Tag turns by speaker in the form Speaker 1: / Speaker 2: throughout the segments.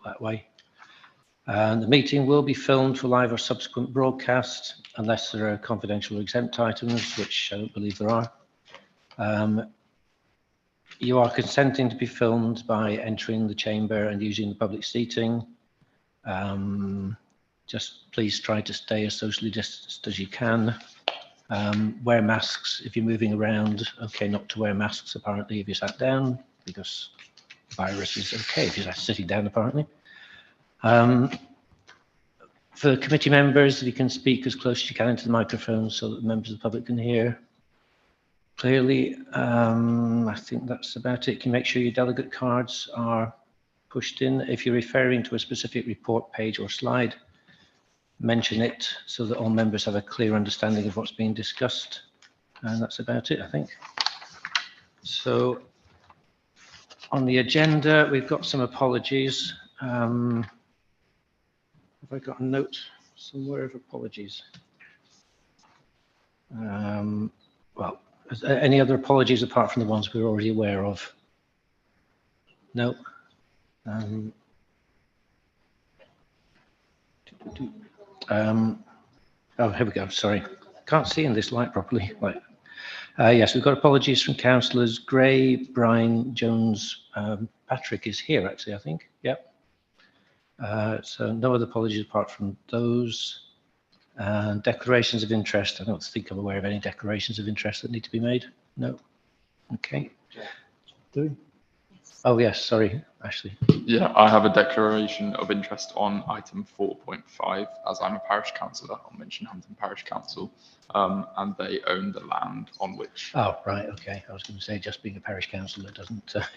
Speaker 1: that way. And the meeting will be filmed for live or subsequent broadcast, unless there are confidential or exempt items, which I don't believe there are. You are consenting to be filmed by entering the chamber and using the public seating. Just please try to stay as socially distanced as you can. Wear masks if you're moving around. Okay, not to wear masks apparently if you sat down, because the virus is okay if you're sitting down apparently. For the committee members, if you can speak as close as you can into the microphone so that the members of the public can hear clearly. I think that's about it. Can you make sure your delegate cards are pushed in? If you're referring to a specific report page or slide, mention it so that all members have a clear understanding of what's being discussed. And that's about it, I think. So on the agenda, we've got some apologies. Have I got a note somewhere of apologies? Well, any other apologies apart from the ones we're already aware of? No. Oh, here we go. Sorry, can't see in this light properly. Right. Yes, we've got apologies from councillors Gray, Bryan, Jones. Patrick is here, actually, I think. Yep. So no other apologies apart from those. Declarations of interest. I don't think I'm aware of any declarations of interest that need to be made. No. Okay. Oh, yes. Sorry, Ashley.
Speaker 2: Yeah, I have a declaration of interest on item 4.5. As I'm a parish councillor, I'll mention Hampton Parish Council, and they own the land on which.
Speaker 1: Oh, right. Okay. I was going to say just being a parish councillor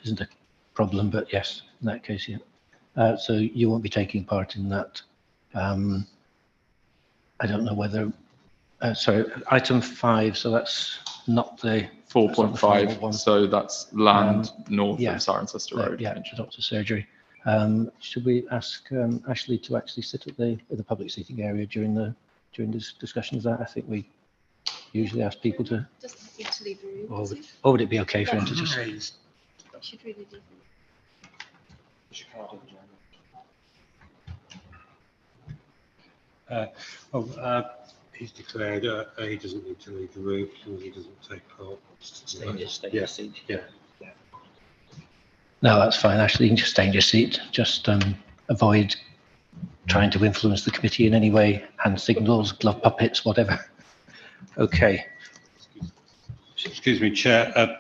Speaker 1: isn't a problem, but yes, in that case, yeah. So you won't be taking part in that. I don't know whether. Sorry, item 5. So that's not the
Speaker 2: 4.5. So that's land north of Cirencester Road.
Speaker 1: Yeah, doctor's surgery. Should we ask Ashley to actually sit at the public seating area during this discussion of that? I think we usually ask people to.
Speaker 3: Just to leave the room.
Speaker 1: Or would it be okay for him to just?
Speaker 3: Should really leave.
Speaker 4: He's declared he doesn't need to leave the room and he doesn't take part.
Speaker 1: Stay in your seat. Yeah. No, that's fine. Actually, you can just stay in your seat. Just avoid trying to influence the committee in any way. Hand signals, glove puppets, whatever. Okay.
Speaker 4: Excuse me, Chair.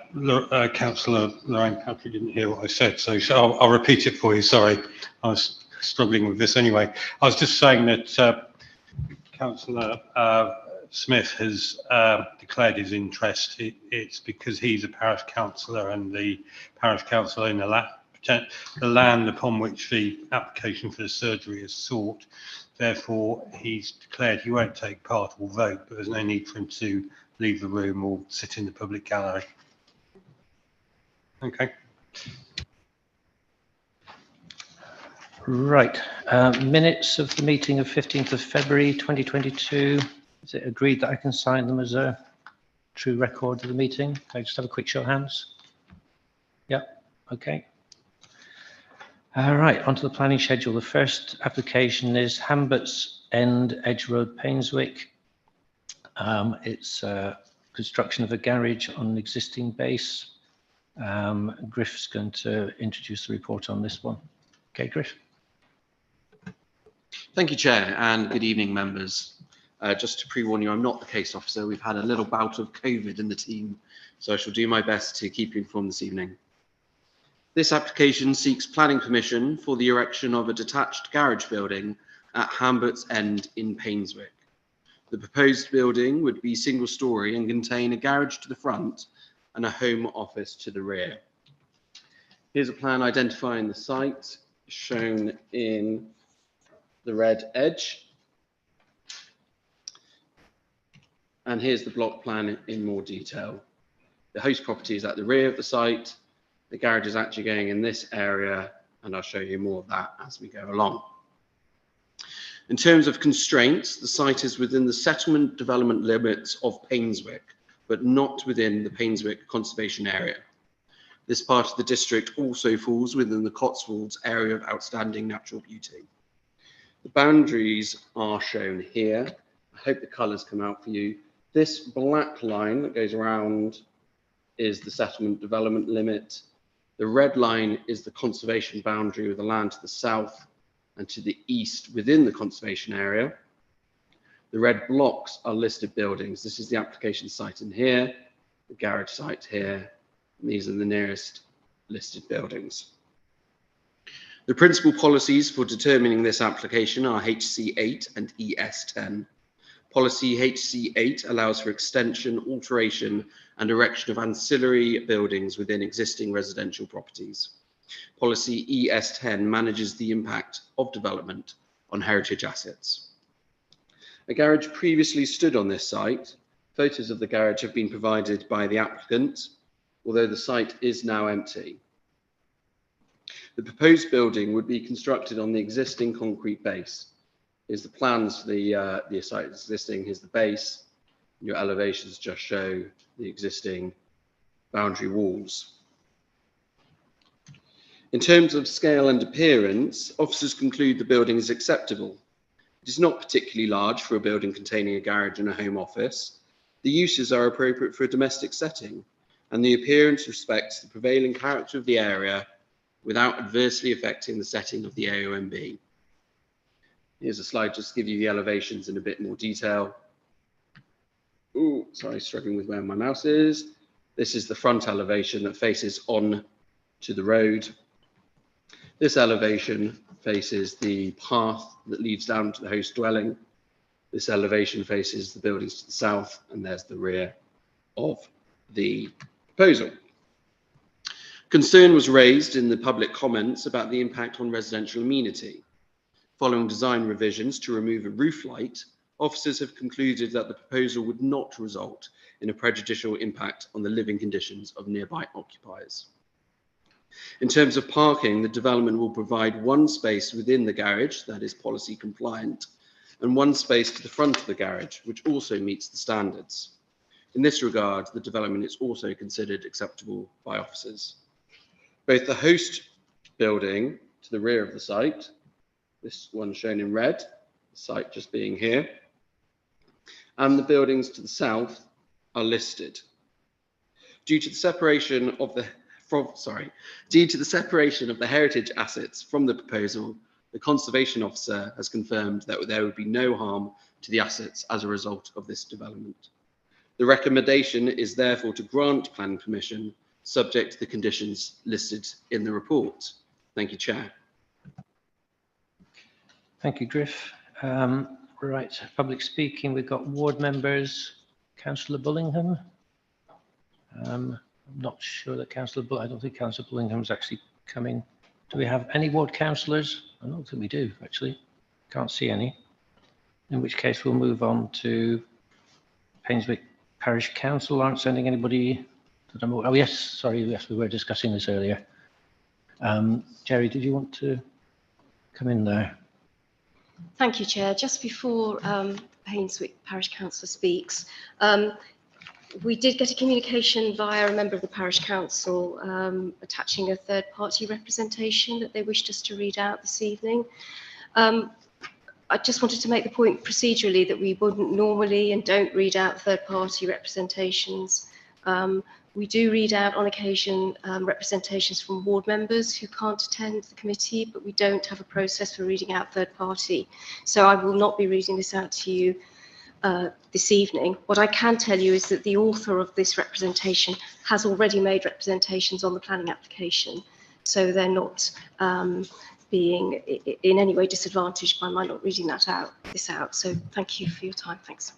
Speaker 4: Councillor Lorraine Patrick didn't hear what I said, so I'll repeat it for you. Sorry, I was struggling with this anyway. I was just saying that Councillor Smith has declared his interest. It's because he's a parish councillor and the parish council in the land upon which the application for the surgery is sought. Therefore, he's declared he won't take part or vote, but there's no need for him to leave the room or sit in the public gallery. Okay.
Speaker 1: Right. Minutes of the meeting of 15th of February 2022. Is it agreed that I can sign them as a true record of the meeting? Can I just have a quick show of hands? Yep. Okay. All right. Onto the planning schedule. The first application is Hambert's End, Edge Road, Painswick. It's construction of a garage on an existing base. Griff's going to introduce the report on this one. Okay, Griff.
Speaker 5: Thank you, Chair, and good evening, members. Just to pre-warn you, I'm not the case officer. We've had a little bout of COVID in the team, so I shall do my best to keep you informed this evening. This application seeks planning permission for the erection of a detached garage building at Hambert's End in Painswick. The proposed building would be single-storey and contain a garage to the front and a home office to the rear. Here's a plan identifying the site, shown in the red edge. And here's the block plan in more detail. The host property is at the rear of the site. The garage is actually going in this area, and I'll show you more of that as we go along. In terms of constraints, the site is within the settlement development limits of Painswick, but not within the Painswick conservation area. This part of the district also falls within the Cotswolds area of outstanding natural beauty. The boundaries are shown here. I hope the colours come out for you. This black line that goes around is the settlement development limit. The red line is the conservation boundary with the land to the south and to the east within the conservation area. The red blocks are listed buildings. This is the application site in here, the garage site here, and these are the nearest listed buildings. The principal policies for determining this application are HC8 and ES10. Policy HC8 allows for extension, alteration, and erection of ancillary buildings within existing residential properties. Policy ES10 manages the impact of development on heritage assets. A garage previously stood on this site. Photos of the garage have been provided by the applicant, although the site is now empty. The proposed building would be constructed on the existing concrete base. Here's the plans for the site existing. Here's the base. Your elevations just show the existing boundary walls. In terms of scale and appearance, officers conclude the building is acceptable. It is not particularly large for a building containing a garage and a home office. The uses are appropriate for a domestic setting, and the appearance respects the prevailing character of the area without adversely affecting the setting of the AONB. Here's a slide just to give you the elevations in a bit more detail. Oh, sorry, struggling with where my mouse is. This is the front elevation that faces on to the road. This elevation faces the path that leads down to the host dwelling. This elevation faces the buildings to the south, and there's the rear of the proposal. Concern was raised in the public comments about the impact on residential amenity. Following design revisions to remove a roof light, officers have concluded that the proposal would not result in a prejudicial impact on the living conditions of nearby occupiers. In terms of parking, the development will provide one space within the garage that is policy compliant, and one space to the front of the garage, which also meets the standards. In this regard, the development is also considered acceptable by officers. Both the host building to the rear of the site, this one shown in red, the site just being here, and the buildings to the south are listed. Due to the separation of the heritage assets from the proposal, the conservation officer has confirmed that there would be no harm to the assets as a result of this development. The recommendation is therefore to grant planning permission subject to the conditions listed in the report. Thank you, Chair.
Speaker 1: Thank you, Griff. Right, public speaking, we've got ward members. Councillor Bullingham. I'm not sure that I don't think Councillor Bullingham's actually coming. Do we have any ward councillors? I don't think we do, actually. Can't see any. In which case, we'll move on to Painswick Parish Council. Aren't sending anybody that I'm aware. Oh, yes, sorry, yes, we were discussing this earlier. Jerry, did you want to come in there?
Speaker 3: Thank you, Chair. Just before Painswick Parish Council speaks, we did get a communication via a member of the Parish Council attaching a third-party representation that they wished us to read out this evening. I just wanted to make the point procedurally that we wouldn't normally and don't read out third-party representations. We do read out on occasion representations from ward members who can't attend the committee, but we don't have a process for reading out third party. So I will not be reading this out to you this evening. What I can tell you is that the author of this representation has already made representations on the planning application. So they're not being in any way disadvantaged by my not reading this out. So thank you for your time. Thanks.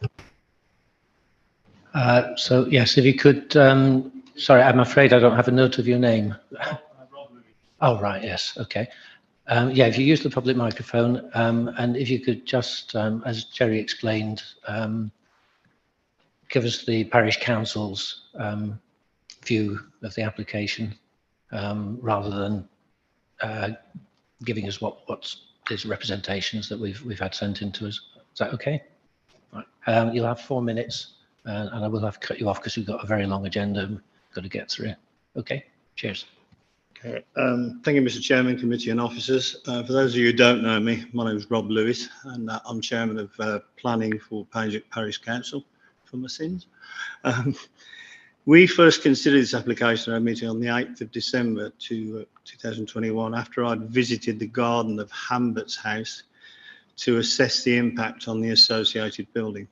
Speaker 1: So yes, if you could, sorry, I'm afraid I don't have a note of your name. Oh, right, yes, okay. Yeah, if you use the public microphone, and if you could just, as Jerry explained, give us the parish council's view of the application, rather than giving us what's his representations that we've had sent in to us. Is that okay? Right. You'll have 4 minutes. And I will have to cut you off because we've got a very long agenda and got to get through. Okay. Cheers.
Speaker 6: Okay. Thank you, Mr. Chairman, committee and officers. For those of you who don't know me, my name is Rob Lewis, and I'm chairman of planning for Painswick Parish Council for my sins. We first considered this application at our meeting on the 8th of December 2021 after I'd visited the garden of Hambert's house to assess the impact on the associated building.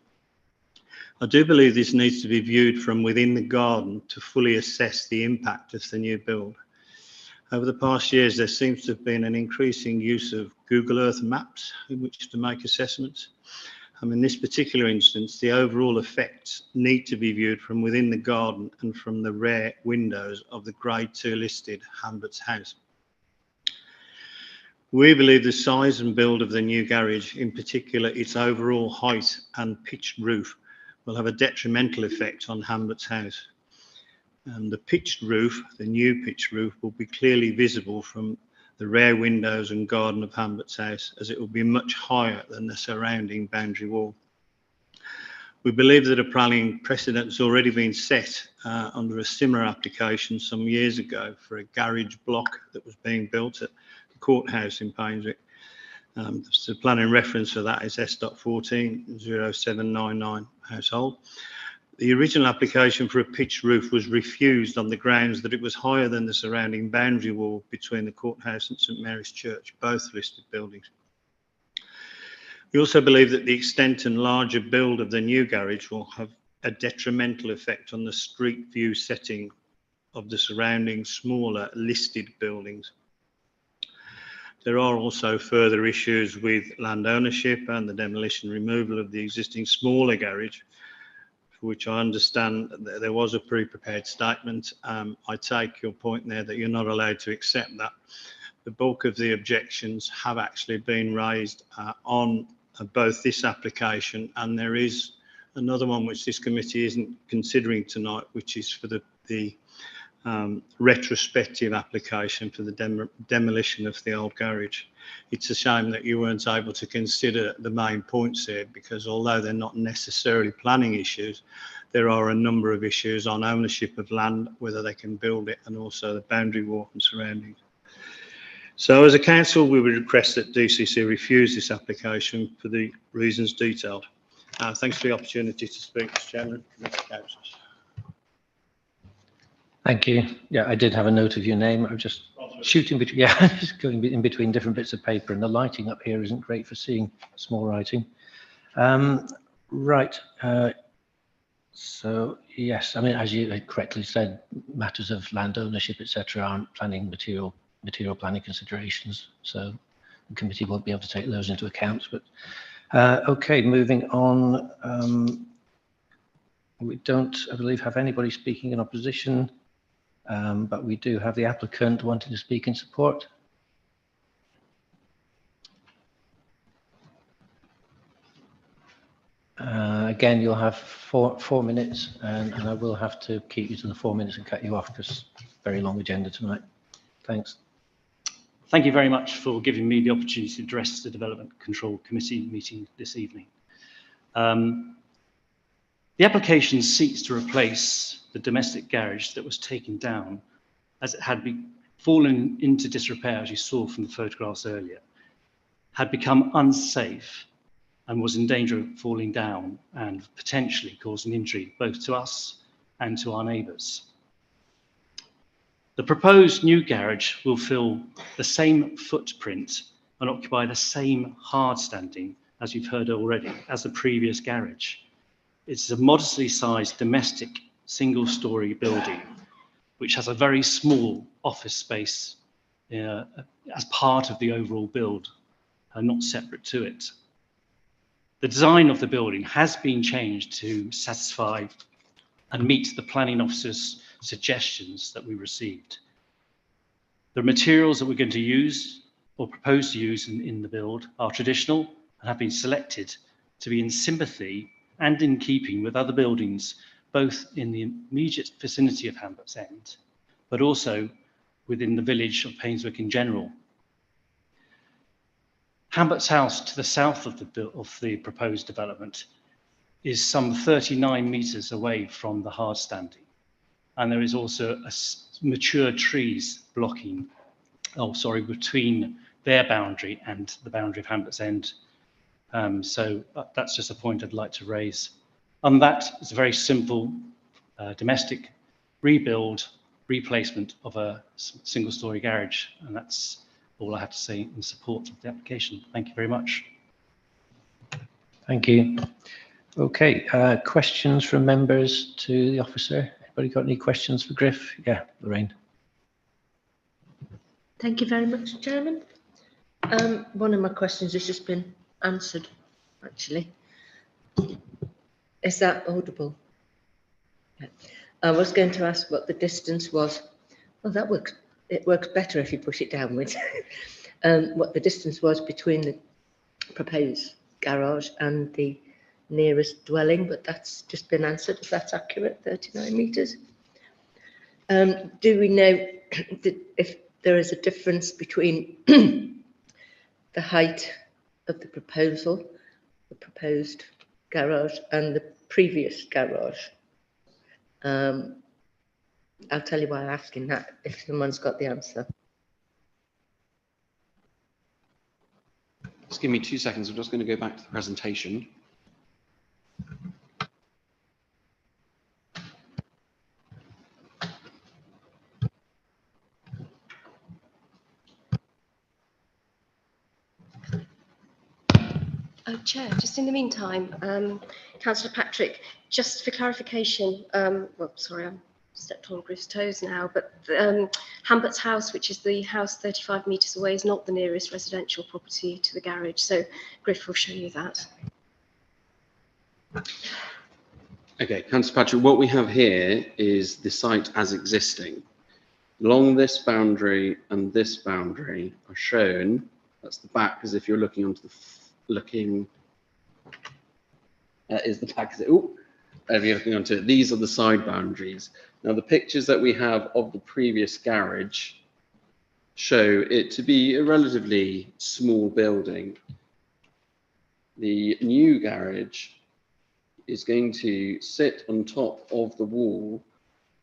Speaker 6: I do believe this needs to be viewed from within the garden to fully assess the impact of the new build. Over the past years, there seems to have been an increasing use of Google Earth maps in which to make assessments. In this particular instance, the overall effects need to be viewed from within the garden and from the rear windows of the Grade 2 listed Hambert's house. We believe the size and build of the new garage, in particular its overall height and pitched roof, will have a detrimental effect on Hambert's house. And the pitched roof, the new pitched roof, will be clearly visible from the rear windows and garden of Hambert's house, as it will be much higher than the surrounding boundary wall. We believe that a planning precedent has already been set under a similar application some years ago for a garage block that was being built at the courthouse in Painswick. The planning reference for that is S.140799 household. The original application for a pitched roof was refused on the grounds that it was higher than the surrounding boundary wall between the courthouse and St Mary's Church, both listed buildings. We also believe that the extent and larger build of the new garage will have a detrimental effect on the street view setting of the surrounding smaller listed buildings. There are also further issues with land ownership and the demolition removal of the existing smaller garage, for which I understand that there was a pre-prepared statement. I take your point there that you're not allowed to accept that. The bulk of the objections have actually been raised on both this application, and there is another one which this committee isn't considering tonight, which is for the retrospective application for the demolition of the old garage. It's a shame that you weren't able to consider the main points here, because although they're not necessarily planning issues, there are a number of issues on ownership of land, whether they can build it, and also the boundary wall and surroundings. So as a council, we would request that DCC refuse this application for the reasons detailed. Thanks for the opportunity to speak, Mr. Chairman. Councillors.
Speaker 1: Thank you. Yeah, I did have a note of your name. I'm just shooting between, just going in between different bits of paper, and the lighting up here isn't great for seeing small writing. Right. So yes, I mean, as you correctly said, matters of land ownership, etc., aren't planning material planning considerations. So the committee won't be able to take those into account. But okay, moving on. We don't, I believe, have anybody speaking in opposition. But we do have the applicant wanting to speak in support. Again, you'll have four minutes, and I will have to keep you to the 4 minutes and cut you off because very long agenda tonight. Thanks.
Speaker 7: Thank you very much for giving me the opportunity to address the Development Control Committee meeting this evening. The application seeks to replace the domestic garage that was taken down as it had fallen into disrepair, as you saw from the photographs earlier, had become unsafe and was in danger of falling down and potentially causing injury both to us and to our neighbours. The proposed new garage will fill the same footprint and occupy the same hard standing, as you've heard already, as the previous garage. It's a modestly sized domestic single-storey building, which has a very small office space as part of the overall build, not separate to it. The design of the building has been changed to satisfy and meet the planning officer's suggestions that we received. The materials that we're going to use or propose to use in the build are traditional and have been selected to be in sympathy and in keeping with other buildings, both in the immediate vicinity of Hambert's End, but also within the village of Painswick in general. Hambert's House to the south of the proposed development is some 39 metres away from the hard standing. and there is also mature trees blocking, between their boundary and the boundary of Hamlet's End. So that's just a point I'd like to raise. And that is a very simple domestic replacement of a single-storey garage, and that's all I have to say in support of the application. Thank you very much.
Speaker 1: Thank you. Okay, questions from members to the officer? Anybody got any questions for Griff? Yeah, Lorraine.
Speaker 8: Thank you very much, Chairman. One of my questions has just been answered, actually. Is that audible? Yeah. I was going to ask what the distance was. Well, that works. It works better if you push it downwards. What the distance was between the proposed garage and the nearest dwelling, but that's just been answered. If that's accurate, 39 metres. Do we know if there is a difference between the height of the proposed garage and the previous garage? I'll tell you why I'm asking that if someone's got the answer.
Speaker 5: Just give me 2 seconds. I'm just going to go back to the presentation.
Speaker 3: Oh, Chair, just in the meantime, Councillor Patrick, just for clarification, well, sorry, I'm stepped on Griff's toes now, but Hambert's house, which is the house 35 metres away, is not the nearest residential property to the garage. So Griff will show you that.
Speaker 5: Okay, Councillor Patrick, what we have here is the site as existing. Along this boundary and this boundary are shown, that's the back, as if you're looking onto the that is the back. Oh, if you're looking onto it, these are the side boundaries. Now, the pictures that we have of the previous garage show it to be a relatively small building. The new garage is going to sit on top of the wall.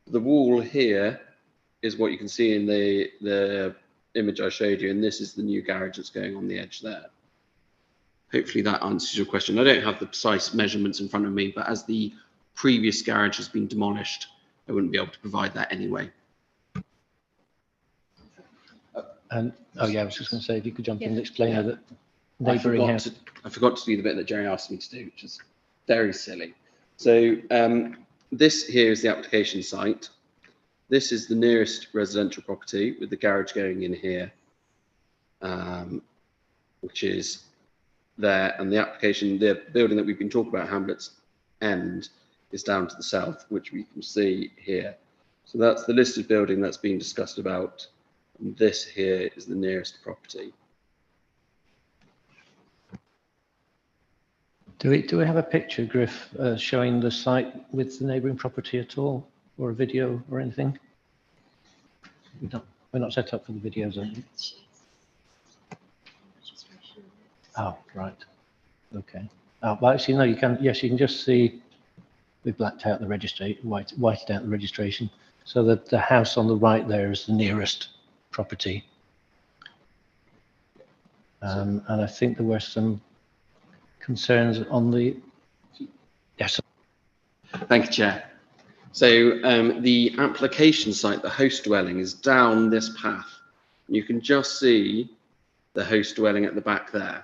Speaker 5: The wall here is what you can see in the image I showed you, and this is the new garage that's going on the edge there. Hopefully that answers your question. I don't have the precise measurements in front of me, but as the previous garage has been demolished, I wouldn't be able to provide that anyway.
Speaker 1: And oh yeah, I was just going to say, if you could jump in and explain that neighbouring house.
Speaker 5: I forgot to do the bit that Jerry asked me to do, which is very silly. So this here is the application site. This is the nearest residential property with the garage going in here, which is there, and the application, the building that we've been talking about, Hamlet's End, is down to the south, which we can see here. So that's the listed building that's being discussed about, and this here is the nearest property.
Speaker 1: Do we have a picture, Griff, showing the site with the neighbouring property at all, or a video or anything? We're not set up for the videos, are we? Oh, right. Okay. Oh, well, actually, no, you can. Yes, you can just see. We blacked out the registration, whited out the registration, so that the house on the right there is the nearest property. And I think there were some concerns on the. Yes.
Speaker 5: Thank you, Chair. So the application site, the host dwelling, is down this path. You can just see the host dwelling at the back there.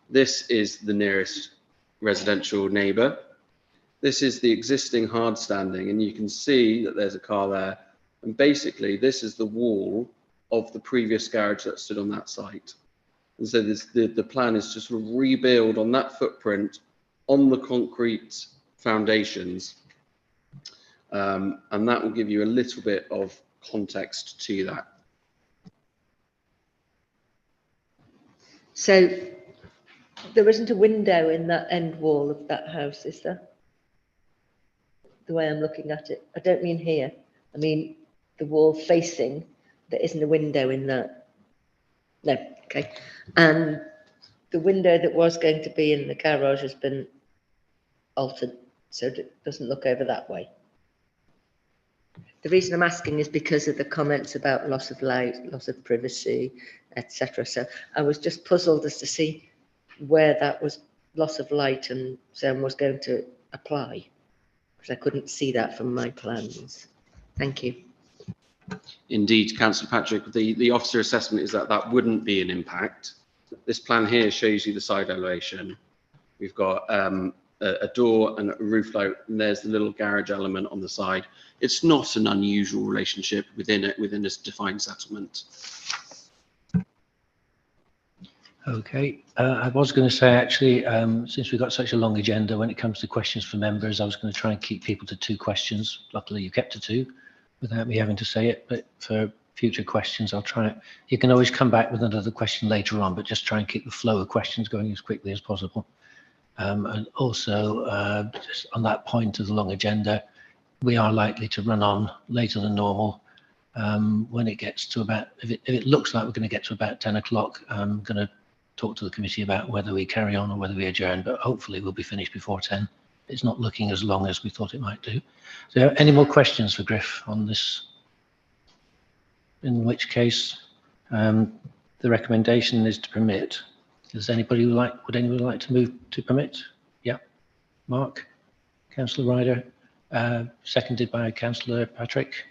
Speaker 5: This is the nearest residential neighbour. This is the existing hard standing, and you can see that there's a car there. And basically, this is the wall of the previous garage that stood on that site. And so the plan is to sort of rebuild on that footprint on the concrete foundations. And that will give you a little bit of context to that.
Speaker 8: So there isn't a window in that end wall of that house, is there? The way I'm looking at it. I don't mean here. I mean the wall facing, there isn't a window in that. No, okay. And the window that was going to be in the garage has been altered so that it doesn't look over that way. The reason I'm asking is because of the comments about loss of light, loss of privacy, etc. So I was just puzzled as to see where that was loss of light and sound was going to apply, because I couldn't see that from my plans. Thank you.
Speaker 5: Indeed, Councillor Patrick, the officer assessment is that that wouldn't be an impact. This plan here shows you the side elevation. We've got a door and a roof light, and there's the little garage element on the side. It's not an unusual relationship within a defined settlement.
Speaker 1: Okay, I was going to say actually, since we've got such a long agenda, when it comes to questions for members, I was going to try and keep people to 2 questions. Luckily, you kept to 2 without me having to say it, but for future questions, I'll try it. You can always come back with another question later on, but just try and keep the flow of questions going as quickly as possible. And also, just on that point of the long agenda, we are likely to run on later than normal. When it gets to about, if it looks like we're going to get to about 10 o'clock, I'm going to talk to the committee about whether we carry on or whether we adjourn, but hopefully we'll be finished before 10. It's not looking as long as we thought it might do. So any more questions for Griff on this? In which case, the recommendation is to permit. Does anybody would anyone like to move to permit? Yeah, Mark, Councillor Ryder, seconded by Councillor Patrick,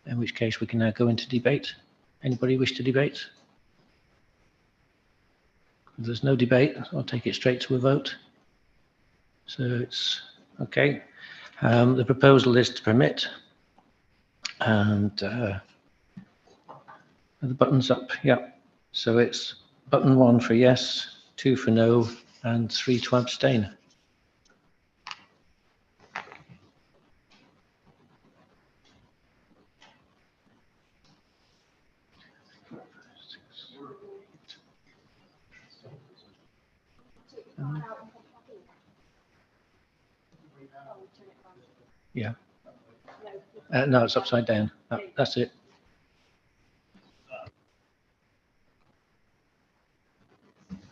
Speaker 1: in which case we can now go into debate. Anybody wish to debate? If there's no debate, I'll take it straight to a vote. So it's okay. The proposal is to permit, and the buttons up. Yeah. So it's button 1 for yes, 2 for no, and 3 to abstain. Yeah. No, it's upside down. That's it.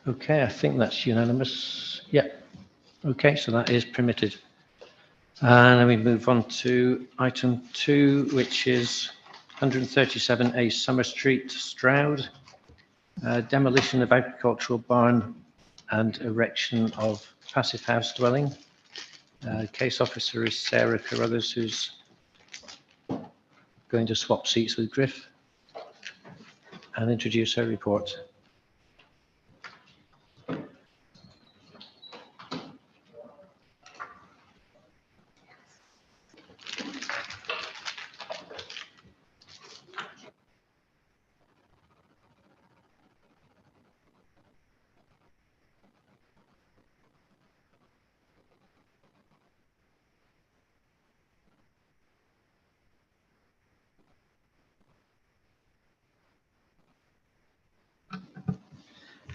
Speaker 1: Okay, I think that's unanimous. Yeah. Okay, so that is permitted. And then we move on to item 2, which is 137A Summer Street, Stroud. Demolition of agricultural barn and erection of passive house dwelling. Case officer is Sarah Carruthers, who's going to swap seats with Griff and introduce her report.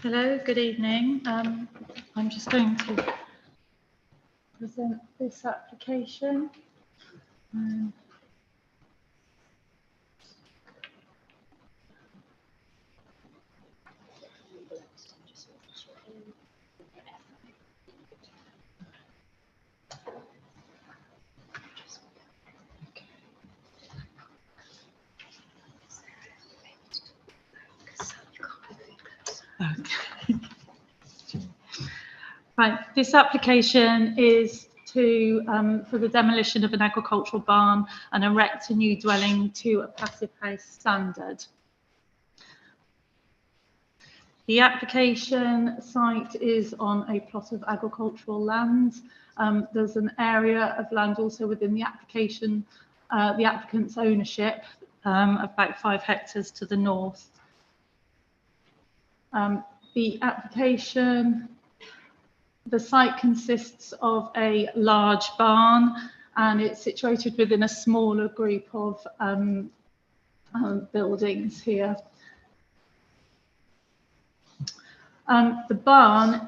Speaker 9: Hello, good evening. I'm just going to present this application. Okay. Right, this application is to for the demolition of an agricultural barn and erect a new dwelling to a passive house standard. The application site is on a plot of agricultural land. There's an area of land also within the application, the applicant's ownership, about 5 hectares to the north. The application, the site consists of a large barn and it's situated within a smaller group of buildings here. The barn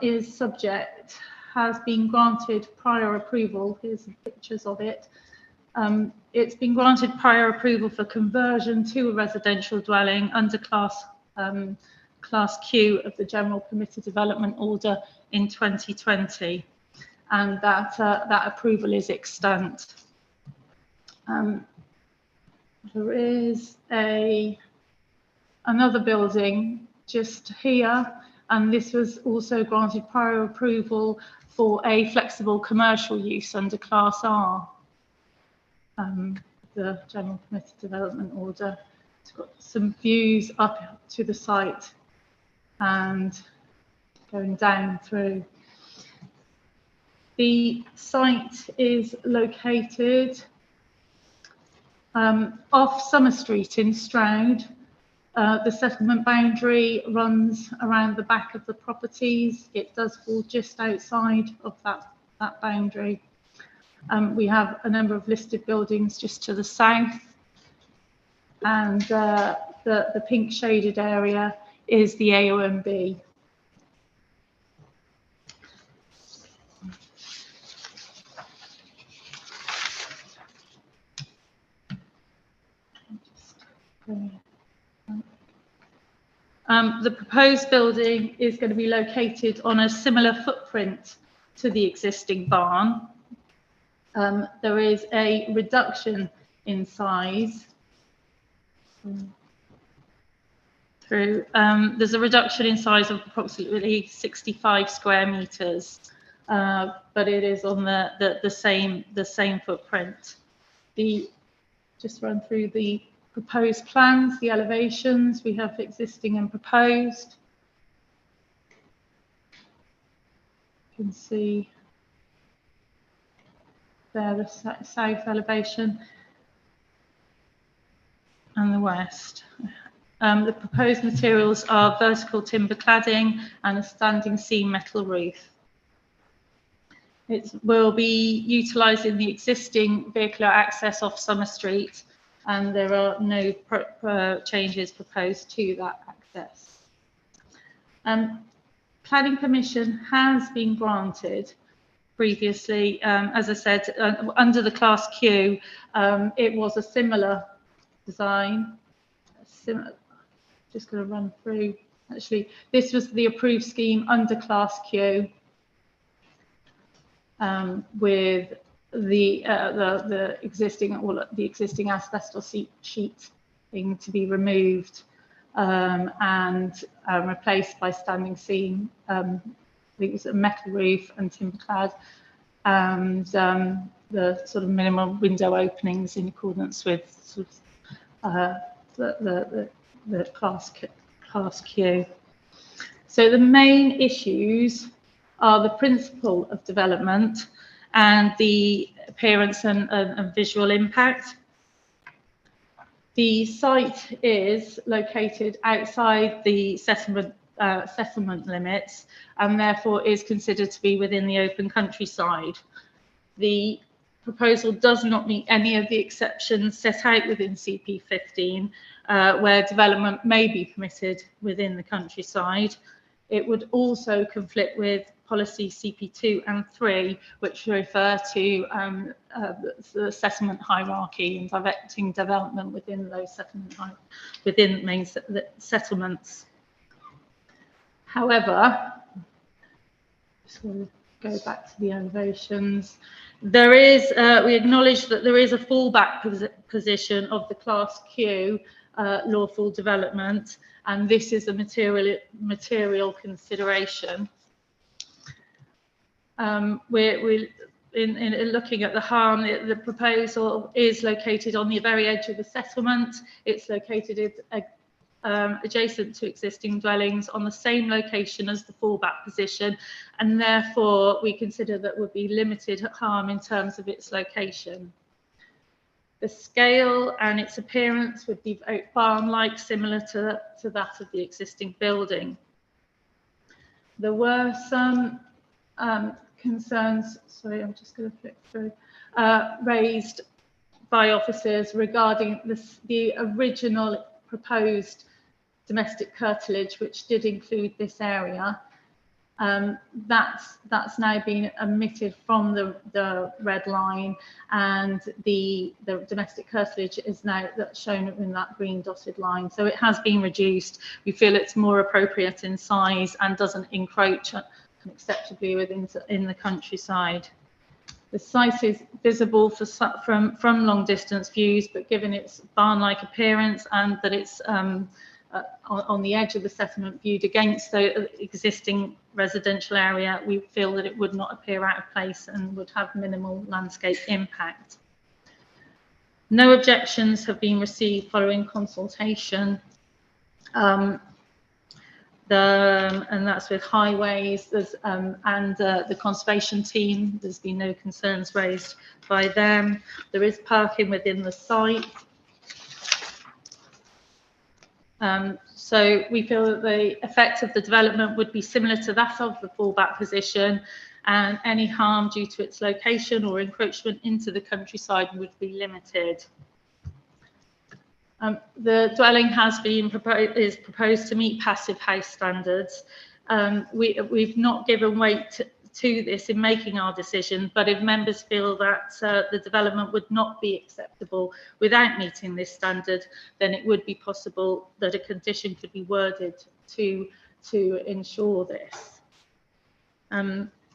Speaker 9: has been granted prior approval. Here's some pictures of it. It's been granted prior approval for conversion to a residential dwelling under Class Q of the General Permitted Development Order in 2020, and that approval is extant. there is another building just here, and this was also granted prior approval for a flexible commercial use under Class R. The General Permitted Development Order. It's got some views up to the site and going down through. The site is located off Summer Street in Stroud. The settlement boundary runs around the back of the properties. It does fall just outside of that boundary. We have a number of listed buildings just to the south, and the pink shaded area is the AONB. The proposed building is going to be located on a similar footprint to the existing barn. There is a reduction in size there's a reduction in size of approximately 65 square meters, but it is on the same footprint. Just run through the proposed plans, the elevations. We have existing and proposed. You can see there the south elevation and the west. The proposed materials are vertical timber cladding and a standing seam metal roof. It will be utilising the existing vehicular access off Summer Street, and there are no changes proposed to that access. Planning permission has been granted previously. As I said, under the Class Q, it was a similar design. Just going to run through. Actually, this was the approved scheme under Class Q, with the existing asbestos sheet being to be removed and replaced by standing seam. I think it was a metal roof and timber clad, and the sort of minimum window openings in accordance with sort of the Class Q. So the main issues are the principle of development and the appearance and visual impact. The site is located outside the settlement limits, and therefore is considered to be within the open countryside. The proposal does not meet any of the exceptions set out within CP 15, where development may be permitted within the countryside. It would also conflict with policy CP2 and 3, which refer to the settlement hierarchy and directing development within those within main settlements. However, just going to go back to the elevations. There is, we acknowledge that there is a fallback position of the Class Q lawful development, and this is a material consideration. We're in looking at the harm. The proposal is located on the very edge of the settlement. It's located adjacent to existing dwellings on the same location as the fallback position, and therefore we consider that would be limited harm in terms of its location. The scale and its appearance would be barn-like, similar to that of the existing building. There were some concerns, sorry, I'm just going to flip through, raised by officers regarding the original proposed domestic curtilage, which did include this area. That's now been omitted from the red line, and the domestic curtilage is now shown in that green dotted line. So it has been reduced. We feel it's more appropriate in size and doesn't encroach unacceptably in the countryside. The site is visible from long distance views, but given its barn-like appearance and that it's on the edge of the settlement viewed against the existing residential area, we feel that it would not appear out of place and would have minimal landscape impact. No objections have been received following consultation. And that's with highways and the conservation team. There's been no concerns raised by them. There is parking within the site. So we feel that the effect of the development would be similar to that of the fallback position, and any harm due to its location or encroachment into the countryside would be limited. The dwelling is proposed to meet passive house standards. We've not given weight to this in making our decision, but if members feel that the development would not be acceptable without meeting this standard, then it would be possible that a condition could be worded to ensure this.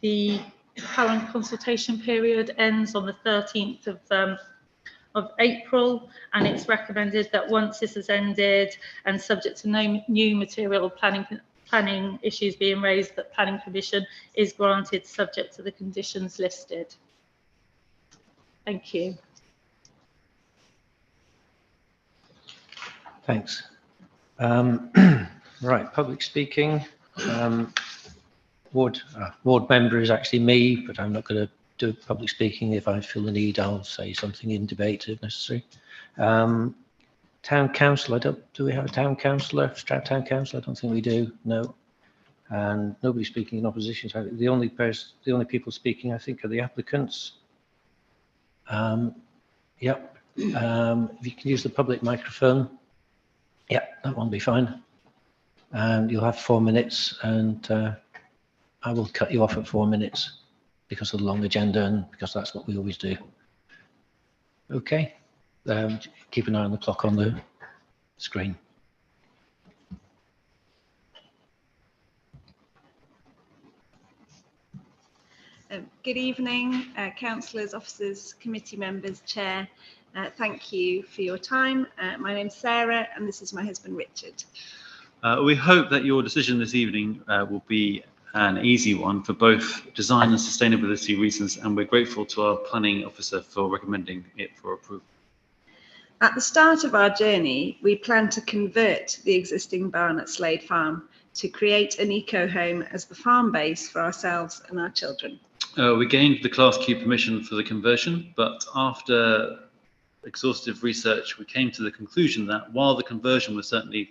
Speaker 9: The current consultation period ends on the 13th of April, and it's recommended that once this has ended and subject to no new material planning issues being raised, that planning permission is granted subject to the conditions listed. Thank you.
Speaker 1: Thanks. Right, public speaking. Ward member is actually me, but I'm not going to do public speaking. If I feel the need, I'll say something in debate if necessary. Town council, do we have a town councillor, Stroud Town Council? I don't think we do, no. And nobody speaking in opposition. So the only people speaking, I think, are the applicants. Yep. If you can use the public microphone. Yep, that won't be fine. And you'll have 4 minutes, and I will cut you off at 4 minutes because of the long agenda and because that's what we always do. Okay. Keep an eye on the clock on the screen.
Speaker 10: Good evening, councillors, officers, committee members, chair. Thank you for your time. My name's Sarah and this is my husband Richard.
Speaker 11: We hope that your decision this evening will be an easy one for both design and sustainability reasons, and we're grateful to our planning officer for recommending it for approval.
Speaker 10: At the start of our journey, we plan to convert the existing barn at Slade Farm to create an eco-home as the farm base for ourselves and our children.
Speaker 11: We gained the Class Q permission for the conversion, but after exhaustive research, we came to the conclusion that while the conversion was certainly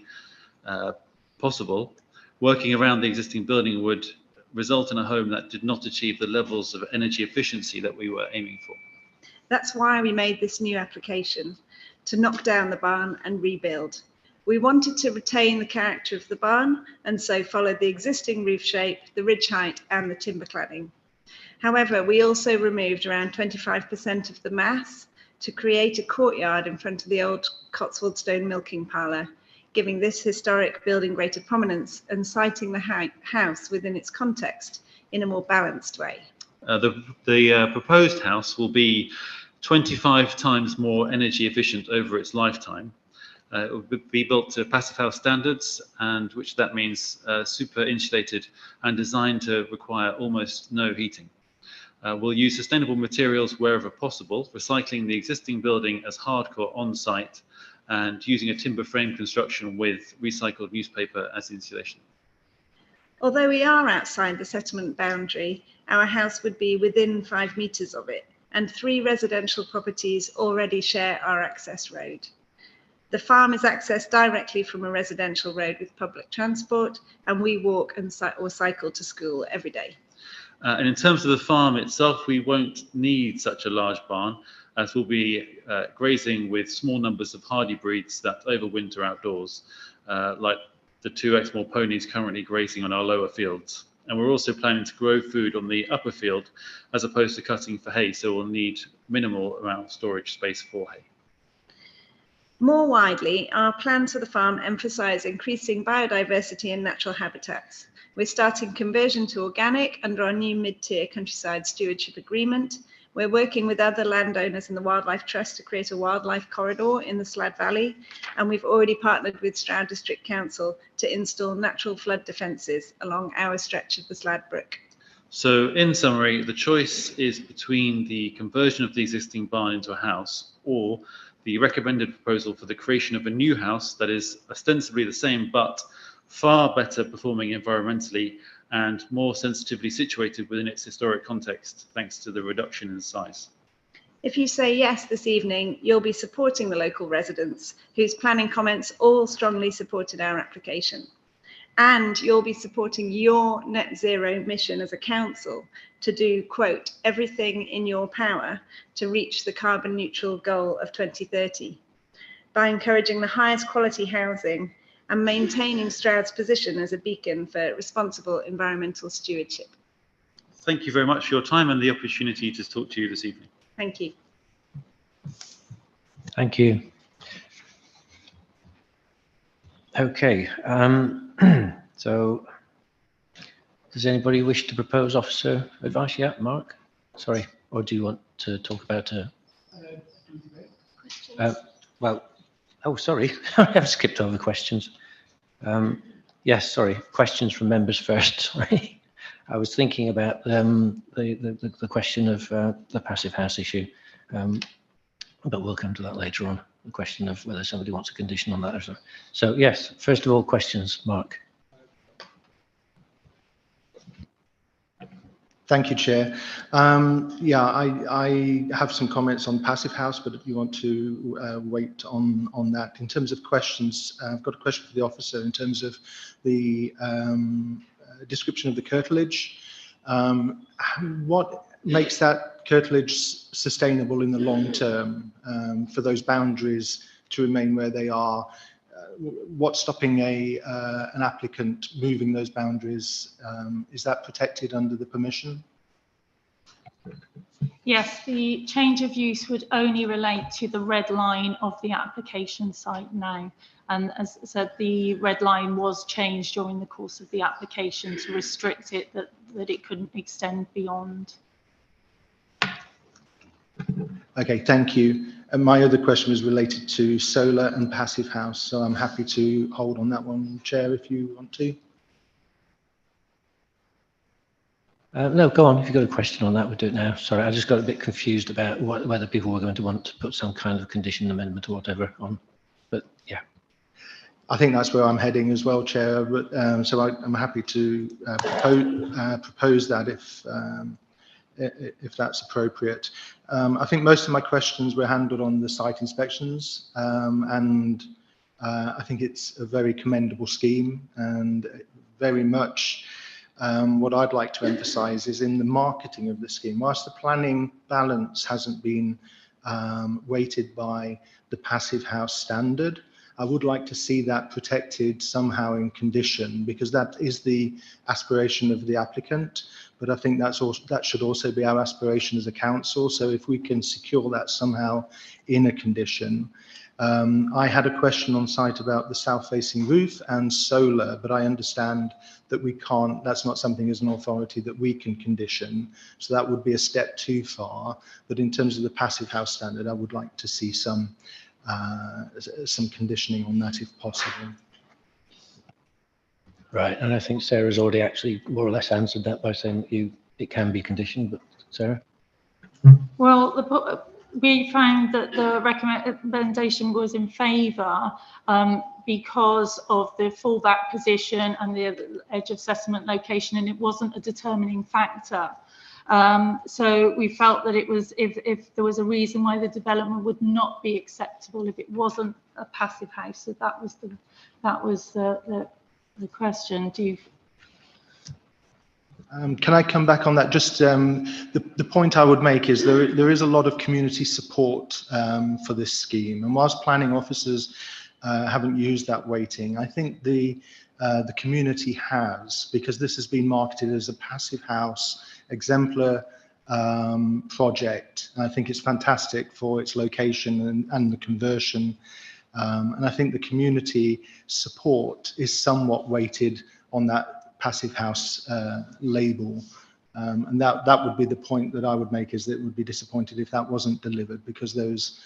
Speaker 11: possible, working around the existing building would result in a home that did not achieve the levels of energy efficiency that we were aiming for.
Speaker 10: That's why we made this new application, to knock down the barn and rebuild. We wanted to retain the character of the barn and so followed the existing roof shape, the ridge height and the timber cladding. However, we also removed around 25% of the mass to create a courtyard in front of the old Cotswold stone milking parlour, giving this historic building greater prominence and citing the house within its context in a more balanced way.
Speaker 11: The proposed house will be 25 times more energy efficient over its lifetime. It will be built to passive house standards, and which that means super insulated and designed to require almost no heating. We'll use sustainable materials wherever possible, recycling the existing building as hardcore on-site and using a timber frame construction with recycled newspaper as insulation.
Speaker 10: Although we are outside the settlement boundary, our house would be within 5 metres of it, and 3 residential properties already share our access road. The farm is accessed directly from a residential road with public transport, and we walk or cycle to school every day.
Speaker 11: And in terms of the farm itself, we won't need such a large barn, as we'll be grazing with small numbers of hardy breeds that overwinter outdoors, like the 2 Exmoor ponies currently grazing on our lower fields. And we're also planning to grow food on the upper field as opposed to cutting for hay, so we'll need minimal amount of storage space for hay.
Speaker 10: More widely, our plans for the farm emphasise increasing biodiversity and natural habitats. We're starting conversion to organic under our new mid-tier countryside stewardship agreement, We're working with other landowners and the Wildlife Trust to create a wildlife corridor in the Slad Valley, and we've already partnered with Stroud District Council to install natural flood defences along our stretch of the Slad Brook.
Speaker 11: So in summary, the choice is between the conversion of the existing barn into a house or the recommended proposal for the creation of a new house that is ostensibly the same but far better performing environmentally and more sensitively situated within its historic context, thanks to the reduction in size.
Speaker 10: If you say yes this evening, you'll be supporting the local residents whose planning comments all strongly supported our application. And you'll be supporting your net zero mission as a council to do, quote, everything in your power to reach the carbon neutral goal of 2030 by encouraging the highest quality housing and maintaining Stroud's position as a beacon for responsible environmental stewardship.
Speaker 11: Thank you very much for your time and the opportunity to talk to you this evening.
Speaker 10: Thank you.
Speaker 1: Thank you. Okay, so does anybody wish to propose officer advice? Yeah, Mark? Sorry, or do you want to talk about well, oh, sorry, I've skipped over questions. Yes, sorry, questions from members first, sorry. I was thinking about the question of the passive house issue, but we'll come to that later on, the question of whether somebody wants a condition on that or something. So yes, first of all, questions, Mark.
Speaker 12: Thank you, Chair. Yeah, I have some comments on passive house, but if you want to wait on that. In terms of questions, I've got a question for the officer in terms of the description of the curtilage. What makes that curtilage sustainable in the long term for those boundaries to remain where they are? What's stopping an applicant moving those boundaries? Is that protected under the permission?
Speaker 9: Yes, the change of use would only relate to the red line of the application site now. And as I said, the red line was changed during the course of the application to restrict it that it couldn't extend beyond.
Speaker 12: Okay, thank you. And my other question was related to solar and passive house, so I'm happy to hold on that one, Chair, if you want to.
Speaker 1: No, go on. If you've got a question on that, we'll do it now. Sorry, I just got a bit confused about whether people were going to want to put some kind of condition amendment or whatever on, but yeah.
Speaker 12: I think that's where I'm heading as well, Chair, but so I'm happy to propose that if that's appropriate. I think most of my questions were handled on the site inspections, and I think it's a very commendable scheme, and very much what I'd like to emphasise is in the marketing of the scheme. Whilst the planning balance hasn't been weighted by the passive house standard, I would like to see that protected somehow in condition, because that is the aspiration of the applicant. But I think that should also be our aspiration as a council. So if we can secure that somehow in a condition. I had a question on site about the south-facing roof and solar, but I understand that we can't, that's not something as an authority that we can condition. So that would be a step too far. But in terms of the passive house standard, I would like to see some conditioning on that if possible.
Speaker 1: Right, and I think Sarah's already actually more or less answered that by saying that it can be conditioned, but Sarah?
Speaker 9: Well, we found that the recommendation was in favour because of the fallback position and the edge of settlement location, and it wasn't a determining factor. So we felt that it was, if there was a reason why the development would not be acceptable if it wasn't a passive house. So that was the question. Do you?
Speaker 12: Can I come back on that? Just the point I would make is there is a lot of community support for this scheme, and whilst planning officers haven't used that weighting, I think the community has, because this has been marketed as a passive house exemplar project. And I think it's fantastic for its location and the conversion. And I think the community support is somewhat weighted on that passive house label. And that would be the point that I would make, is that it would be disappointed if that wasn't delivered, because those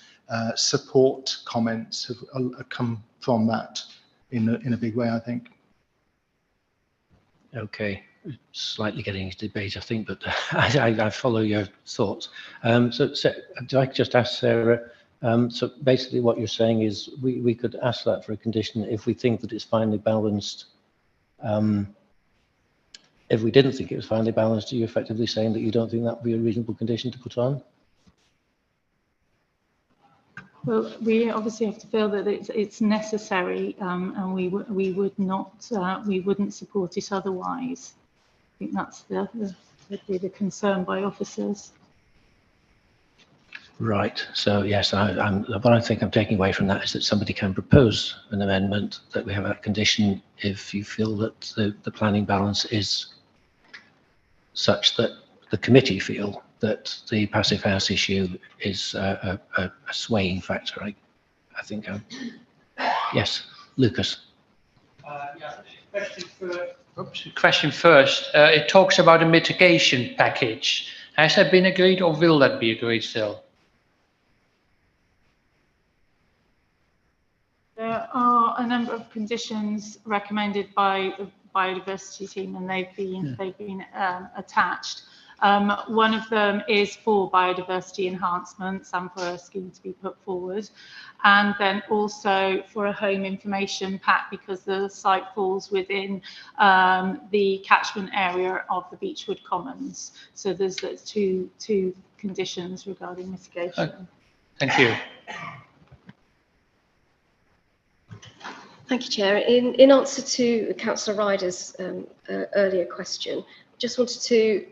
Speaker 12: support comments have come from that in a big way, I think.
Speaker 1: Okay, slightly getting into debate, I think, but I follow your thoughts. So do I just ask Sarah, so basically what you're saying is we could ask that for a condition if we think that it's finely balanced. If we didn't think it was finely balanced, are you effectively saying that you don't think that would be a reasonable condition to put on?
Speaker 9: Well, we obviously have to feel that it's necessary, and we wouldn't support it otherwise. I think that's the concern by officers.
Speaker 1: Right. So yes, what I think I'm taking away from that is that somebody can propose an amendment that we have a condition if you feel that the planning balance is such that the committee feel that the passive house issue is a swaying factor. I think. Yes, Lucas.
Speaker 13: Question first. It talks about a mitigation package. Has that been agreed, or will that be agreed still?
Speaker 9: There are a number of conditions recommended by the biodiversity team, and they've been attached. One of them is for biodiversity enhancements and for a scheme to be put forward, and then also for a home information pack, because the site falls within the catchment area of the Beechwood Commons. So there's two conditions regarding mitigation.
Speaker 13: Thank you.
Speaker 3: Thank you, Chair. In answer to Councillor Ryder's earlier question, just wanted to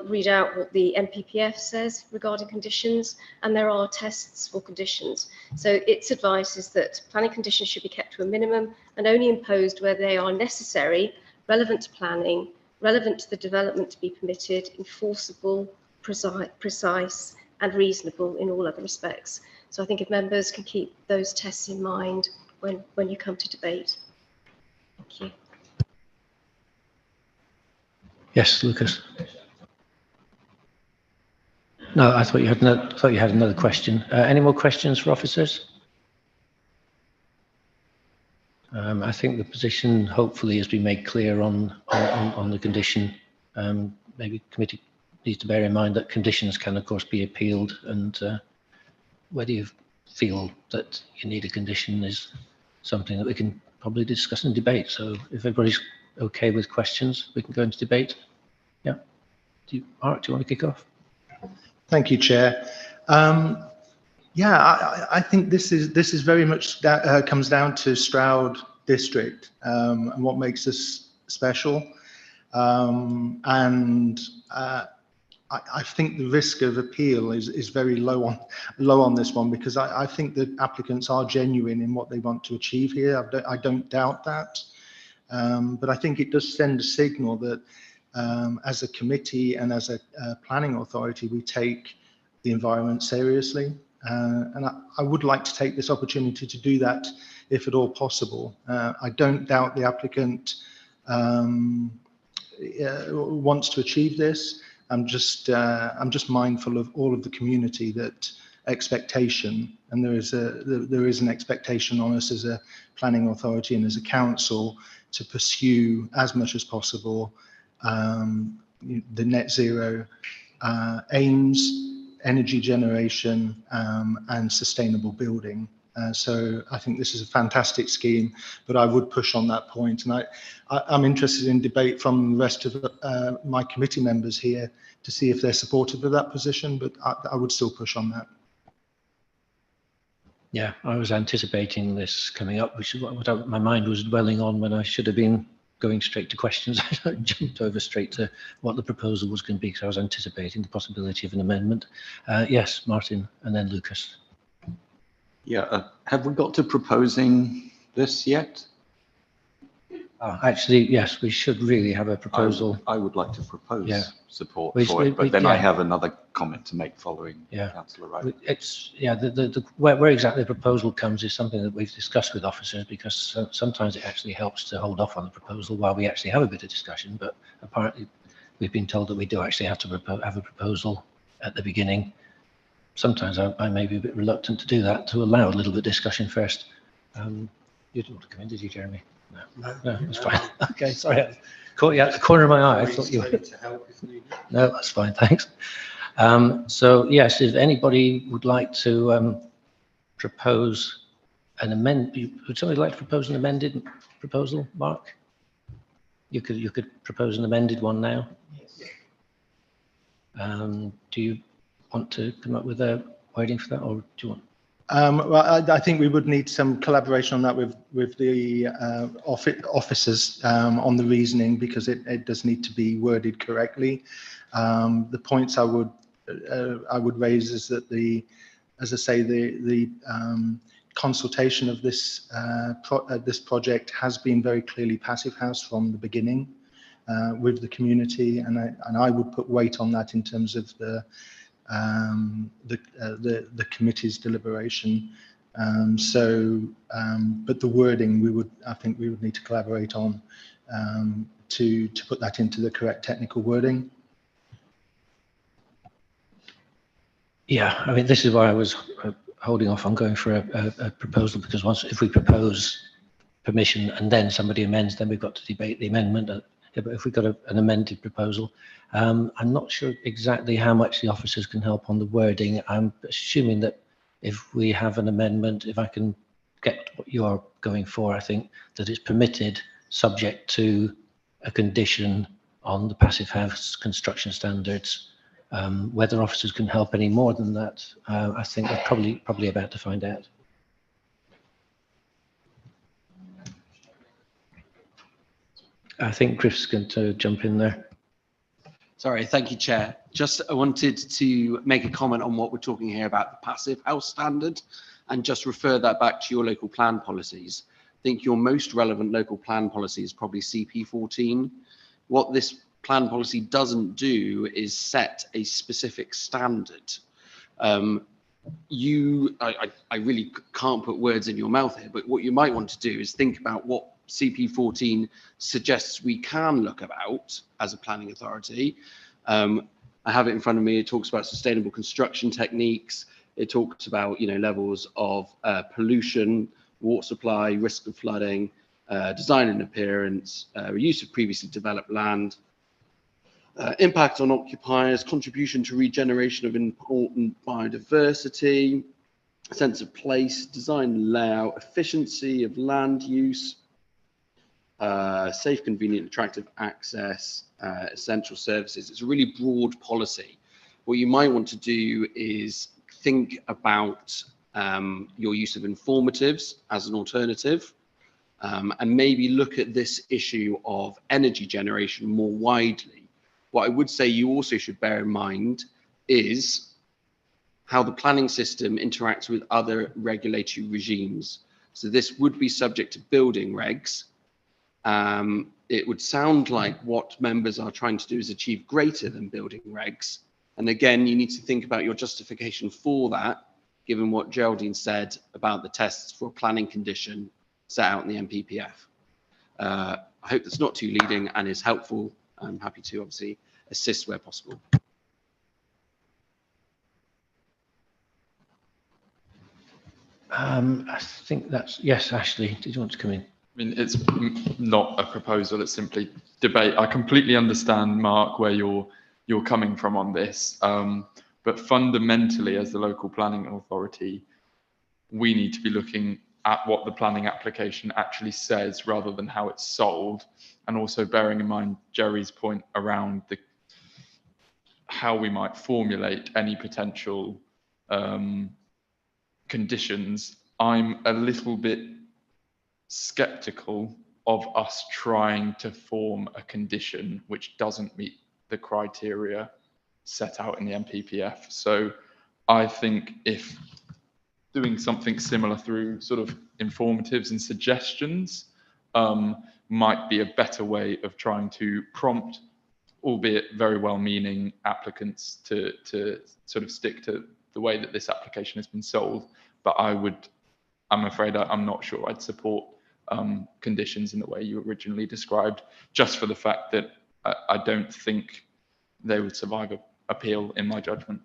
Speaker 3: read out what the NPPF says regarding conditions, and there are tests for conditions. So its advice is that planning conditions should be kept to a minimum and only imposed where they are necessary, relevant to planning, relevant to the development to be permitted, enforceable, precise and reasonable in all other respects. So I think if members can keep those tests in mind when you come to debate. Thank you.
Speaker 1: Yes, Lucas. No, I thought you had another question. Any more questions for officers? I think the position hopefully has been made clear on the condition. Maybe committee needs to bear in mind that conditions can of course be appealed, and whether you feel that you need a condition is something that we can probably discuss and debate. So if everybody's okay with questions, we can go into debate. Yeah. Mark, do you want to kick off?
Speaker 12: Thank you, Chair. Yeah, I think this is very much comes down to Stroud District and what makes us special. I think the risk of appeal is very low on this one, because I think the applicants are genuine in what they want to achieve here. I don't doubt that, but I think it does send a signal that as a committee and as a planning authority, we take the environment seriously. And I would like to take this opportunity to do that if at all possible. I don't doubt the applicant wants to achieve this. I'm just mindful of all of the community, that expectation, and there is an expectation on us as a planning authority and as a council to pursue as much as possible the net zero aims, energy generation, and sustainable building. So I think this is a fantastic scheme, but I would push on that point. And I'm interested in debate from the rest of my committee members here to see if they're supportive of that position, but I would still push on that.
Speaker 1: Yeah, I was anticipating this coming up, which is what my mind was dwelling on when I should have been going straight to questions. I jumped over straight to what the proposal was going to be, because I was anticipating the possibility of an amendment. Yes, Martin, and then Lucas.
Speaker 14: Yeah, have we got to proposing this yet?
Speaker 1: Actually, yes, we should really have a proposal.
Speaker 14: I would like to propose support
Speaker 1: for
Speaker 14: it, but then I have another comment to make following Councillor Wright.
Speaker 1: It's where exactly the proposal comes is something that we've discussed with officers, because sometimes it actually helps to hold off on the proposal while we actually have a bit of discussion. But apparently, we've been told that we do actually have to have a proposal at the beginning. Sometimes I may be a bit reluctant to do that, to allow a little bit of discussion first. You didn't want to come in, did you, Jeremy? No, that's fine. Okay, sorry, I caught you out the corner of my eye. I thought you were. No, that's fine, thanks. So yes, if anybody would like to propose an amendment, would somebody like to propose an amended proposal, Mark? You could propose an amended one now. Yes. Do you want to come up with a wording for that, or do you want?
Speaker 12: Well, I think we would need some collaboration on that with the officers on the reasoning, because it does need to be worded correctly. The points I would raise is that as I say, the consultation of this this project has been very clearly Passive House from the beginning with the community, and I would put weight on that in terms of the committee's deliberation. But the wording I think we would need to collaborate on to put that into the correct technical wording.
Speaker 1: Yeah, I mean, this is why I was holding off on going for a proposal, because if we propose permission and then somebody amends, then we've got to debate the amendment. But if we've got an amended proposal, I'm not sure exactly how much the officers can help on the wording. I'm assuming that if we have an amendment, if I can get what you're going for, I think that it's permitted subject to a condition on the Passive House construction standards. Whether officers can help any more than that, I think we're probably about to find out. I think Griff's going to jump in there.
Speaker 5: Sorry, thank you, Chair. Just I wanted to make a comment on what we're talking here about the Passive House standard, and just refer that back to your local plan policies. I think your most relevant local plan policy is probably CP14. What this plan policy doesn't do is set a specific standard. I really can't put words in your mouth here, but what you might want to do is think about what CP14 suggests we can look about as a planning authority. I have it in front of me. It talks about sustainable construction techniques. It talks about, levels of pollution, water supply, risk of flooding, design and appearance, reuse of previously developed land, impact on occupiers, contribution to regeneration of important biodiversity, sense of place, design layout, efficiency of land use, safe, convenient, attractive access, essential services. It's a really broad policy. What you might want to do is think about your use of informatives as an alternative, and maybe look at this issue of energy generation more widely. What I would say you also should bear in mind is how the planning system interacts with other regulatory regimes. So this would be subject to building regs. It would sound like what members are trying to do is achieve greater than building regs. And again, you need to think about your justification for that, given what Geraldine said about the tests for a planning condition set out in the MPPF. I hope that's not too leading and is helpful. I'm happy to obviously assist where possible.
Speaker 1: I think that's, yes, Ashley, did you want to come in?
Speaker 2: I mean, it's not a proposal, it's simply debate. I completely understand, Mark, where you're coming from on this, but fundamentally, as the local planning authority, we need to be looking at what the planning application actually says rather than how it's sold, and also bearing in mind Jerry's point around how we might formulate any potential conditions. I'm a little bit skeptical of us trying to form a condition which doesn't meet the criteria set out in the MPPF. So I think if doing something similar through sort of informatives and suggestions might be a better way of trying to prompt, albeit very well-meaning applicants to sort of stick to the way that this application has been sold. But I'm afraid I'm not sure I'd support conditions in the way you originally described, just for the fact that I don't think they would survive appeal, in my judgment.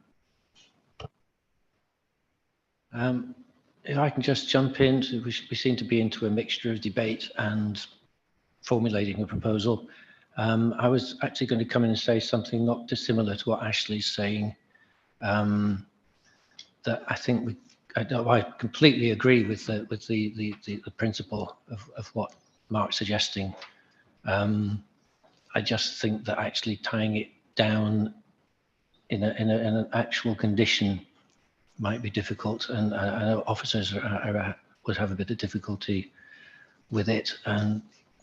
Speaker 1: If I can just jump in, we seem to be into a mixture of debate and formulating a proposal. I was actually going to come in and say something not dissimilar to what Ashley's saying. That I think I completely agree with the principle of what Mark's suggesting. I just think that actually tying it down in an actual condition might be difficult, and I know officers would have a bit of difficulty with it. And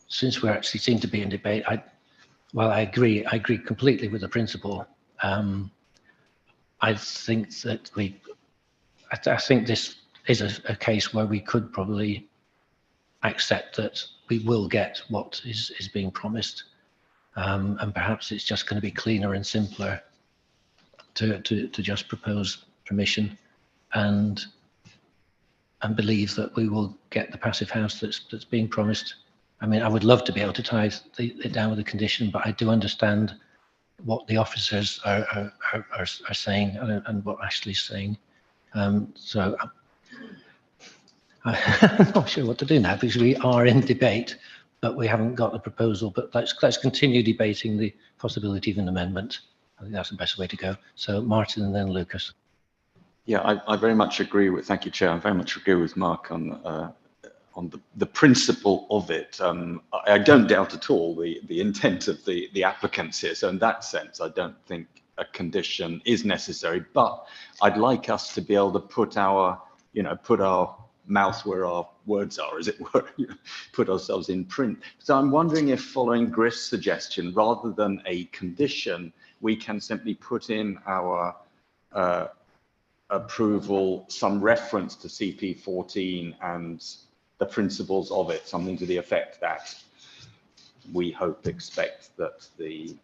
Speaker 1: since we actually seem to be in debate, I agree completely with the principle. I think that I think this is a case where we could probably accept that we will get what is being promised, and perhaps it's just going to be cleaner and simpler to just propose permission and believe that we will get the passive house that's being promised. I mean, I would love to be able to tie it down with a condition, but I do understand what the officers are saying and what Ashley's saying. So I'm not sure what to do now, because we are in debate, but we haven't got the proposal. But let's continue debating the possibility of an amendment. I think that's the best way to go. So Martin and then Lucas.
Speaker 14: Yeah, I very much agree with, thank you, Chair. I very much agree with Mark on the principle of it. I don't doubt at all the intent of the applicants here. So in that sense, I don't think a condition is necessary, but I'd like us to be able to put our mouth where our words are, as it were, put ourselves in print. So I'm wondering if, following Griff's suggestion, rather than a condition, we can simply put in our approval some reference to CP14 and the principles of it, something to the effect that we expect that the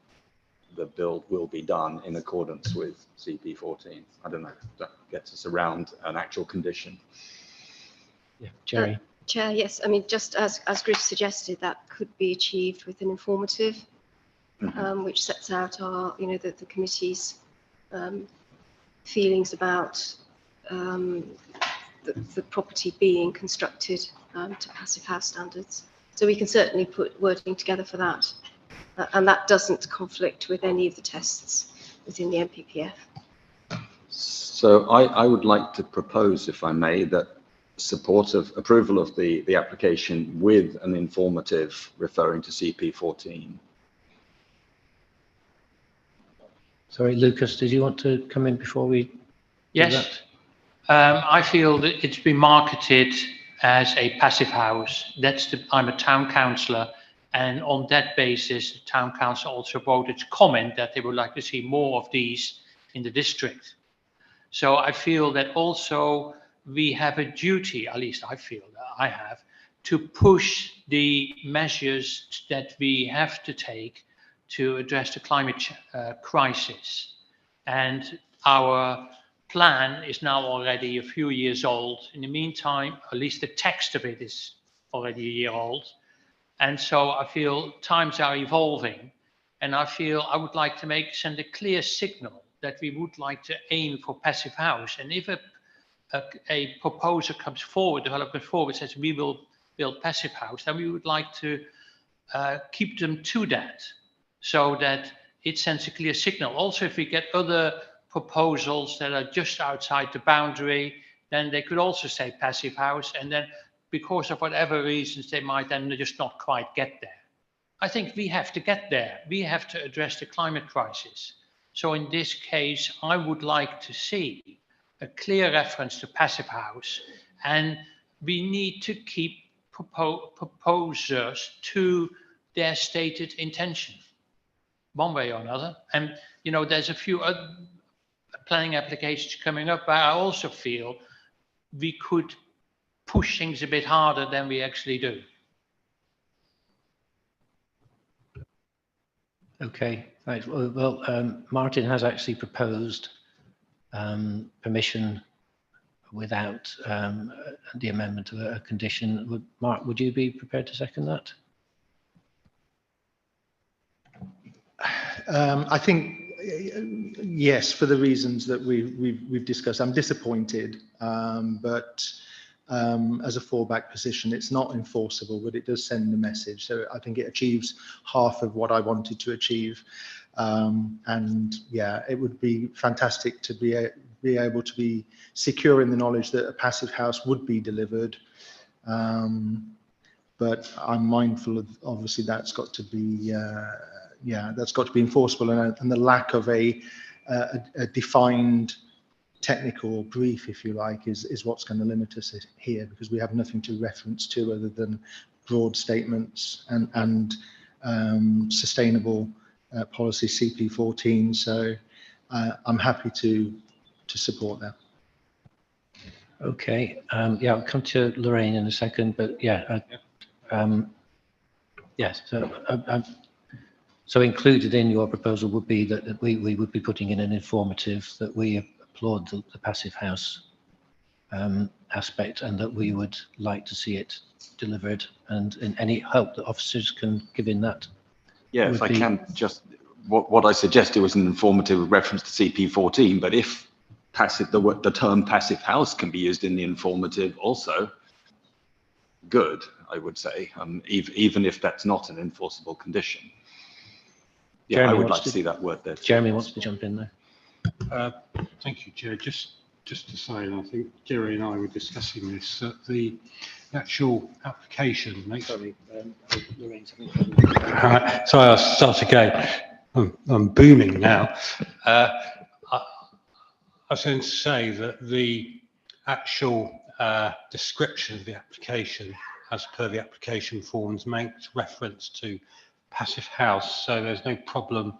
Speaker 14: build will be done in accordance with CP14. I don't know if that gets us around an actual condition.
Speaker 1: Yeah, Jerry.
Speaker 3: Chair, yes. I mean, just as Griff suggested, that could be achieved with an informative, which sets out our, the committee's feelings about the property being constructed to passive house standards. So we can certainly put wording together for that. And that doesn't conflict with any of the tests within the MPPF.
Speaker 14: So I would like to propose, if I may, that approval of the application with an informative referring to CP14.
Speaker 1: Sorry, Lucas, did you want to come in before we
Speaker 13: Yes. I feel that it's been marketed as a passive house. I'm a town councillor, and on that basis, the town council also voted to comment that they would like to see more of these in the district. So I feel that also we have a duty, at least I feel that I have, to push the measures that we have to take to address the climate crisis. And our plan is now already a few years old. In the meantime, at least the text of it is already a year old. And so I feel times are evolving, and I feel I would like to send a clear signal that we would like to aim for passive house. And if a proposer comes forward, development forward, says we will build passive house, then we would like to keep them to that, so that it sends a clear signal. Also, if we get other proposals that are just outside the boundary, then they could also say passive house, and then because of whatever reasons they might then just not quite get there. I think we have to get there. We have to address the climate crisis. So in this case, I would like to see a clear reference to passive house, and we need to keep proposers to their stated intention, one way or another. And, there's a few other planning applications coming up, but I also feel we could push things a bit harder than we actually do.
Speaker 1: Okay, right. Well, Martin has actually proposed permission without the amendment of a condition. Mark, would you be prepared to second that?
Speaker 12: I think yes, for the reasons that we've discussed. I'm disappointed, but as a fallback position, it's not enforceable, but it does send a message. So I think it achieves half of what I wanted to achieve. And yeah, it would be fantastic to be able to be secure in the knowledge that a passive house would be delivered. But I'm mindful of, obviously, that's got to be that's got to be enforceable, and the lack of a defined technical brief, if you like, is what's going to limit us here, because we have nothing to reference to other than broad statements and sustainable policy CP14. So I'm happy to support that.
Speaker 1: Okay. Yeah, I'll come to Lorraine in a second, but yeah. Yes. So included in your proposal would be that we would be putting in an informative that we applaud the passive house aspect, and that we would like to see it delivered, and in any help that officers can give in that.
Speaker 14: Yeah, if I can just, what I suggested was an informative reference to CP14, but if the term passive house can be used in the informative also, good, I would say, even if that's not an enforceable condition. Yeah,
Speaker 1: Jeremy,
Speaker 14: I would like to see that word there.
Speaker 1: Jeremy wants to jump in there.
Speaker 4: Thank you, Chair. Just to say, and I think Jerry and I were discussing this, that the actual application makes... Sorry, Lorraine's having a problem. Sorry, I'll start again. I'm booming now. I was going to say that the actual description of the application, as per the application forms, makes reference to passive house, so there's no problem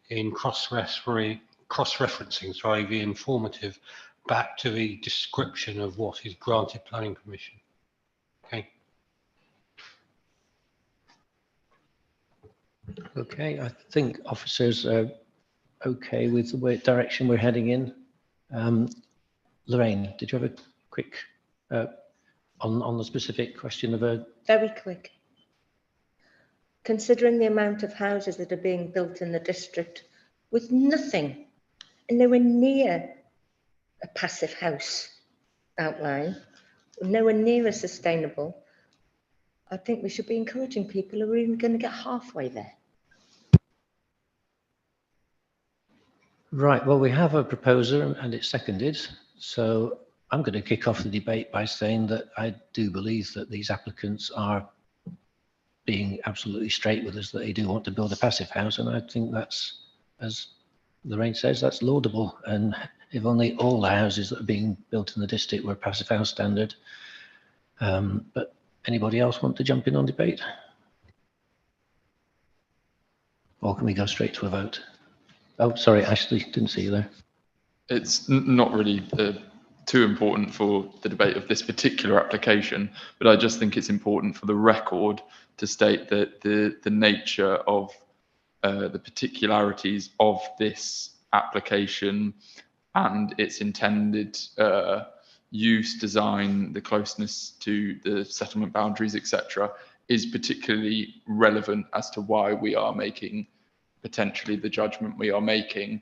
Speaker 4: in cross-referencing the informative back to the description of what is granted planning permission. Okay.
Speaker 1: Okay, I think officers are okay with the direction we're heading in. Lorraine, did you have a quick on the specific question of a...
Speaker 8: Very quick. Considering the amount of houses that are being built in the district with nothing, and nowhere near a passive house outline, nowhere near as sustainable, I think we should be encouraging people who are even going to get halfway there.
Speaker 1: Right, well, we have a proposer and it's seconded, so I'm going to kick off the debate by saying that I do believe that these applicants are being absolutely straight with us, that they do want to build a passive house, and I think that's, as Lorraine says, that's laudable. And if only all the houses that are being built in the district were passive house standard. But anybody else want to jump in on debate? Or can we go straight to a vote? Oh, sorry, Ashley, didn't see you there.
Speaker 2: It's not really too important for the debate of this particular application, but I just think it's important for the record to state that the nature of the particularities of this application and its intended use, design, the closeness to the settlement boundaries, etc., is particularly relevant as to why we are making potentially the judgment we are making,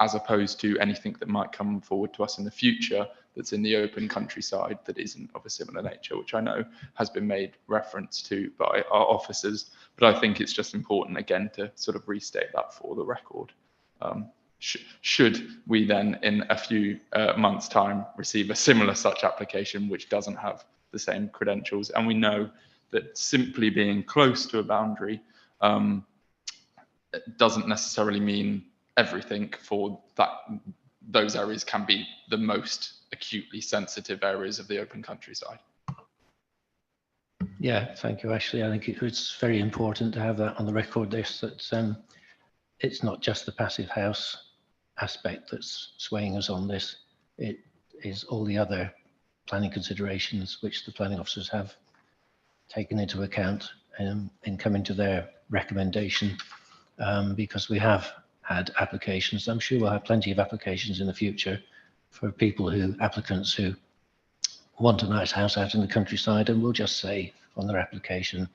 Speaker 2: as opposed to anything that might come forward to us in the future that's in the open countryside that isn't of a similar nature, which I know has been made reference to by our officers. But I think it's just important, again, to sort of restate that for the record. Should we then, in a few months' time, receive a similar such application which doesn't have the same credentials, and we know that simply being close to a boundary doesn't necessarily mean everything for that. Those areas can be the most acutely sensitive areas of the open countryside.
Speaker 1: Yeah, thank you, Ashley. I think it's very important to have that on the record, that it's not just the passive house aspect that's swaying us on this. It is all the other planning considerations which the planning officers have taken into account in coming to their recommendation, because we have had applications. I'm sure we'll have plenty of applications in the future for applicants who want a nice house out in the countryside, and will just say on their application,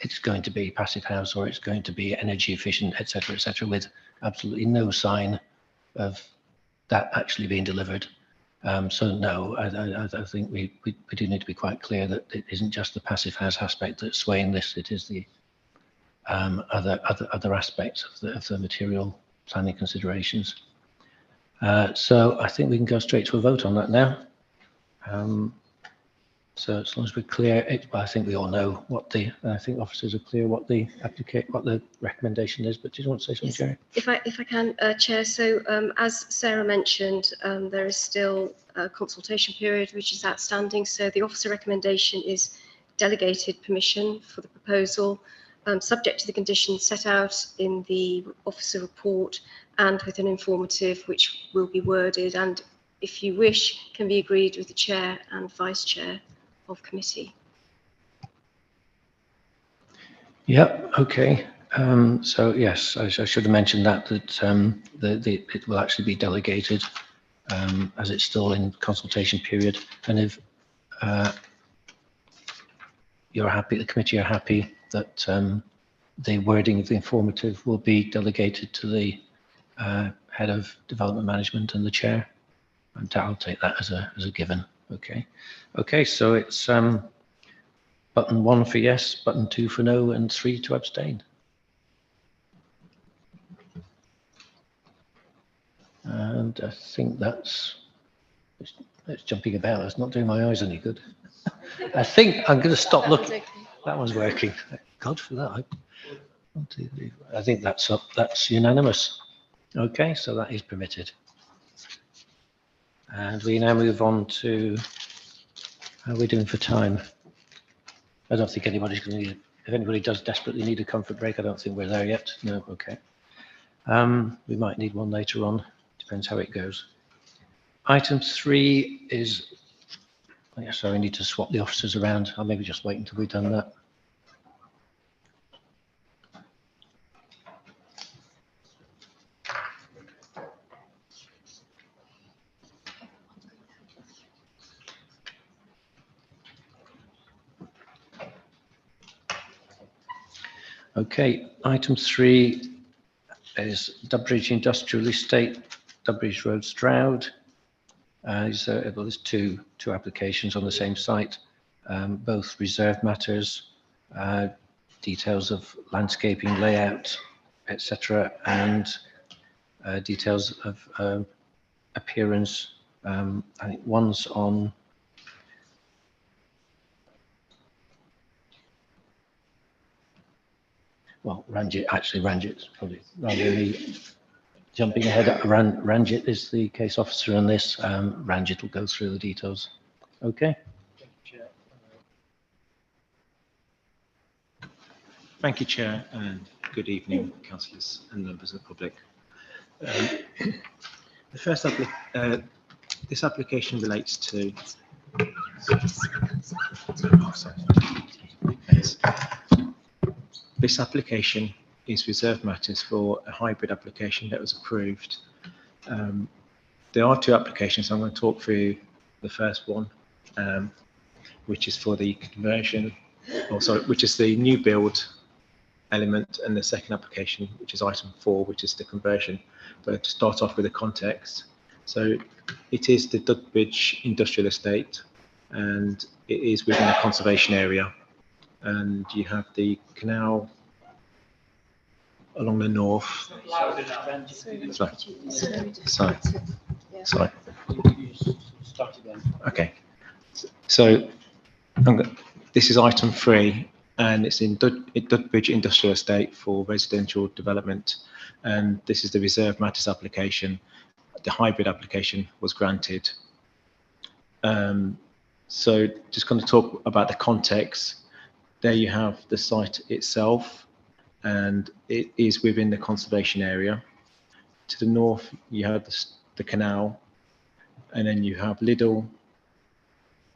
Speaker 1: it's going to be passive house or it's going to be energy efficient, etc., with absolutely no sign of that actually being delivered. So no, I think we do need to be quite clear that it isn't just the passive house aspect that's swaying this, it is the other aspects of the material planning considerations. So I think we can go straight to a vote on that now. So as long as we're clear, I think we all know what I think officers are clear what the recommendation is, but do you want to say something,
Speaker 3: Yes,
Speaker 1: Jerry?
Speaker 3: If I can, Chair, so as Sarah mentioned, there is still a consultation period which is outstanding, so the officer recommendation is delegated permission for the proposal, subject to the conditions set out in the officer report and with an informative which will be worded and, if you wish, can be agreed with the Chair and Vice Chair of committee.
Speaker 1: Yep. Okay. So yes, I should have mentioned that it will actually be delegated as it's still in consultation period. And if you're happy, the committee are happy that the wording of the informative will be delegated to the head of development management and the chair, and I'll take that as a given. Okay. Okay. So it's button 1 for yes, button 2 for no, and 3 to abstain. And I think it's jumping about. It's not doing my eyes any good. I think I'm going to stop looking. That one's working. God for that. I think that's up. That's unanimous. Okay, so that is permitted. And we now move on to how are we doing for time? I don't think anybody's going to need, if anybody does desperately need a comfort break, I don't think we're there yet. No, okay. We might need one later on, depends how it goes. Item 3 is, yeah, so I need to swap the officers around. I'll maybe just wait until we've done that. Okay, item 3 is Dubbridge Industrial Estate, Dubbridge Road, Stroud. There's two applications on the same site, both reserved matters, details of landscaping layout, etc., and details of appearance. I think one's on Ranjit's probably rather than me jumping ahead. Ranjit is the case officer on this. Ranjit will go through the details. Okay.
Speaker 15: Thank you, Chair, and good evening, councillors and members of the public. The first this application relates to. This application is reserved matters for a hybrid application that was approved. There are two applications. I'm going to talk through the first one, which is for the conversion, which is the new build element, and the second application, which is item 4, which is the conversion. But to start off with the context, so it is the Dubbridge Industrial Estate, and it is within a conservation area, and you have the canal along the north. Sorry. Okay. So this is item 3, and it's in Dubbridge Industrial Estate for residential development, and this is the reserved matters application. The hybrid application was granted. So just going to talk about the context. There you have the site itself, and it is within the conservation area. To the north, you have the canal, and then you have Liddell,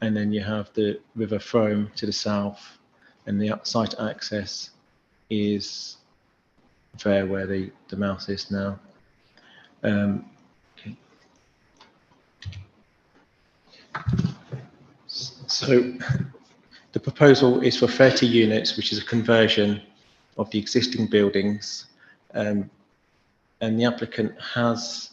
Speaker 15: and then you have the River Frome to the south, and the site access is there where the mouth is now. Okay. So The proposal is for 30 units, which is a conversion of the existing buildings, and the applicant has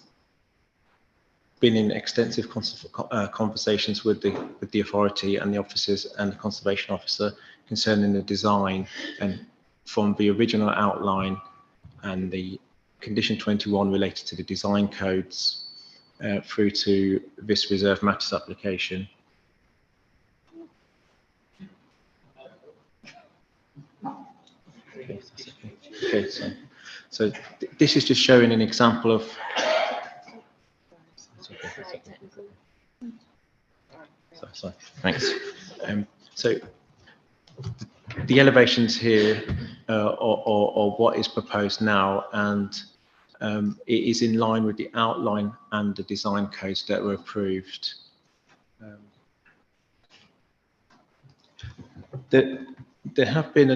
Speaker 15: been in extensive conversations with the authority and the officers and the conservation officer concerning the design, and from the original outline and the condition 21 related to the design codes through to this reserve matters application. Okay, so this is just showing an example of. Sorry, thanks. So the elevations here are what is proposed now, and it is in line with the outline and the design codes that were approved. There have been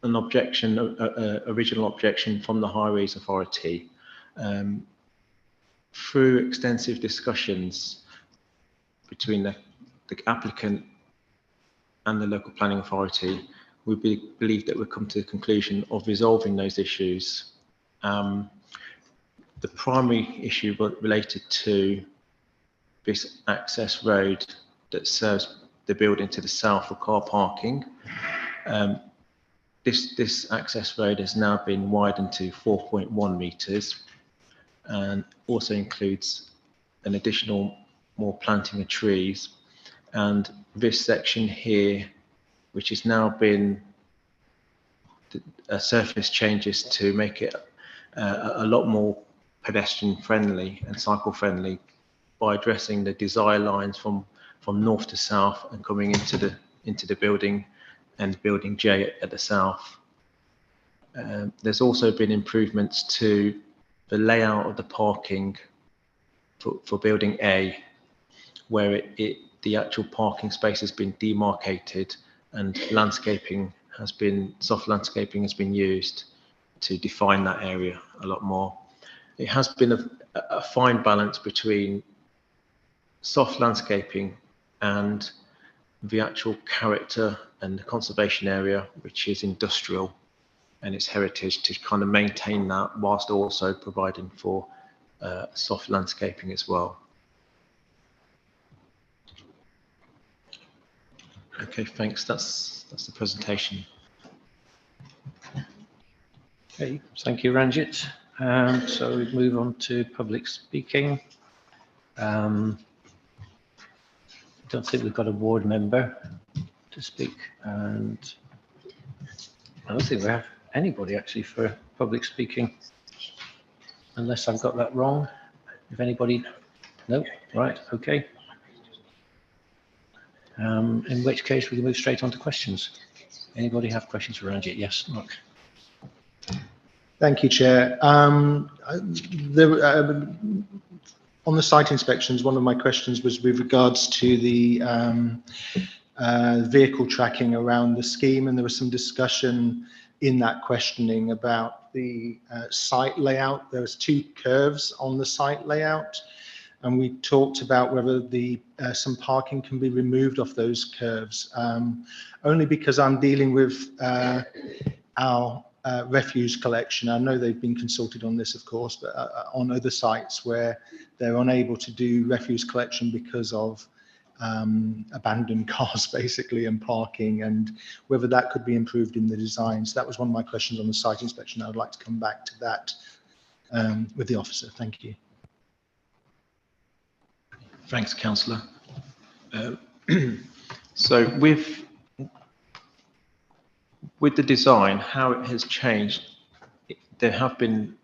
Speaker 15: an objection, original objection from the Highways Authority. Through extensive discussions between the applicant and the local planning authority, we believe that we've come to the conclusion of resolving those issues. The primary issue related to this access road that serves the building to the south for car parking. This access road has now been widened to 4.1 metres and also includes an additional more planting of trees. And this section here, which has now been surface changes to make it a lot more pedestrian friendly and cycle friendly by addressing the desire lines from north to south and coming into the building and building J at the south. There's also been improvements to the layout of the parking for building A, where the actual parking space has been demarcated and landscaping has been, soft landscaping has been used to define that area a lot more. It has been a fine balance between soft landscaping and the actual character and the conservation area, which is industrial and its heritage, to kind of maintain that whilst also providing for soft landscaping as well. Okay, thanks. That's the presentation.
Speaker 1: Okay, thank you, Ranjit. So we move on to public speaking. I don't think we've got a ward member to speak, and I don't think we have anybody actually for public speaking, unless I've got that wrong. If anybody, no, right, okay. In which case we can move straight on to questions. Anybody have questions for Ranjit? Yes, Mark.
Speaker 12: Thank you, Chair. On the site inspections, one of my questions was with regards to the vehicle tracking around the scheme, and there was some discussion in that questioning about the site layout. There was 2 curves on the site layout, and we talked about whether some parking can be removed off those curves. Only because I'm dealing with our refuse collection. I know they've been consulted on this, of course, but on other sites where they're unable to do refuse collection because of abandoned cars, basically, and parking, and whether that could be improved in the design. So that was one of my questions on the site inspection. I would like to come back to that with the officer. Thank you.
Speaker 15: Thanks, Councillor. So with the design, how it has changed, there have been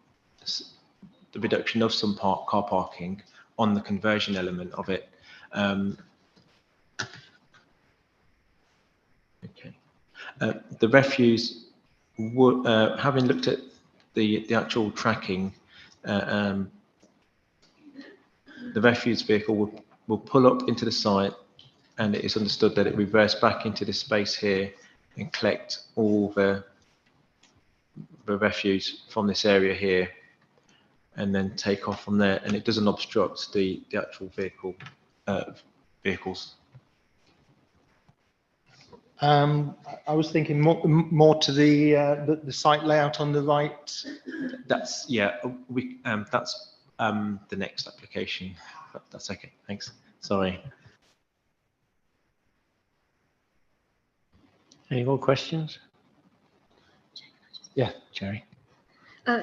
Speaker 15: the reduction of some car parking on the conversion element of it. Okay. The refuse, having looked at the actual tracking, the refuse vehicle will pull up into the site, and it is understood that it reverses back into this space here and collect all the refuse from this area here, and then take off from there, and it doesn't obstruct the actual vehicles.
Speaker 12: I was thinking more to the site layout on the right.
Speaker 15: That's, yeah, that's the next application, but that's okay, thanks. Sorry.
Speaker 1: Any more questions? Yeah, Jerry.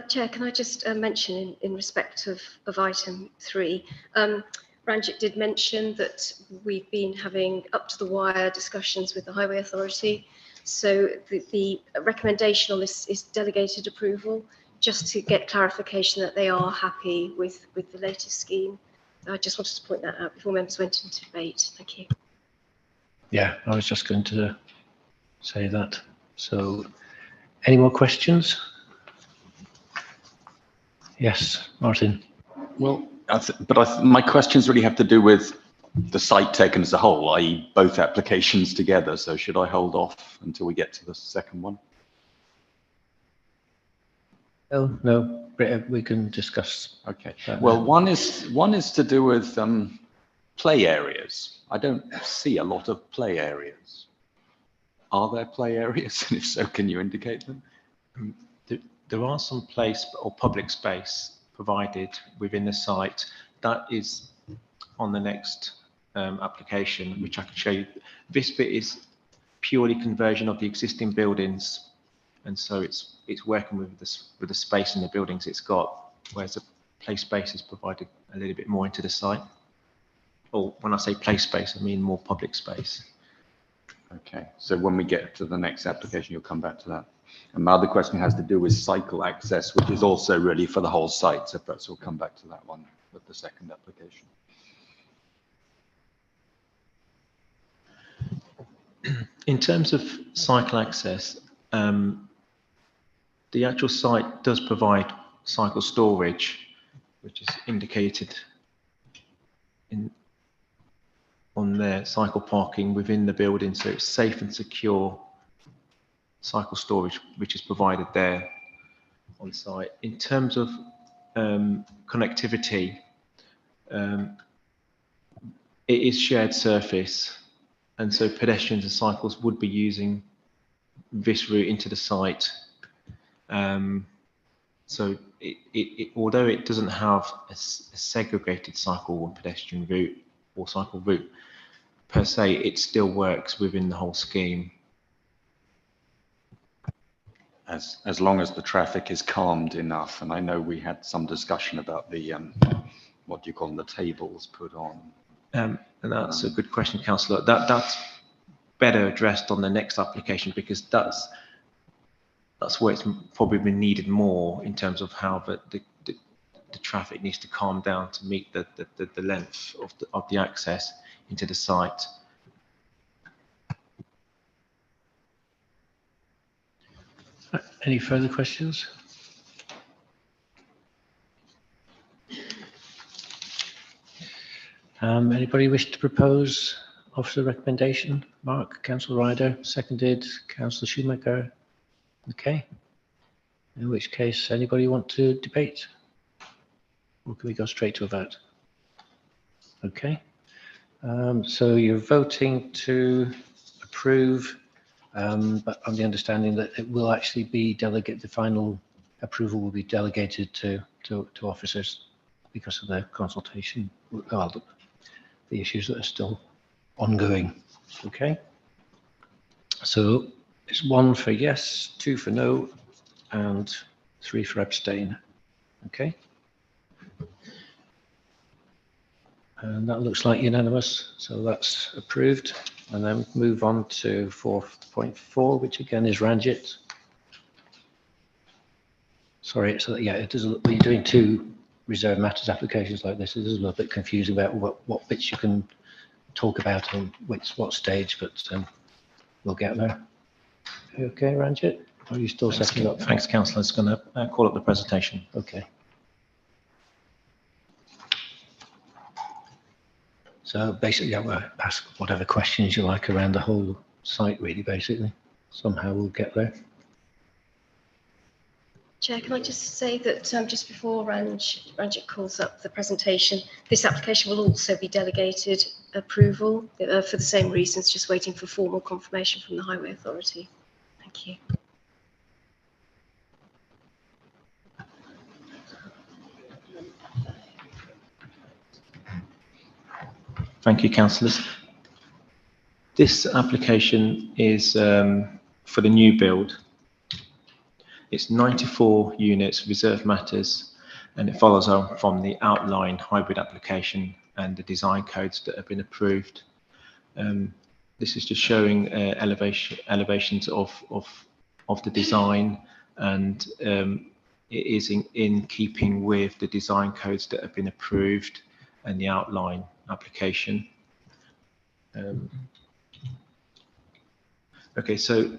Speaker 3: Chair, can I just mention in respect of item 3, Ranjit did mention that we've been having up to the wire discussions with the Highway Authority. So the recommendation on this is delegated approval, just to get clarification that they are happy with the latest scheme. I just wanted to point that out before members went into debate. Thank you.
Speaker 1: Yeah, I was just going to say that. So, any more questions? Yes, Martin.
Speaker 14: Well, my questions really have to do with the site taken as a whole, i.e. both applications together. So should I hold off until we get to the second one?
Speaker 1: Oh, no, we can discuss.
Speaker 14: Okay. Well, one is to do with play areas. I don't see a lot of play areas. Are there play areas? And if so, can you indicate them?
Speaker 15: There are some place or public space provided within the site. That is on the next application, which I can show you. This bit is purely conversion of the existing buildings, and so it's working with the space in the buildings it's got, whereas the play space is provided a little bit more into the site. Or when I say play space, I mean more public space.
Speaker 14: Okay, so when we get to the next application, you'll come back to that. And my other question has to do with cycle access, which is also really for the whole site. So perhaps we'll come back to that one with the second application.
Speaker 15: In terms of cycle access, the actual site does provide cycle storage, which is indicated on their cycle parking within the building, so it's safe and secure cycle storage which is provided there on site. In terms of connectivity, it is shared surface, and so pedestrians and cyclists would be using this route into the site. So although it doesn't have a segregated cycle and pedestrian route or cycle route per se, it still works within the whole scheme.
Speaker 14: As long as the traffic is calmed enough, and I know we had some discussion about the what do you call them, the tables put on.
Speaker 15: And that's a good question, Councillor. That's better addressed on the next application, because that's where it's probably been needed more in terms of how the traffic needs to calm down to meet the length of the access into the site.
Speaker 1: Any further questions? Anybody wish to propose officer recommendation? Mark, Councillor Ryder, seconded, Councillor Shoemaker. Okay. In which case, anybody want to debate? Or can we go straight to a vote? Okay. So you're voting to approve, but on the understanding that it will actually be the final approval will be delegated to officers because of the consultation, well, the issues that are still ongoing. Okay. So it's 1 for yes, 2 for no, and 3 for abstain. Okay. And that looks like unanimous, so that's approved. And then move on to 4.4, which again is Ranjit. Sorry, so yeah, it does. When you're doing 2 reserved matters applications like this, it is a little bit confusing about what bits you can talk about and what stage, but we'll get there. Okay, Ranjit, are you still setting up?
Speaker 15: Thanks, Councillor. It's going to call up the presentation.
Speaker 1: Okay. So basically, I'll ask whatever questions you like around the whole site, really, basically. Somehow we'll get there.
Speaker 3: Chair, can I just say that just before Ranjit calls up the presentation, this application will also be delegated approval for the same reasons, just waiting for formal confirmation from the Highway Authority. Thank you.
Speaker 15: Thank you, councillors. This application is for the new build. It's 94 units, reserved matters, and it follows on from the outline hybrid application and the design codes that have been approved. This is just showing elevations of the design, and it is in keeping with the design codes that have been approved and the outline application. Okay, so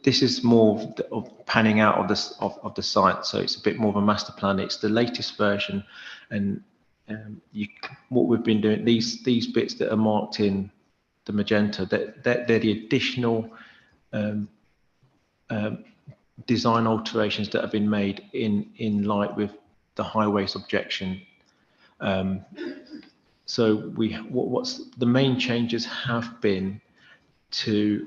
Speaker 15: this is more of panning out of the site. So it's a bit more of a master plan. It's the latest version, and what we've been doing, these bits that are marked in the magenta, they're the additional design alterations that have been made in light with the highways objection. So what's the main changes have been to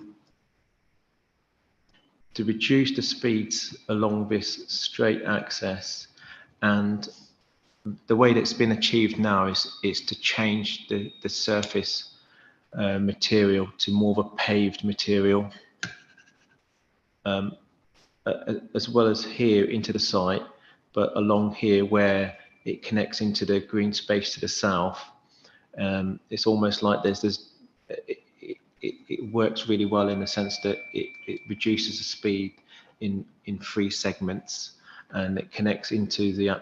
Speaker 15: reduce the speeds along this straight access, and the way that's been achieved now is to change the surface material to more of a paved material, as well as here into the site, but along here where it connects into the green space to the south. It's almost like it works really well in the sense that it reduces the speed in 3 segments, and it connects into the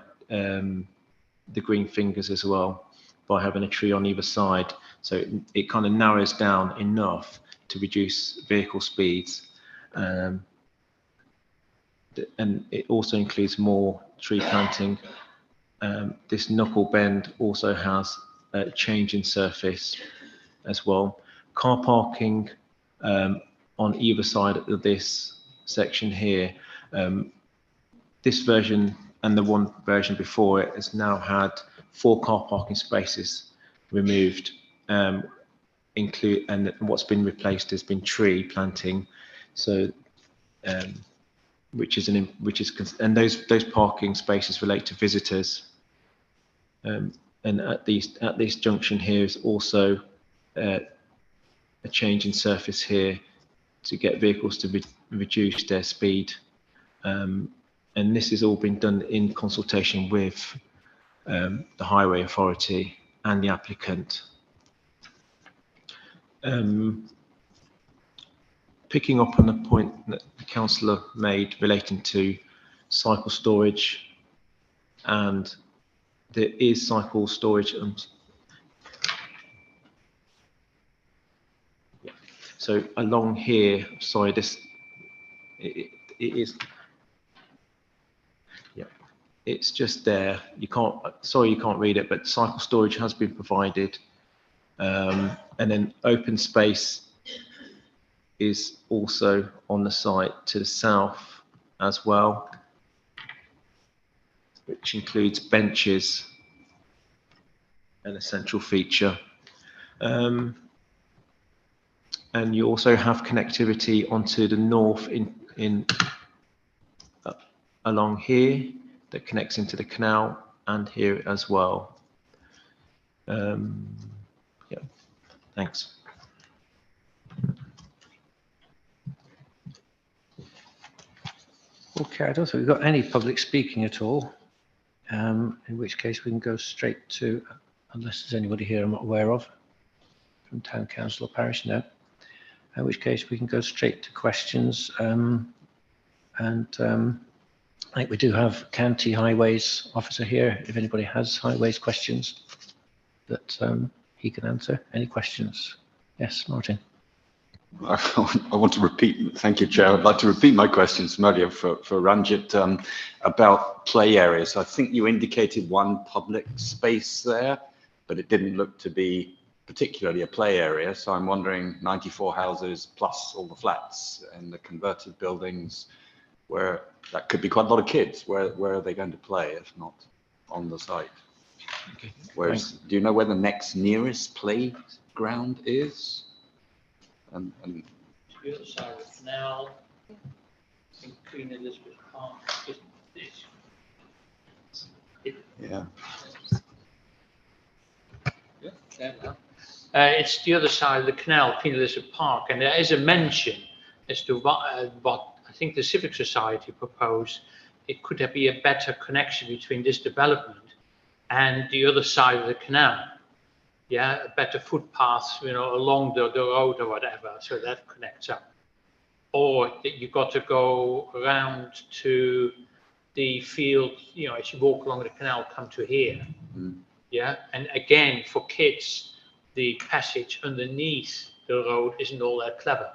Speaker 15: green fingers as well by having a tree on either side. So it kind of narrows down enough to reduce vehicle speeds. And it also includes more tree planting. This knuckle bend also has a change in surface as well. Car parking on either side of this section here. This version and the one version before it has now had 4 car parking spaces removed. And what's been replaced has been tree planting. So, and those parking spaces relate to visitors. And at this junction here is also a change in surface here to get vehicles to reduce their speed. And this has all been done in consultation with the Highway Authority and the applicant. Picking up on the point that the councillor made relating to cycle storage, and there is cycle storage. So along here, sorry, it is, yeah, it's just there. You can't read it, but cycle storage has been provided. And then open space is also on the site to the south as well, which includes benches and a central feature. And you also have connectivity onto the north along here that connects into the canal, and here as well. Yeah, thanks.
Speaker 1: Okay, I don't think we've got any public speaking at all, in which case we can go straight to, unless there's anybody here I'm not aware of, from Town Council or Parish, no. In which case we can go straight to questions. I think we do have County Highways Officer here, if anybody has highways questions that he can answer. Any questions? Yes, Martin.
Speaker 14: I want to repeat, thank you, Chair. I'd like to repeat my questions from earlier for Ranjit about play areas. I think you indicated one public space there, but it didn't look to be particularly a play area. So I'm wondering, 94 houses plus all the flats and the converted buildings, where that could be quite a lot of kids. Where are they going to play if not on the site?
Speaker 15: Okay.
Speaker 14: Whereas, do you know where the next nearest playground is? And
Speaker 13: The other side of the canal, I think Queen Elizabeth Park.
Speaker 14: yeah.
Speaker 13: It's the other side of the canal, Queen Elizabeth Park, and there is a mention as to what I think the Civic Society proposed. It could be a better connection between this development and the other side of the canal. Yeah, a better footpath, along the road or whatever, so that connects up. Or you've got to go around to the field, as you walk along the canal, come to here.
Speaker 14: Mm.
Speaker 13: Yeah, and again, for kids, the passage underneath the road isn't all that clever.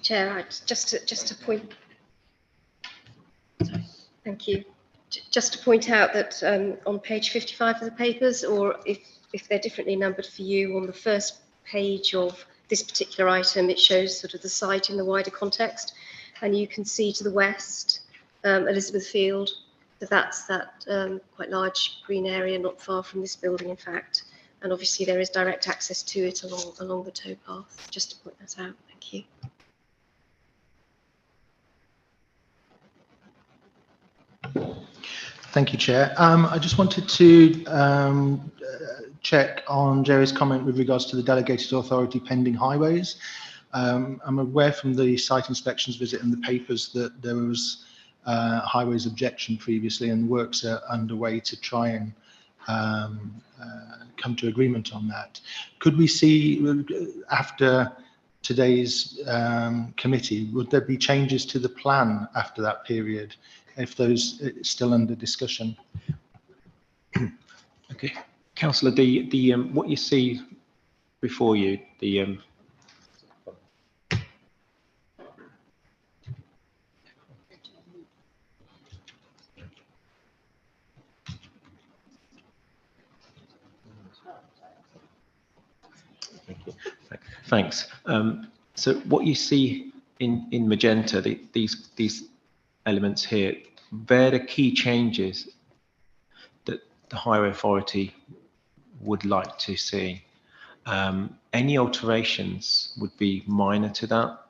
Speaker 3: Chair, just to point. Sorry, thank you. Just to point out that on page 55 of the papers, or if they're differently numbered for you, on the first page of this particular item, it shows sort of the site in the wider context, and you can see to the west Elizabeth Field. That's that quite large green area not far from this building, in fact, and obviously there is direct access to it along the towpath. Just to point that out. Thank you.
Speaker 12: Thank you, Chair. I just wanted to check on Jerry's comment with regards to the delegated authority pending highways. I'm aware from the site inspections visit in the papers that there was highways objection previously, and works are underway to try and come to agreement on that. Could we see, after today's committee, would there be changes to the plan after that period, if those are still under discussion?
Speaker 15: Okay, Councillor, the what you see before you, the thanks. So what you see in magenta, these elements here, they're the key changes that the Highway Authority would like to see. Any alterations would be minor to that,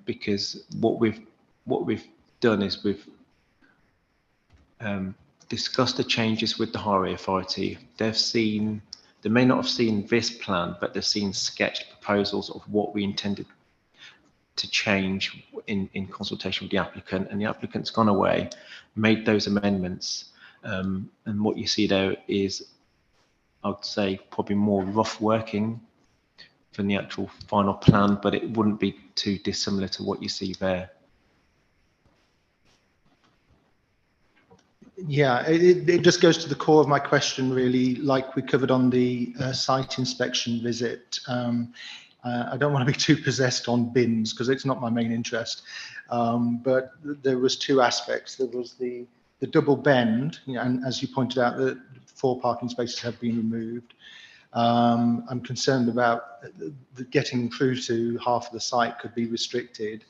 Speaker 15: because what we've done is we've discussed the changes with the Highway Authority. They may not have seen this plan, but they've seen sketched proposals of what we intended to change in consultation with the applicant, and the applicant's gone away, made those amendments, and what you see there is, I would say, probably more rough working than the actual final plan, but it wouldn't be too dissimilar to what you see there.
Speaker 12: Yeah, it just goes to the core of my question, really, like we covered on the site inspection visit. I don't want to be too possessed on bins because it's not my main interest, but there was two aspects. There was the double bend, and as you pointed out, the 4 parking spaces have been removed. I'm concerned about getting through to half of the site could be restricted.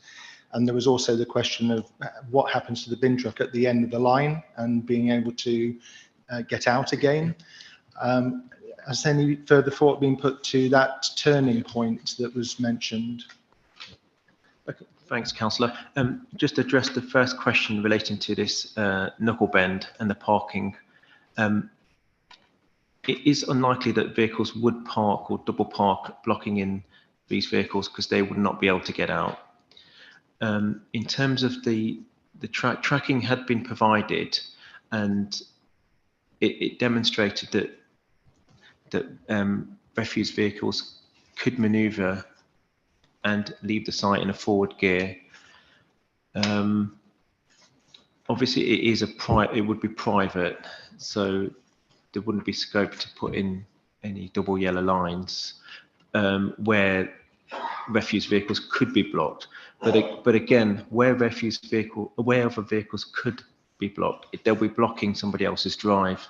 Speaker 12: And there was also the question of what happens to the bin truck at the end of the line and being able to get out again. Has any further thought been put to that turning point that was mentioned?
Speaker 15: Okay, thanks, Councillor. Just to address the first question relating to this knuckle bend and the parking. It is unlikely that vehicles would park or double park blocking in these vehicles because they would not be able to get out. In terms of the tracking had been provided, and it demonstrated that refuse vehicles could manoeuvre and leave the site in a forward gear. Obviously, it would be private, so there wouldn't be scope to put in any double yellow lines where refuse vehicles could be blocked. But again, where other vehicles could be blocked, they'll be blocking somebody else's drive.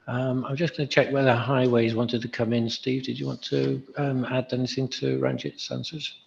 Speaker 1: I'm just going to check whether highways wanted to come in. Steve, did you want to add anything to Ranjit's answers?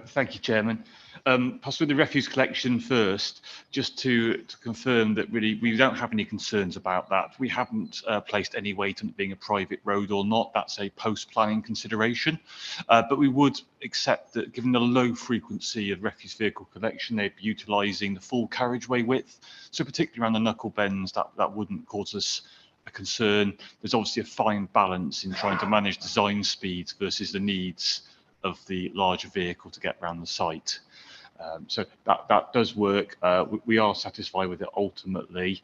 Speaker 16: Thank you, Chairman. Perhaps with the refuse collection first, just to confirm that really we don't have any concerns about that. We haven't placed any weight on it being a private road or not. That's a post-planning consideration. But we would accept that given the low frequency of refuse vehicle collection, they'd be utilising the full carriageway width. So particularly around the knuckle bends, that wouldn't cause us a concern. There's obviously a fine balance in trying to manage design speeds versus the needs of the larger vehicle to get around the site. So that does work. We are satisfied with it ultimately.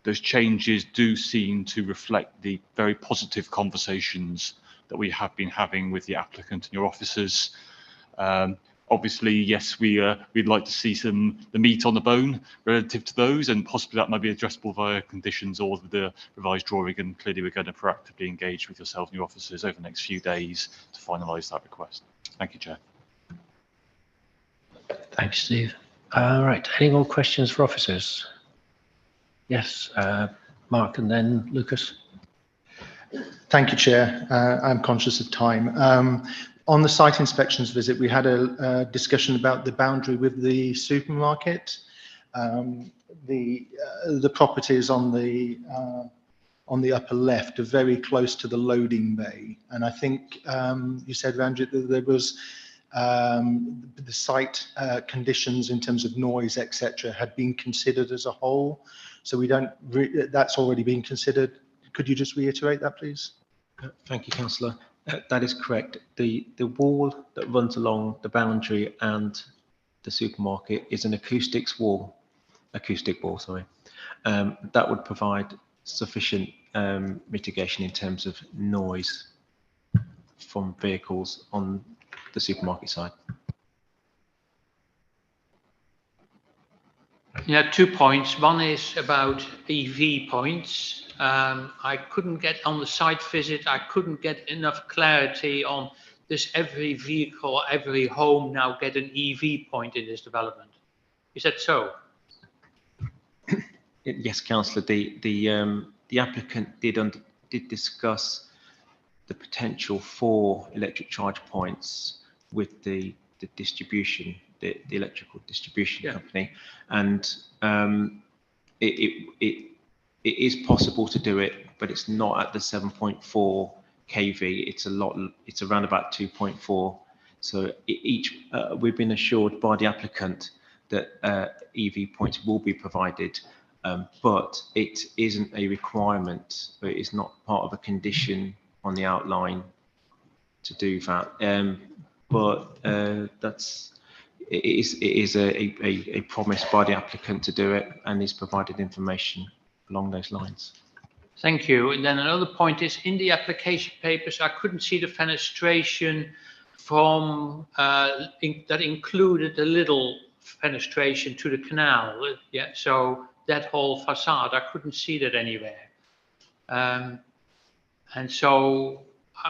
Speaker 16: Those changes do seem to reflect the very positive conversations that we have been having with the applicant and your officers. Obviously, yes, we'd like to see the meat on the bone relative to those, and possibly that might be addressable via conditions or the revised drawing. And clearly, we're going to proactively engage with yourself and your officers over the next few days to finalise that request. Thank you, Chair.
Speaker 1: Thanks, Steve. Right, any more questions for officers? Yes, Mark and then Lucas.
Speaker 12: Thank you, Chair. I'm conscious of time. On the site inspections visit, we had a discussion about the boundary with the supermarket. The properties on the upper left are very close to the loading bay, and I think you said, Ranjit, that there was the site conditions in terms of noise, etc., had been considered as a whole. So we don't. That's already been considered. Could you just reiterate that, please?
Speaker 15: Thank you, Councillor. That is correct. The wall that runs along the boundary and the supermarket is an acoustic wall, sorry. That would provide sufficient mitigation in terms of noise from vehicles on the supermarket side.
Speaker 13: Yeah, 2 points. One is about EV points. I couldn't get on the site visit, I couldn't get enough clarity on does every vehicle, every home now get an EV point in this development? Is that so?
Speaker 15: Yes, Councillor. The applicant did discuss the potential for electric charge points with the distribution, the electrical distribution company, and it is possible to do it, but it's not at the 7.4 kV. It's around about 2.4. So we've been assured by the applicant that EV points will be provided, but it isn't a requirement. It is not part of a condition on the outline to do that. It is a promise by the applicant to do it, and he's provided information along those lines.
Speaker 13: Thank you. And then another point is in the application papers, I couldn't see the fenestration from that included a little fenestration to the canal. Yeah, so that whole facade, I couldn't see that anywhere. And so,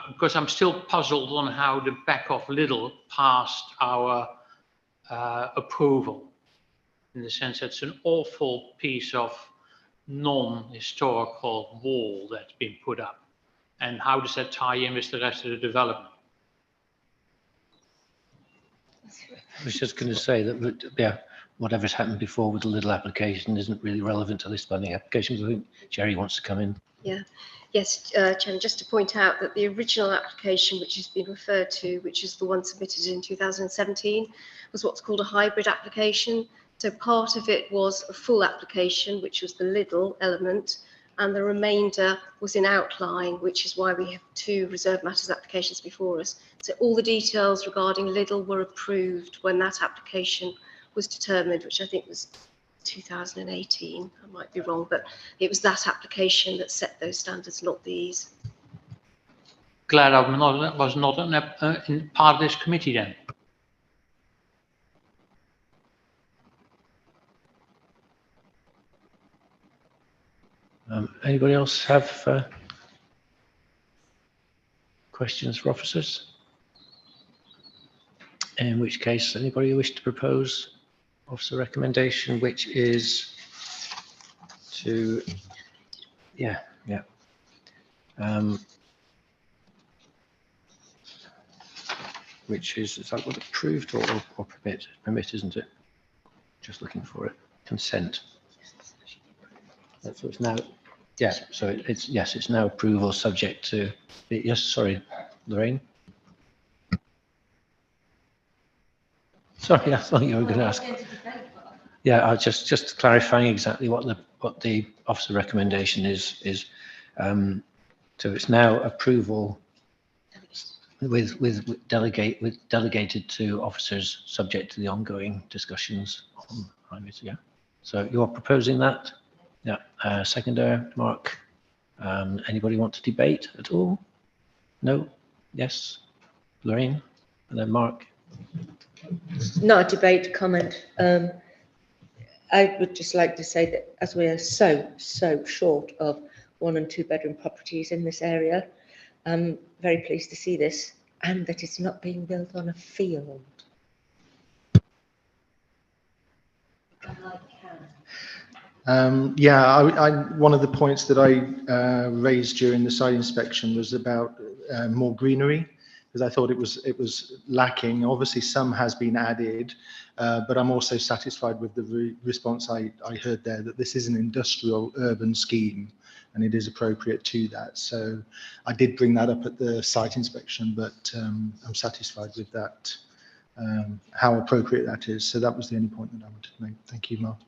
Speaker 13: because I'm still puzzled on how the back of Lidl passed our approval, in the sense that it's an awful piece of non-historical wall that's been put up. And how does that tie in with the rest of the development?
Speaker 1: I was just going to say that, yeah, whatever's happened before with the little application isn't really relevant to this planning application. I think Jerry wants to come in.
Speaker 3: Yeah. Yes, Chairman, just to point out that the original application, which has been referred to, which is the one submitted in 2017, was what's called a hybrid application. So part of it was a full application, which was the Lidl element, and the remainder was in outline, which is why we have 2 reserved matters applications before us. So all the details regarding Lidl were approved when that application was determined, which I think was 2018. I might be wrong, but it was that application that set those standards, not these.
Speaker 13: Glad I was not in part of this committee then.
Speaker 1: Anybody else have questions for officers? In which case, anybody wish to propose officer recommendation, which is to, yeah. Which is that what approved or permit? Permit, isn't it? Just looking for it. Consent. That's what's now. Yeah. So it's yes. It's now approval subject to. Yes. Sorry, Lorraine. Sorry, I thought you were going to ask. Yeah, I just clarifying exactly what the officer recommendation is. So it's now approval with delegated to officers subject to the ongoing discussions on hybrids. Yeah. So you're proposing that? Yeah. Seconder, Mark. Anybody want to debate at all? No? Yes? Lorraine? And then Mark?
Speaker 8: Not a debate, comment. I would just like to say that as we are so short of 1 and 2 bedroom properties in this area, I'm very pleased to see this and that it's not being built on a field.
Speaker 12: One of the points that I raised during the site inspection was about more greenery, because I thought it was lacking. Obviously, some has been added, but I'm also satisfied with the response I heard there, that this is an industrial urban scheme and it is appropriate to that. So I did bring that up at the site inspection, but I'm satisfied with that, how appropriate that is. So that was the only point that I wanted to make. Thank you, Mark.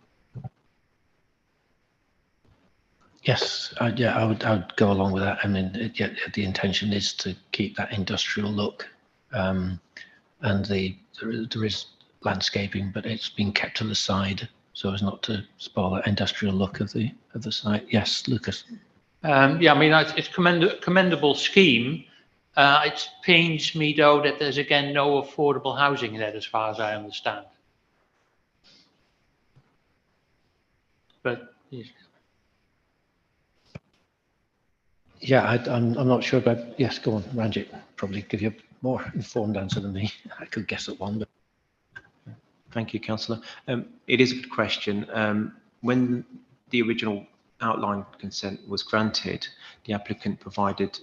Speaker 1: Yes, I would go along with that. I mean, the intention is to keep that industrial look, and there is landscaping, but it's been kept to the side so as not to spoil that industrial look of the site. Yes, Lucas.
Speaker 13: Yeah, I mean, it's commendable scheme. It pains me though that there's again no affordable housing in it, as far as I understand. But
Speaker 1: yeah, I'm not sure about. Yes, go on, Ranjit. Probably give you a more informed answer than me. I could guess at one, but.
Speaker 15: Thank you, Councillor. It is a good question. When the original outline consent was granted, the applicant provided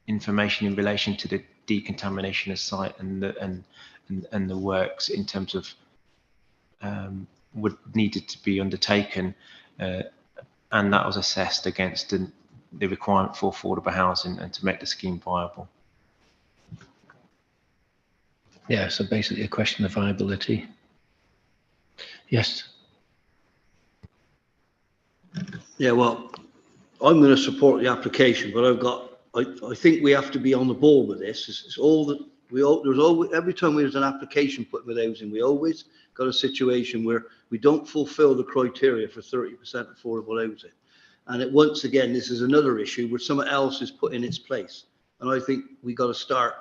Speaker 15: information in relation to the decontamination of site and the works in terms of what needed to be undertaken, and that was assessed against the requirement for affordable housing and to make the scheme viable.
Speaker 1: Yeah, so basically a question of viability. Yes.
Speaker 17: Yeah, well, I'm going to support the application, but I think we have to be on the ball with this. It's all that there's always, every time there's an application put with housing, we always got a situation where we don't fulfill the criteria for 30% affordable housing. And once again, this is another issue where someone else is put in its place. And I think we got to start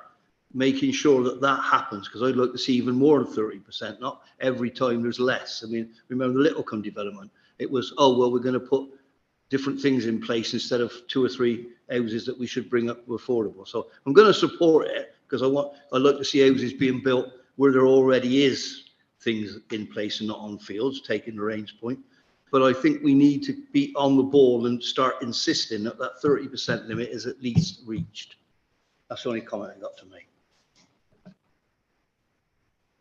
Speaker 17: making sure that happens, because I'd like to see even more than 30%, not every time there's less. I mean, remember the Littlecombe development? It was, oh, well, we're going to put different things in place instead of 2 or 3 houses that we should bring up affordable. So I'm going to support it because I'd like to see houses being built where there already is things in place and not on fields, taking Lorraine's point. But I think we need to be on the ball and start insisting that 30% limit is at least reached. That's the only comment I got to make.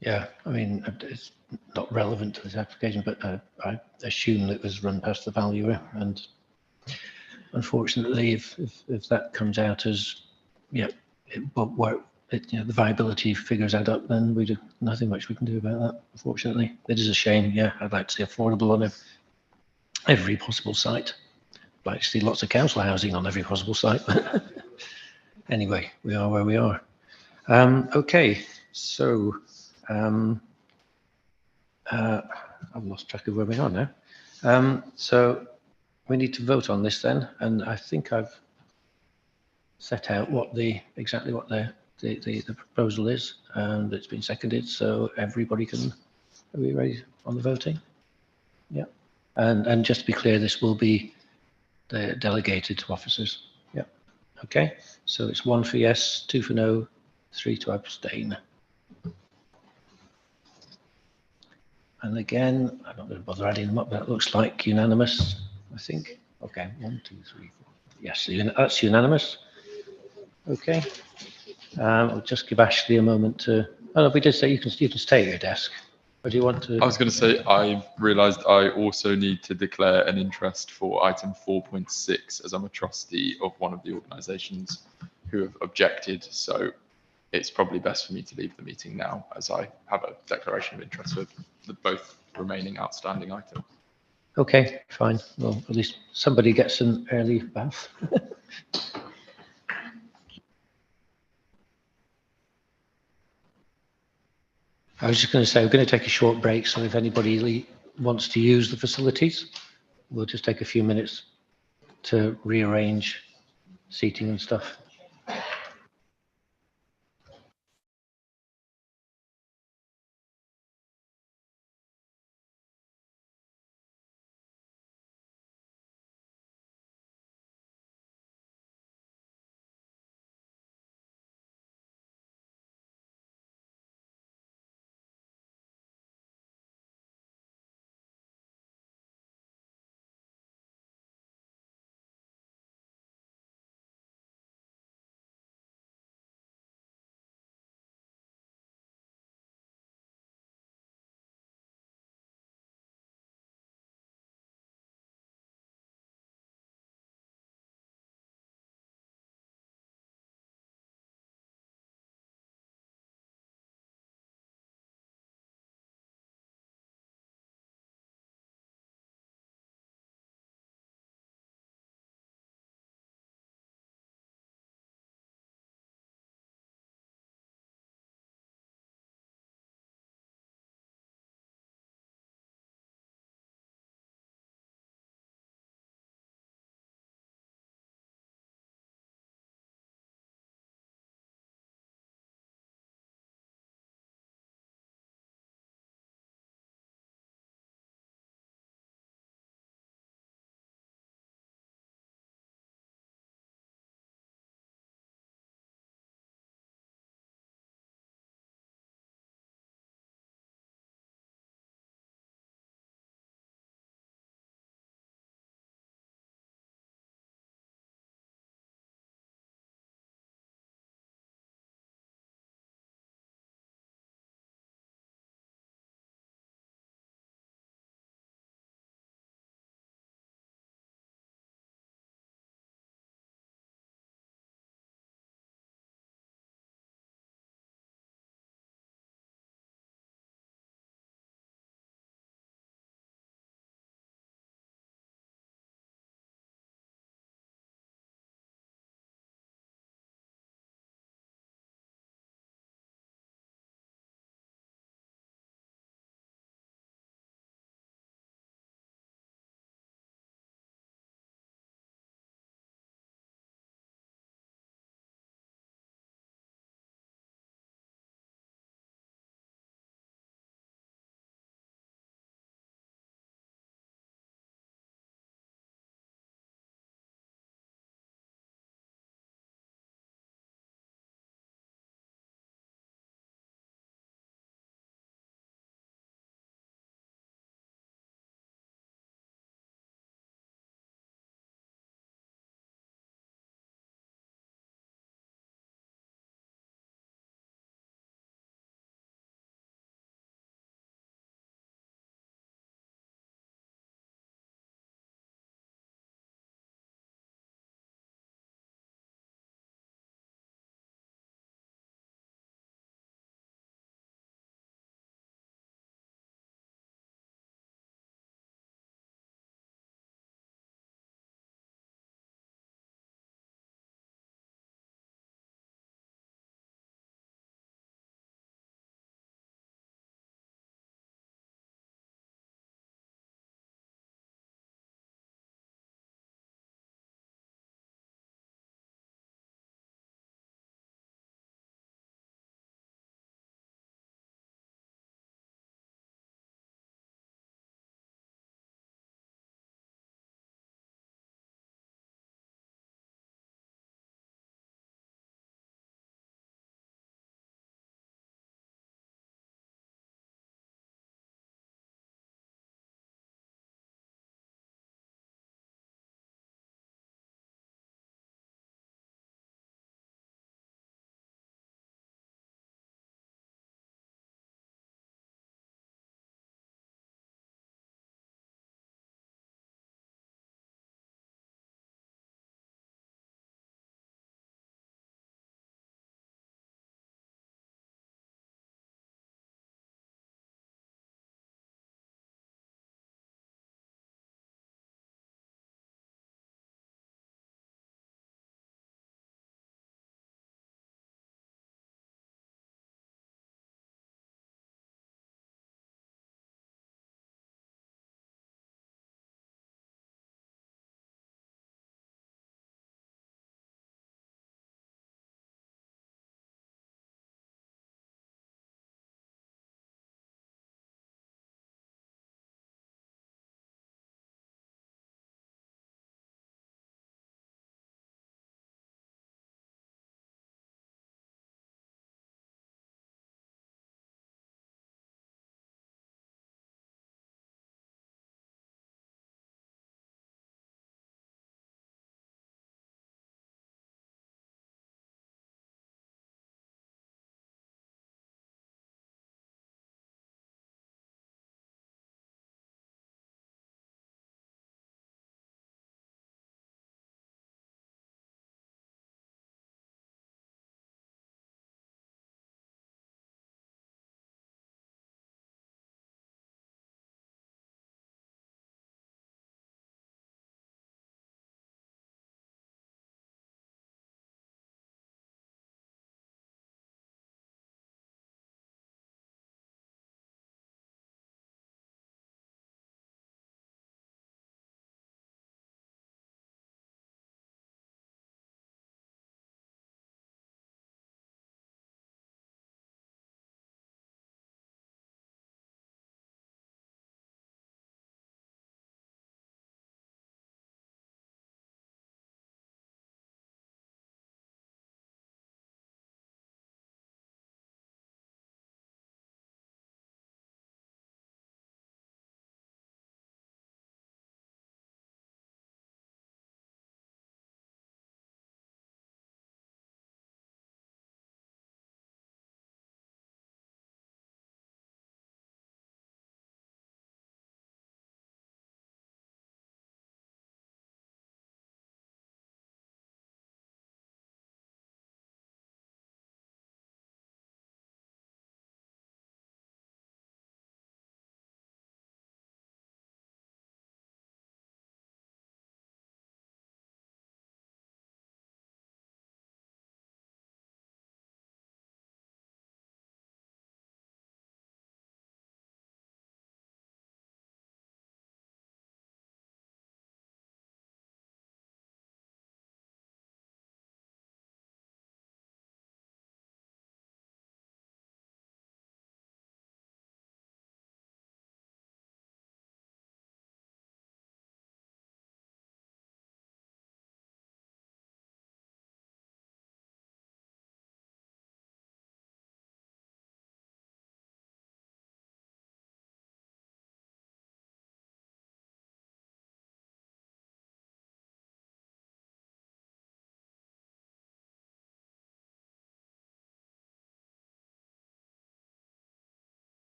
Speaker 1: Yeah, I mean, it's not relevant to this application, but I assume that it was run past the valuer, and unfortunately, if that comes out as, yeah, the viability figures add up, then we do nothing much we can do about that. Unfortunately, it is a shame. Yeah, I'd like to see affordable on every possible site. I'd like to see lots of council housing on every possible site. Anyway, we are where we are. Okay, so. I've lost track of where we are now. So we need to vote on this then, and I think I've set out exactly what the proposal is, and it's been seconded, so everybody can. Are we ready on the voting? Yeah. And just to be clear, this will be delegated to officers. Yeah. Okay. So it's 1 for yes, 2 for no, 3 to abstain. And again, I'm not going to bother adding them up, but it looks like unanimous, I think. Okay, 1, 2, 3, 4. Yes, that's unanimous. Okay. I'll just give Ashley a moment to. Oh, no, we did say you can stay at your desk. Or do you want to?
Speaker 2: I was going to say, I've realised I also need to declare an interest for item 4.6 as I'm a trustee of one of the organisations who have objected. So it's probably best for me to leave the meeting now as I have a declaration of interest for the both remaining outstanding items.
Speaker 1: Okay, fine. Well, at least somebody gets an early bath. I was just going to say, we're going to take a short break, so if anybody wants to use the facilities, we'll just take a few minutes to rearrange seating and stuff.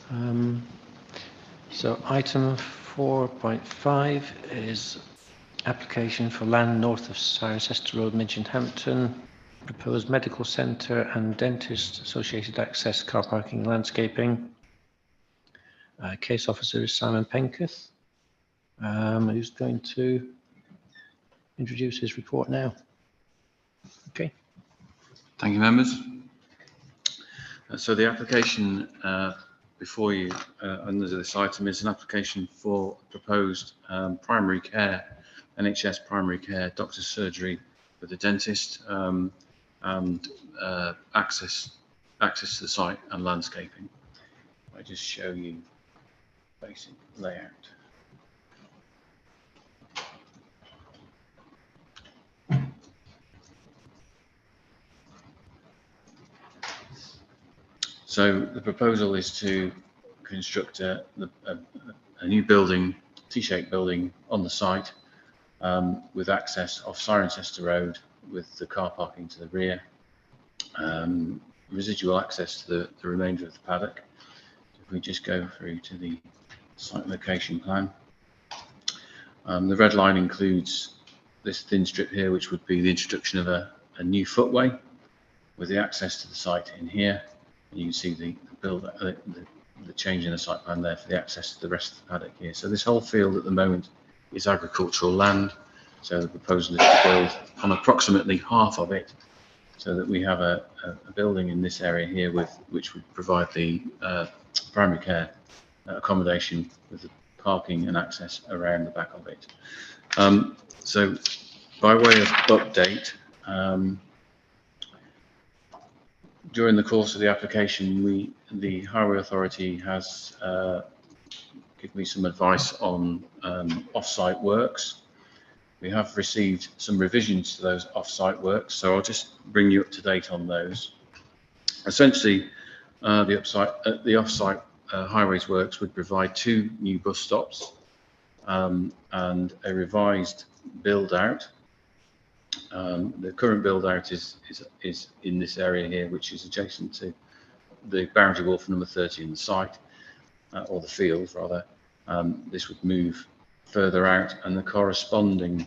Speaker 1: So item 4.5 is application for land north of Cirencester Road, Midge, Hampton, proposed medical centre and dentist, associated access, car parking, landscaping. Case officer is Simon Penketh, who's going to introduce his report now. Okay.
Speaker 11: Thank you, members. So the application before you under this item is an application for proposed primary care, NHS primary care, doctor's surgery with a dentist, and access to the site and landscaping. I just show you basic layout. So the proposal is to construct a new building, T-shaped building on the site with access off Cirencester Road with the car parking to the rear, residual access to the remainder of the paddock. If we just go through to the site location plan. The red line includes this thin strip here, which would be the introduction of a new footway with the access to the site in here. You can see the change in the site plan there for the access to the rest of the paddock here. So this whole field at the moment is agricultural land. So the proposal is to build on approximately half of it, so that we have a building in this area here which would provide the primary care accommodation with the parking and access around the back of it. So by way of update, during the course of the application, the Highway Authority has given me some advice on off-site works. We have received some revisions to those off-site works, so I'll just bring you up to date on those. Essentially, the off-site highways works would provide 2 new bus stops and a revised build-out. The current build-out is in this area here, which is adjacent to the boundary wall for number 30 in the site, or the field rather. This would move further out, and the corresponding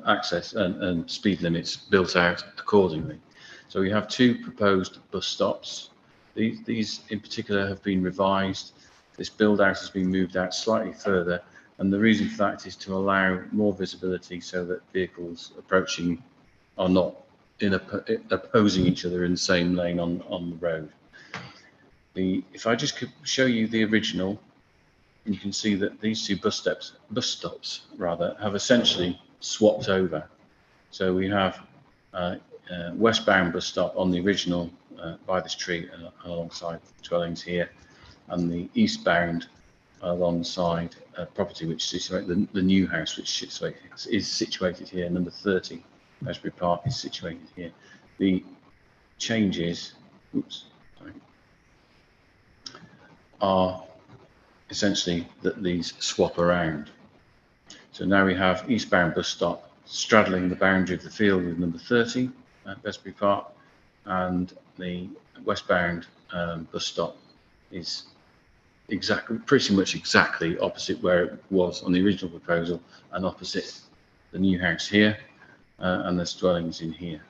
Speaker 11: access and speed limits built out accordingly. So we have 2 proposed bus stops. These in particular have been revised. This build-out has been moved out slightly further. And the reason for that is to allow more visibility so that vehicles approaching are not opposing each other in the same lane on the road. If I just could show you the original, you can see that these 2 bus stops rather, have essentially swapped over. So we have westbound bus stop on the original by this tree alongside dwellings here, and the eastbound alongside property which is situated, the new house which is situated here, number 30, Ashbury Park, is situated here. The changes are essentially that these swap around. So now we have eastbound bus stop straddling the boundary of the field with number 30 at Ashbury Park, and the westbound bus stop is pretty much exactly opposite where it was on the original proposal, and opposite the new house here, and there's dwellings in here.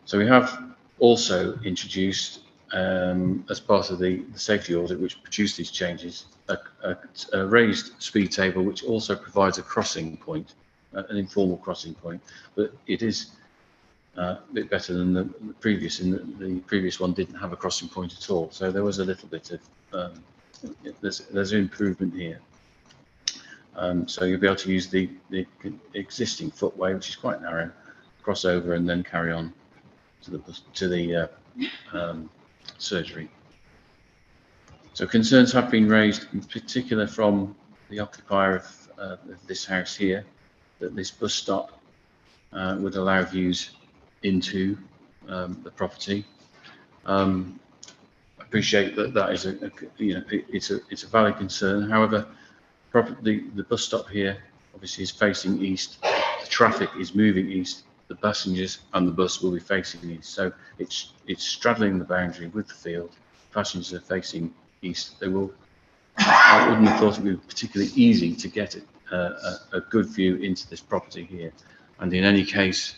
Speaker 11: So we have also introduced, as part of the safety audit which produced these changes, a raised speed table which also provides a crossing point, an informal crossing point, but it is a bit better than the previous. The previous one didn't have a crossing point at all, so there was a little bit of there's an improvement here. So you'll be able to use the existing footway, which is quite narrow, cross over and then carry on to the surgery. So concerns have been raised, in particular from the occupier of this house here, that this bus stop would allow views into the property. I appreciate that is it's a valid concern. However, the bus stop here obviously is facing east. The traffic is moving east the passengers and the bus will be facing east. So it's straddling the boundary with the field. Passengers are facing east. They will. I wouldn't have thought it would be particularly easy to get a good view into this property here. And in any case,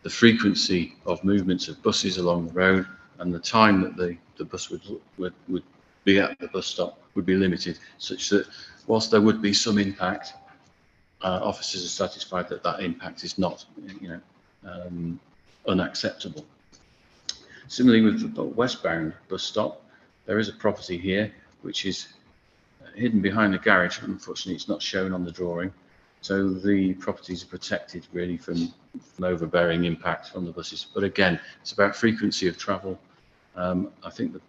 Speaker 11: the frequency of movements of buses along the road and the time that the bus would be at the bus stop would be limited, such that whilst there would be some impact, officers are satisfied that that impact is not, unacceptable. Similarly, with the westbound bus stop, there is a property here which is hidden behind the garage. Unfortunately, it's not shown on the drawing. So the properties are protected really from overbearing impact from the buses. But again, it's about frequency of travel. I think the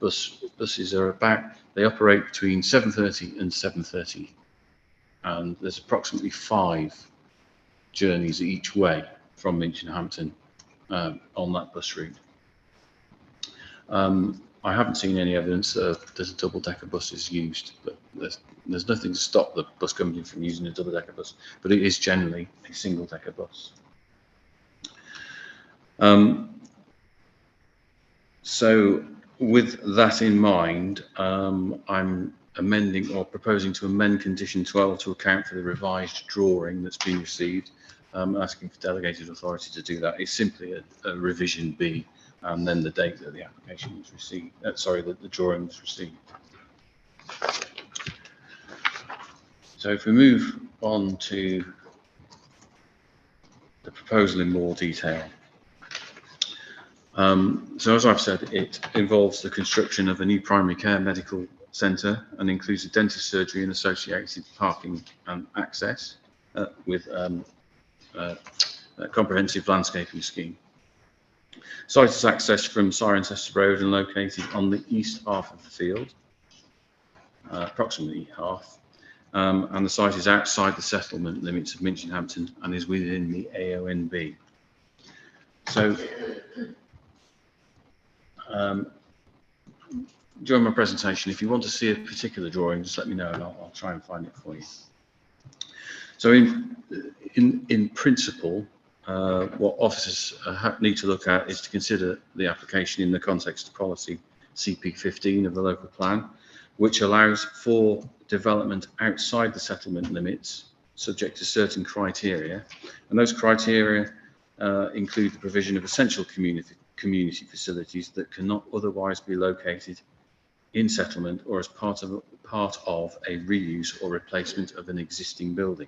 Speaker 11: buses are they operate between 7:30 and 7:30. And there's approximately 5 journeys each way from Minchin Hampton on that bus route. I haven't seen any evidence that a double-decker bus is used, but there's nothing to stop the bus company from using a double-decker bus, but it is generally a single-decker bus. So with that in mind, I'm amending or proposing to amend condition 12 to account for the revised drawing that's been received, asking for delegated authority to do that. It's simply a revision B, and then the date that the application was received, that the drawing was received. So if we move on to the proposal in more detail. So as I've said, it involves the construction of a new primary care medical centre and includes a dentist surgery and associated parking and access with a comprehensive landscaping scheme. Site is accessed from Cirencester Road and located on the east half of the field, approximately half, and the site is outside the settlement limits of Minchin Hampton and is within the AONB. So during my presentation, if you want to see a particular drawing, just let me know and I'll try and find it for you. So in principle, what officers need to look at is to consider the application in the context of policy CP15 of the local plan, which allows for development outside the settlement limits, subject to certain criteria. And those criteria include the provision of essential community facilities that cannot otherwise be located in settlement or as part of a reuse or replacement of an existing building.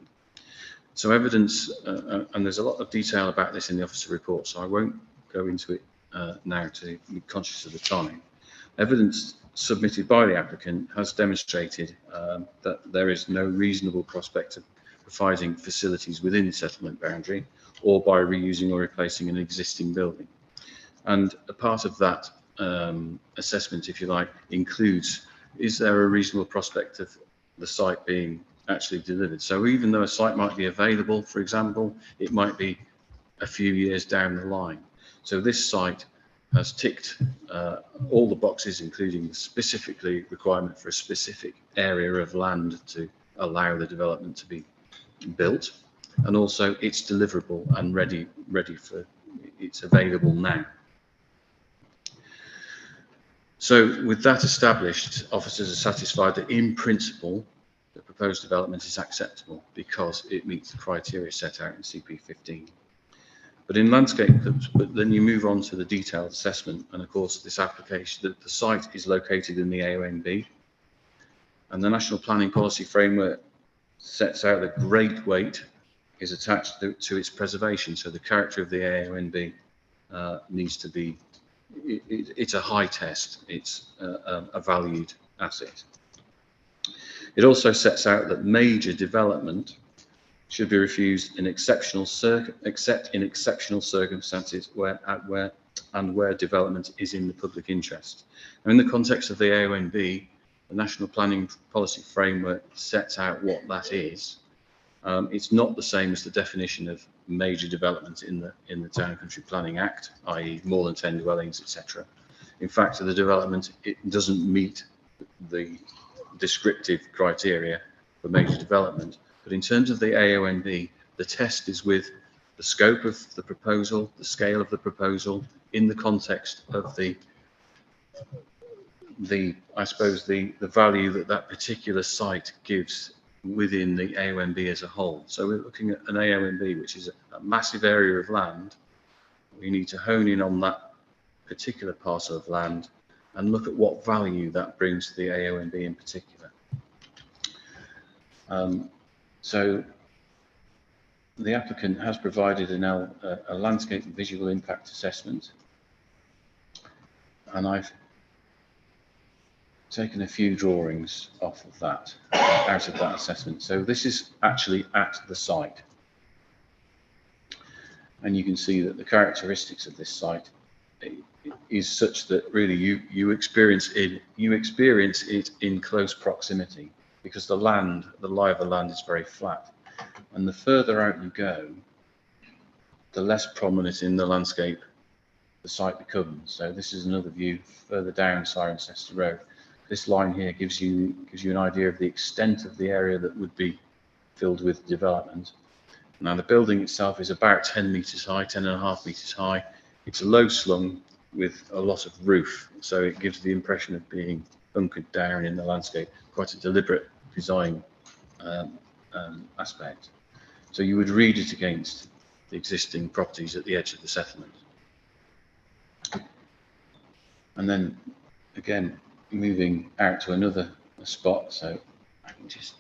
Speaker 11: So evidence, and there's a lot of detail about this in the officer report, so I won't go into it now to be conscious of the time. Evidence submitted by the applicant has demonstrated that there is no reasonable prospect of providing facilities within the settlement boundary or by reusing or replacing an existing building. And a part of that assessment, if you like, includes, is there a reasonable prospect of the site being actually delivered? So even though a site might be available, for example, it might be a few years down the line. So this site has ticked all the boxes, including specifically requirement for a specific area of land to allow the development to be built, and also it's deliverable and ready for, it's available now. So with that established, officers are satisfied that in principle the proposed development is acceptable because it meets the criteria set out in CP15. But in landscape, but then you move on to the detailed assessment, and of course this application, the site is located in the AONB, and the National Planning Policy Framework sets out that great weight is attached to its preservation. So the character of the AONB needs to be, it's a high test, it's a valued asset. It also sets out that major development should be refused in except in exceptional circumstances where development is in the public interest. Now, in the context of the AONB, the National Planning Policy Framework sets out what that is. It's not the same as the definition of major development in the Town and Country Planning Act, i.e. more than 10 dwellings, etc. In fact, the development, it doesn't meet the descriptive criteria for major development. But in terms of the AONB, the test is with
Speaker 5: the scope of the proposal, the scale of the proposal, in the context of I suppose the value that that particular site gives within the AONB as a whole. So we're looking at an AONB, which is a massive area of land. We need to hone in on that particular parcel of land and look at what value that brings to the AONB in particular. So the applicant has provided a landscape and visual impact assessment, and I've taken a few drawings off of that, out of that assessment. So this is actually at the site, and you can see that the characteristics of this site is such that really you experience it in close proximity, because the lie of the land is very flat, and the further out you go, the less prominent in the landscape the site becomes. So this is another view further down Cirencester Road. This line here gives you an idea of the extent of the area that would be filled with development. Now the building itself is about 10 metres high, 10.5 metres high. It's a low slung with a lot of roof, so it gives the impression of being bunkered down in the landscape, quite a deliberate design aspect. So you would read it against the existing properties at the edge of the settlement. And then again, moving out to another spot, so I can just,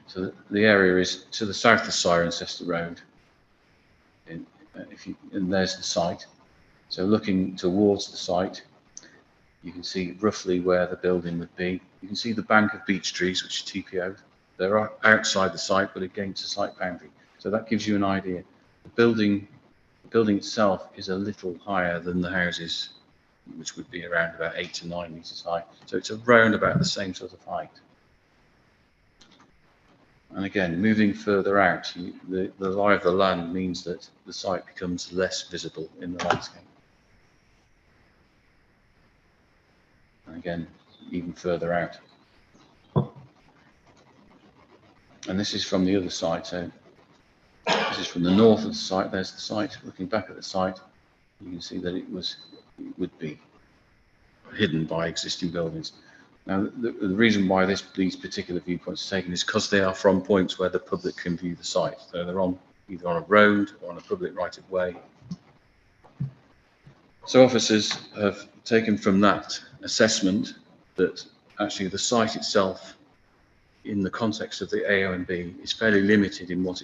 Speaker 5: so the area is to the south of Cirencester Road, and there's the site. So looking towards the site, you can see roughly where the building would be. You can see the bank of beech trees, which are TPO'd. They're outside the site, but against the site boundary. So that gives you an idea. The building itself is a little higher than the houses, which would be around about 8 to 9 metres high. So it's around about the same sort of height. And again, moving further out, the lie of the land means that the site becomes less visible in the landscape. And again, even further out. And this is from the other side. So this is from the north of the site. There's the site. Looking back at the site, you can see that it would be hidden by existing buildings. Now, the reason why these particular viewpoints are taken is because they are from points where the public can view the site. So they're either on a road or on a public right of way. So officers have taken from that assessment that actually the site itself, in the context of the AONB, is fairly limited in what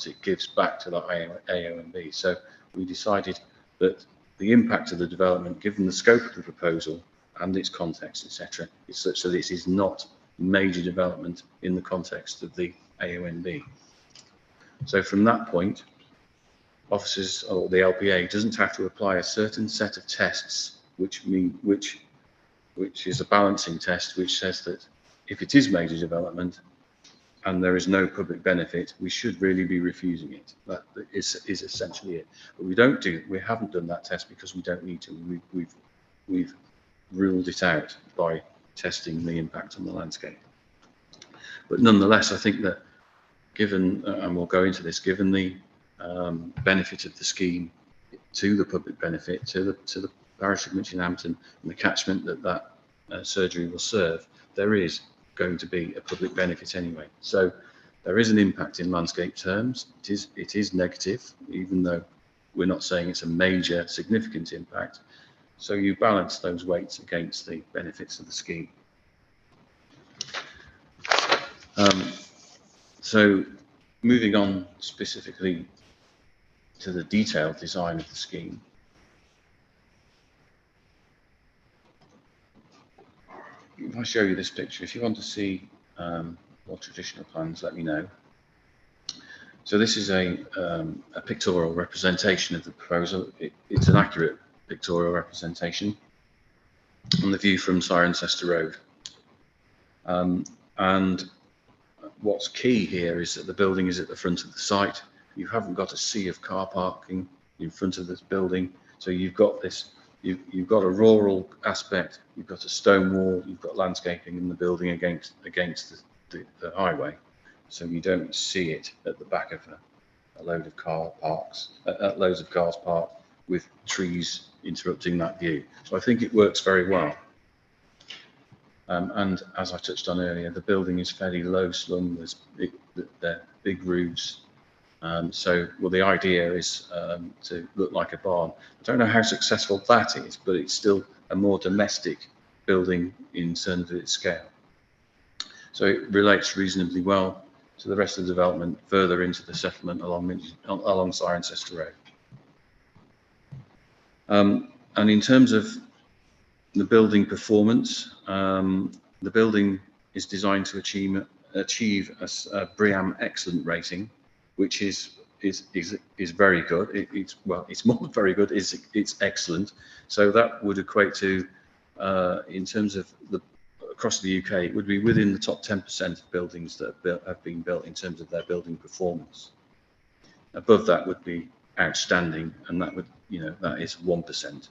Speaker 5: it gives back to the AONB. So we decided that the impact of the development, given the scope of the proposal and its context, etc., is such that it is not major development in the context of the AONB. So from that point, officers or the LPA doesn't have to apply a certain set of tests, which is a balancing test, which says that if it is major development and there is no public benefit, we should really be refusing it. That is essentially it. But we haven't done that test because we don't need to. We've ruled it out by testing the impact on the landscape. But nonetheless, I think that given, and we'll go into this, given the benefit of the scheme to the public benefit, to the parish of Hampton and the catchment that surgery will serve, there is going to be a public benefit anyway. So there is an impact in landscape terms. It is negative, even though we're not saying it's a major significant impact. So you balance those weights against the benefits of the scheme. So moving on specifically to the detailed design of the scheme. If I show you this picture, if you want to see more traditional plans, let me know. So this is a pictorial representation of the proposal. It's an accurate pictorial representation on the view from Cirencester Road. And what's key here is that the building is at the front of the site. You haven't got a sea of car parking in front of this building. So you've got this, you've got a rural aspect, you've got a stone wall, you've got landscaping in the building against the highway. So you don't see it at the back of
Speaker 18: a load of loads of cars parked with trees interrupting that view. So I think it works very well. And as I touched on earlier, the building is fairly low slung. They're big roofs. So, well, the idea is to look like a barn. I don't know how successful that is, but it's still a more domestic building in terms of its scale. So it relates reasonably well to the rest of the development further into the settlement along Cirencester Road. And in terms of the building performance, the building is designed to achieve a BREEAM Excellent rating, which is very good. It's more than very good. It's excellent. So that would equate to, in terms of across the UK, it would be within the top 10% of buildings that have been built in terms of their building performance. Above that would be outstanding, and that would, that is 1%.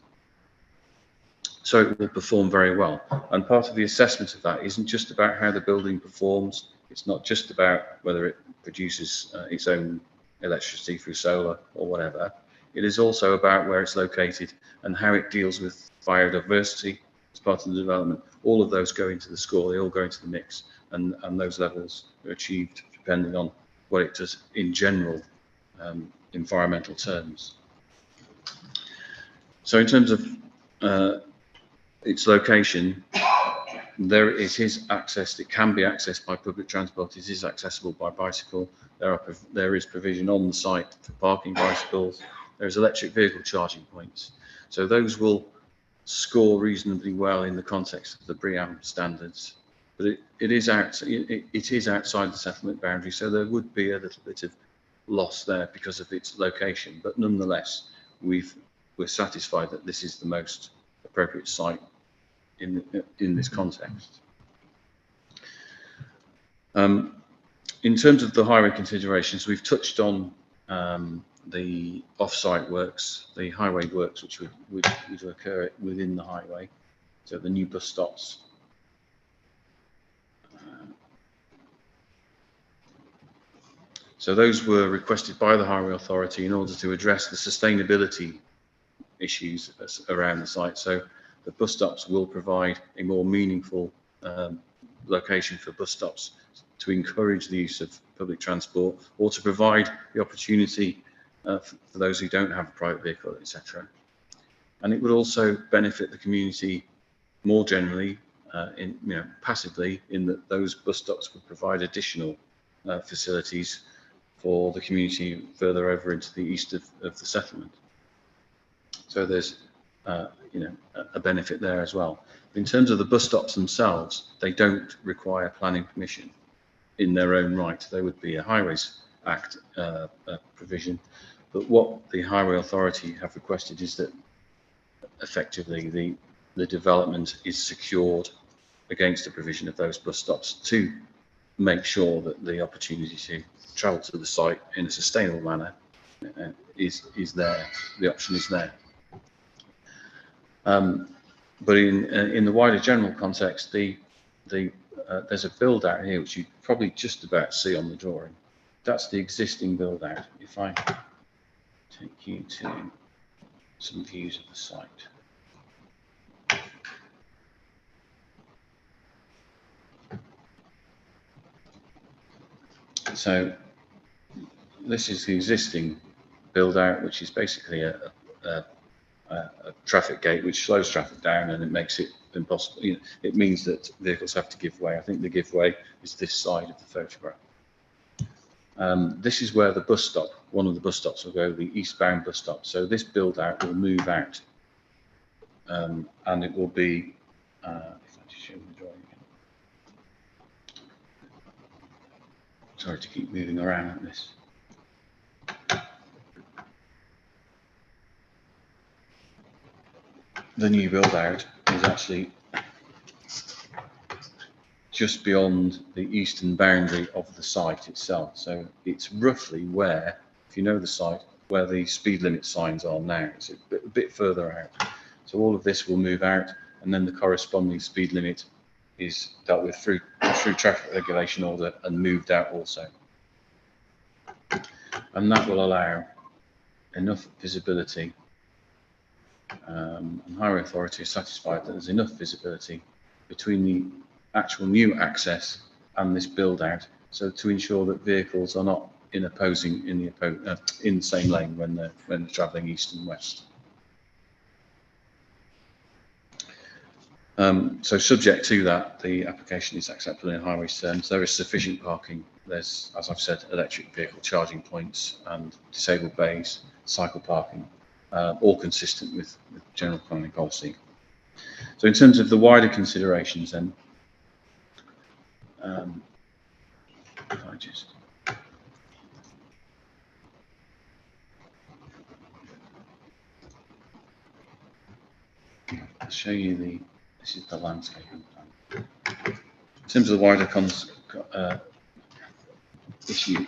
Speaker 18: So it will perform very well. And part of the assessment of that isn't just about how the building performs. It's not just about whether it produces its own electricity through solar or whatever. It is also about where it's located and how it deals with biodiversity as part of the development. All of those go into the score. They all go into the mix, and those levels are achieved depending on what it does in general environmental terms. So in terms of its location, it is accessed. It can be accessed by public transport. It is accessible by bicycle. There is provision on the site for parking bicycles. There's electric vehicle charging points. So those will score reasonably well in the context of the BREEAM standards. But it is outside the settlement boundary, so there would be a little bit of loss there because of its location. But nonetheless, we're satisfied that this is the most appropriate site in this context. In terms of the highway considerations, we've touched on the off-site works, the highway works which would occur within the highway, so the new bus stops. So those were requested by the Highway Authority in order to address the sustainability issues around the site. So the bus stops will provide a more meaningful location for bus stops to encourage the use of public transport, or to provide the opportunity for those who don't have a private vehicle, etc. And it would also benefit the community more generally, passively, in that those bus stops would provide additional facilities for the community further over into the east of the settlement. So there's a benefit there as well. In terms of the bus stops themselves, they don't require planning permission in their own right. They would be a Highways Act provision. But what the Highway Authority have requested is that effectively the development is secured against the provision of those bus stops to make sure that the opportunity to travel to the site in a sustainable manner is there. The option is there. But in the wider general context, there's a build out here which you probably just about see on the drawing. That's the existing build out. If I take you to some views of the site. So this is the existing build out, which is basically a traffic gate which slows traffic down, and it makes it impossible. It means that vehicles have to give way. I think the give way is this side of the photograph. This is where the bus stop, one of the bus stops will go, the eastbound bus stop. So this build out will move out, and it will be, if I just show the drawing again. Sorry to keep moving around like this. The new build out is actually just beyond the eastern boundary of the site itself. So it's roughly where, if you know the site, where the speed limit signs are now. It's a bit further out. So all of this will move out, and then the corresponding speed limit is dealt with through traffic regulation order and moved out also. and that will allow enough visibility, and Highway Authority is satisfied that there's enough visibility between the actual new access and this build out, so to ensure that vehicles are not in the same lane when they're travelling east and west. So subject to that, the application is acceptable in highways terms. There is sufficient parking. There's, as I've said, electric vehicle charging points and disabled bays, cycle parking, all consistent with general planning policy. So in terms of the wider considerations then, if I just I'll show you this is the landscaping plan. In terms of the wider issue,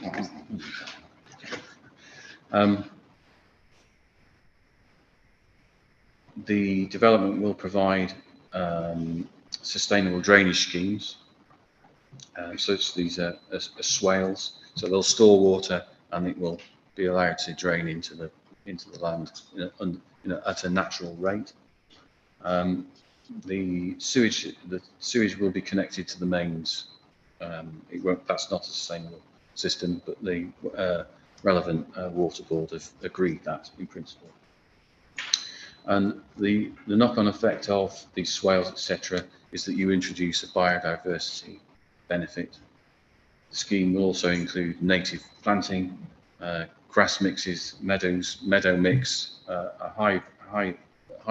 Speaker 18: the development will provide sustainable drainage schemes, such these are swales, so they'll store water and it will be allowed to drain into the land at a natural rate. The sewage will be connected to the mains. That's not a sustainable system, but the relevant water board have agreed that in principle. And the knock-on effect of these swales, etc., is that you introduce a biodiversity benefit. The scheme will also include native planting, grass mixes, meadow mix, a high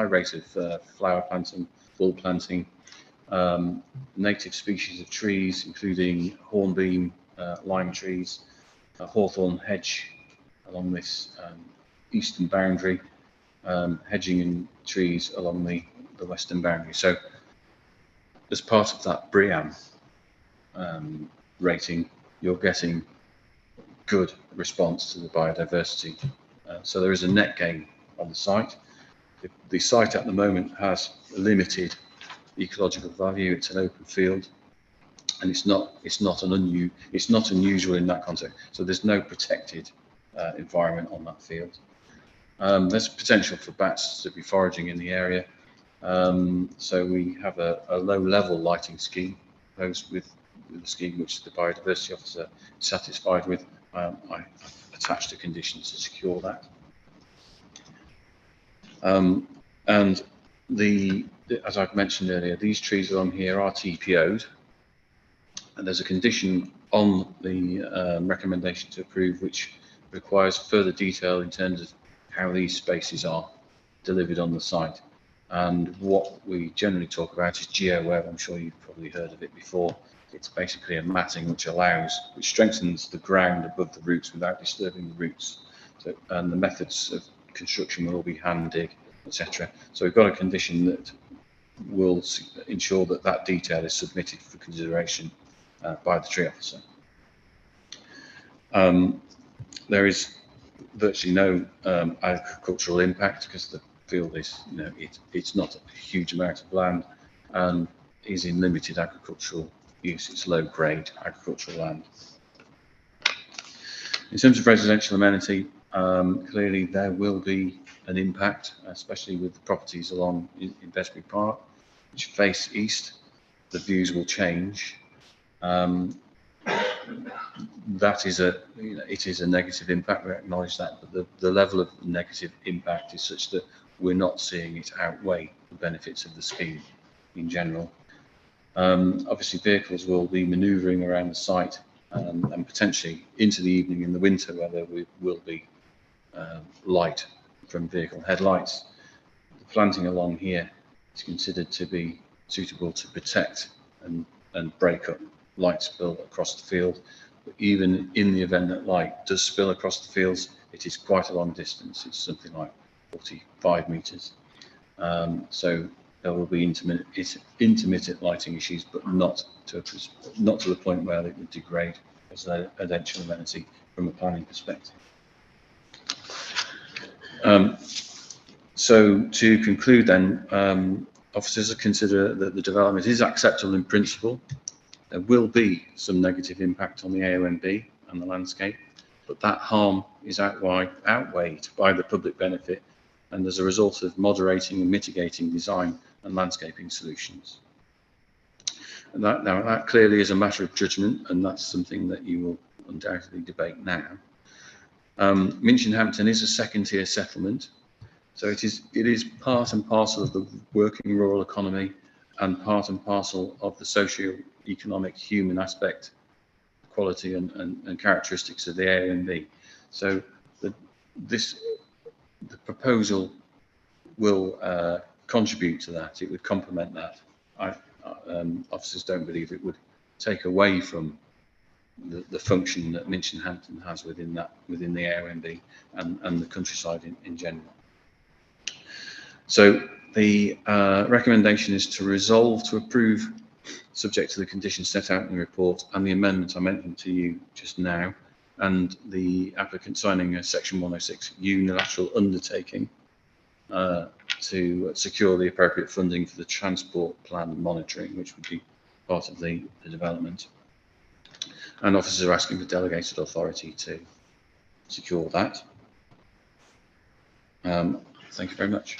Speaker 18: rate of flower planting, bull planting, native species of trees, including hornbeam, lime trees, a hawthorn hedge along this eastern boundary, hedging and trees along the western boundary. So as part of that BREEAM rating, you're getting good response to the biodiversity. So there is a net gain on the site. The site at the moment has limited ecological value. It's an open field, and it's not unusual in that context. So there's no protected environment on that field. There's potential for bats to be foraging in the area. So we have a low-level lighting scheme proposed with the scheme which the biodiversity officer is satisfied with. I attached a condition to secure that. And as I've mentioned earlier, these trees along here are TPO'd, and there's a condition on the recommendation to approve which requires further detail in terms of how these spaces are delivered on the site. And what we generally talk about is GeoWeb. I'm sure you've probably heard of it before. It's basically a matting which strengthens the ground above the roots without disturbing the roots. So, and the methods of construction will all be hand dig, etc. So we've got a condition that will ensure that that detail is submitted for consideration by the tree officer. There is virtually no agricultural impact because the field is, it's not a huge amount of land and is in limited agricultural use. It's low grade agricultural land. In terms of residential amenity, clearly there will be an impact, especially with the properties along in Besbury Park, which face east. The views will change. That is it is a negative impact. We acknowledge that, but the level of negative impact is such that we're not seeing it outweigh the benefits of the scheme in general. Obviously, vehicles will be manoeuvring around the site and potentially into the evening in the winter, where there will be light from vehicle headlights. The planting along here is considered to be suitable to protect and break up light spill across the field. But even in the event that light does spill across the fields, it is quite a long distance. It's something like 45 meters. So there will be intermittent lighting issues, but not to the point where it would degrade as a residential amenity from a planning perspective. So to conclude then, officers consider that the development is acceptable in principle. There will be some negative impact on the AONB and the landscape, but that harm is outweighed by the public benefit, and as a result of moderating and mitigating design and landscaping solutions. And that clearly is a matter of judgment, and that's something that you will undoubtedly debate now. Minchin Hampton is a second-tier settlement, so it is part and parcel of the working rural economy and part and parcel of the socio-economic human aspect, quality and characteristics of the Airbnb. So the proposal will contribute to that. It would complement that. Officers don't believe it would take away from the function that Minchin Hampton has within the Airbnb and the countryside in general. So the recommendation is to resolve to approve, subject to the conditions set out in the report and the amendment I mentioned to you just now, and the applicant signing a section 106 unilateral undertaking to secure the appropriate funding for the transport plan monitoring, which would be part of the development. And officers are asking for delegated authority to secure that. Thank you very much.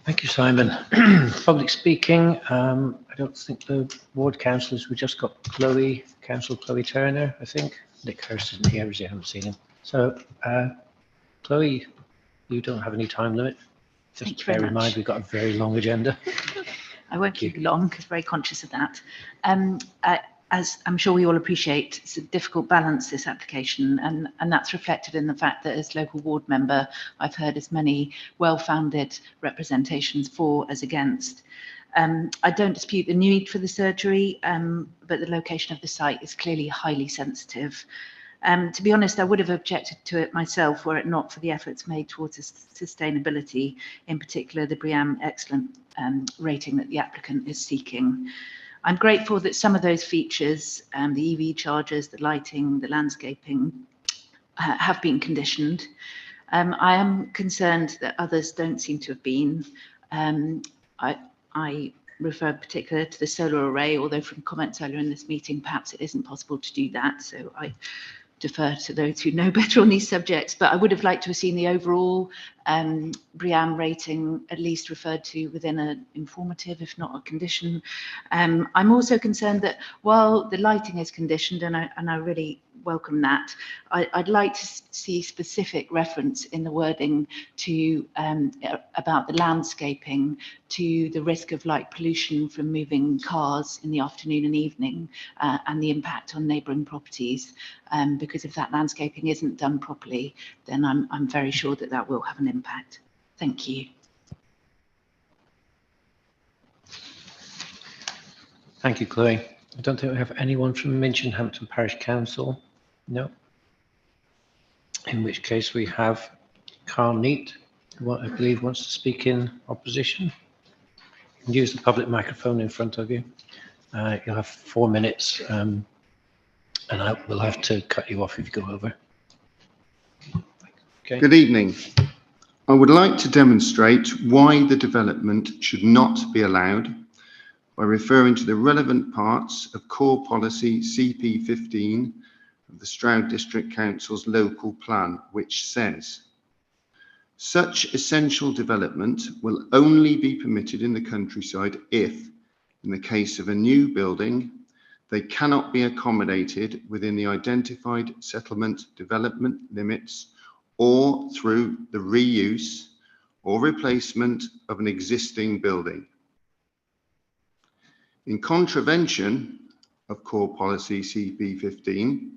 Speaker 1: Thank you, Simon. Public speaking, I don't think the ward councillors, we just got Councillor Chloe Turner, I think. Nick Hurst isn't here, as you haven't seen him. So, Chloe, you don't have any time limit. Just bear in mind, we've got a very long agenda.
Speaker 19: I won't keep you long because I'm very conscious of that. As I'm sure we all appreciate, it's a difficult balance, this application, and that's reflected in the fact that as local ward member, I've heard as many well-founded representations for as against. I don't dispute the need for the surgery, but the location of the site is clearly highly sensitive. To be honest, I would have objected to it myself were it not for the efforts made towards sustainability, in particular the BREEAM Excellent rating that the applicant is seeking. I'm grateful that some of those features, the EV chargers, the lighting, the landscaping, have been conditioned. I am concerned that others don't seem to have been. I refer particularly to the solar array, although from comments earlier in this meeting, perhaps it isn't possible to do that. So I defer to those who know better on these subjects, but I would have liked to have seen the overall BREEAM rating at least referred to within an informative, if not a condition. I'm also concerned that while the lighting is conditioned, and I really welcome that, I'd like to see specific reference in the wording to about the landscaping, to the risk of light pollution from moving cars in the afternoon and evening, and the impact on neighbouring properties. Because if that landscaping isn't done properly, then I'm very sure that that will have an impact. Thank you.
Speaker 1: Thank you, Chloe. I don't think we have anyone from Minchin Hampton Parish Council. No. In which case we have Carl Neat, who I believe wants to speak in opposition. You can use the public microphone in front of you. You'll have 4 minutes, and I will have to cut you off if you go over. Okay.
Speaker 20: Good evening. I would like to demonstrate why the development should not be allowed by referring to the relevant parts of core policy CP15 of the Stroud District Council's local plan, which says, such essential development will only be permitted in the countryside if, in the case of a new building, they cannot be accommodated within the identified settlement development limits or through the reuse or replacement of an existing building. In contravention of core policy CP15,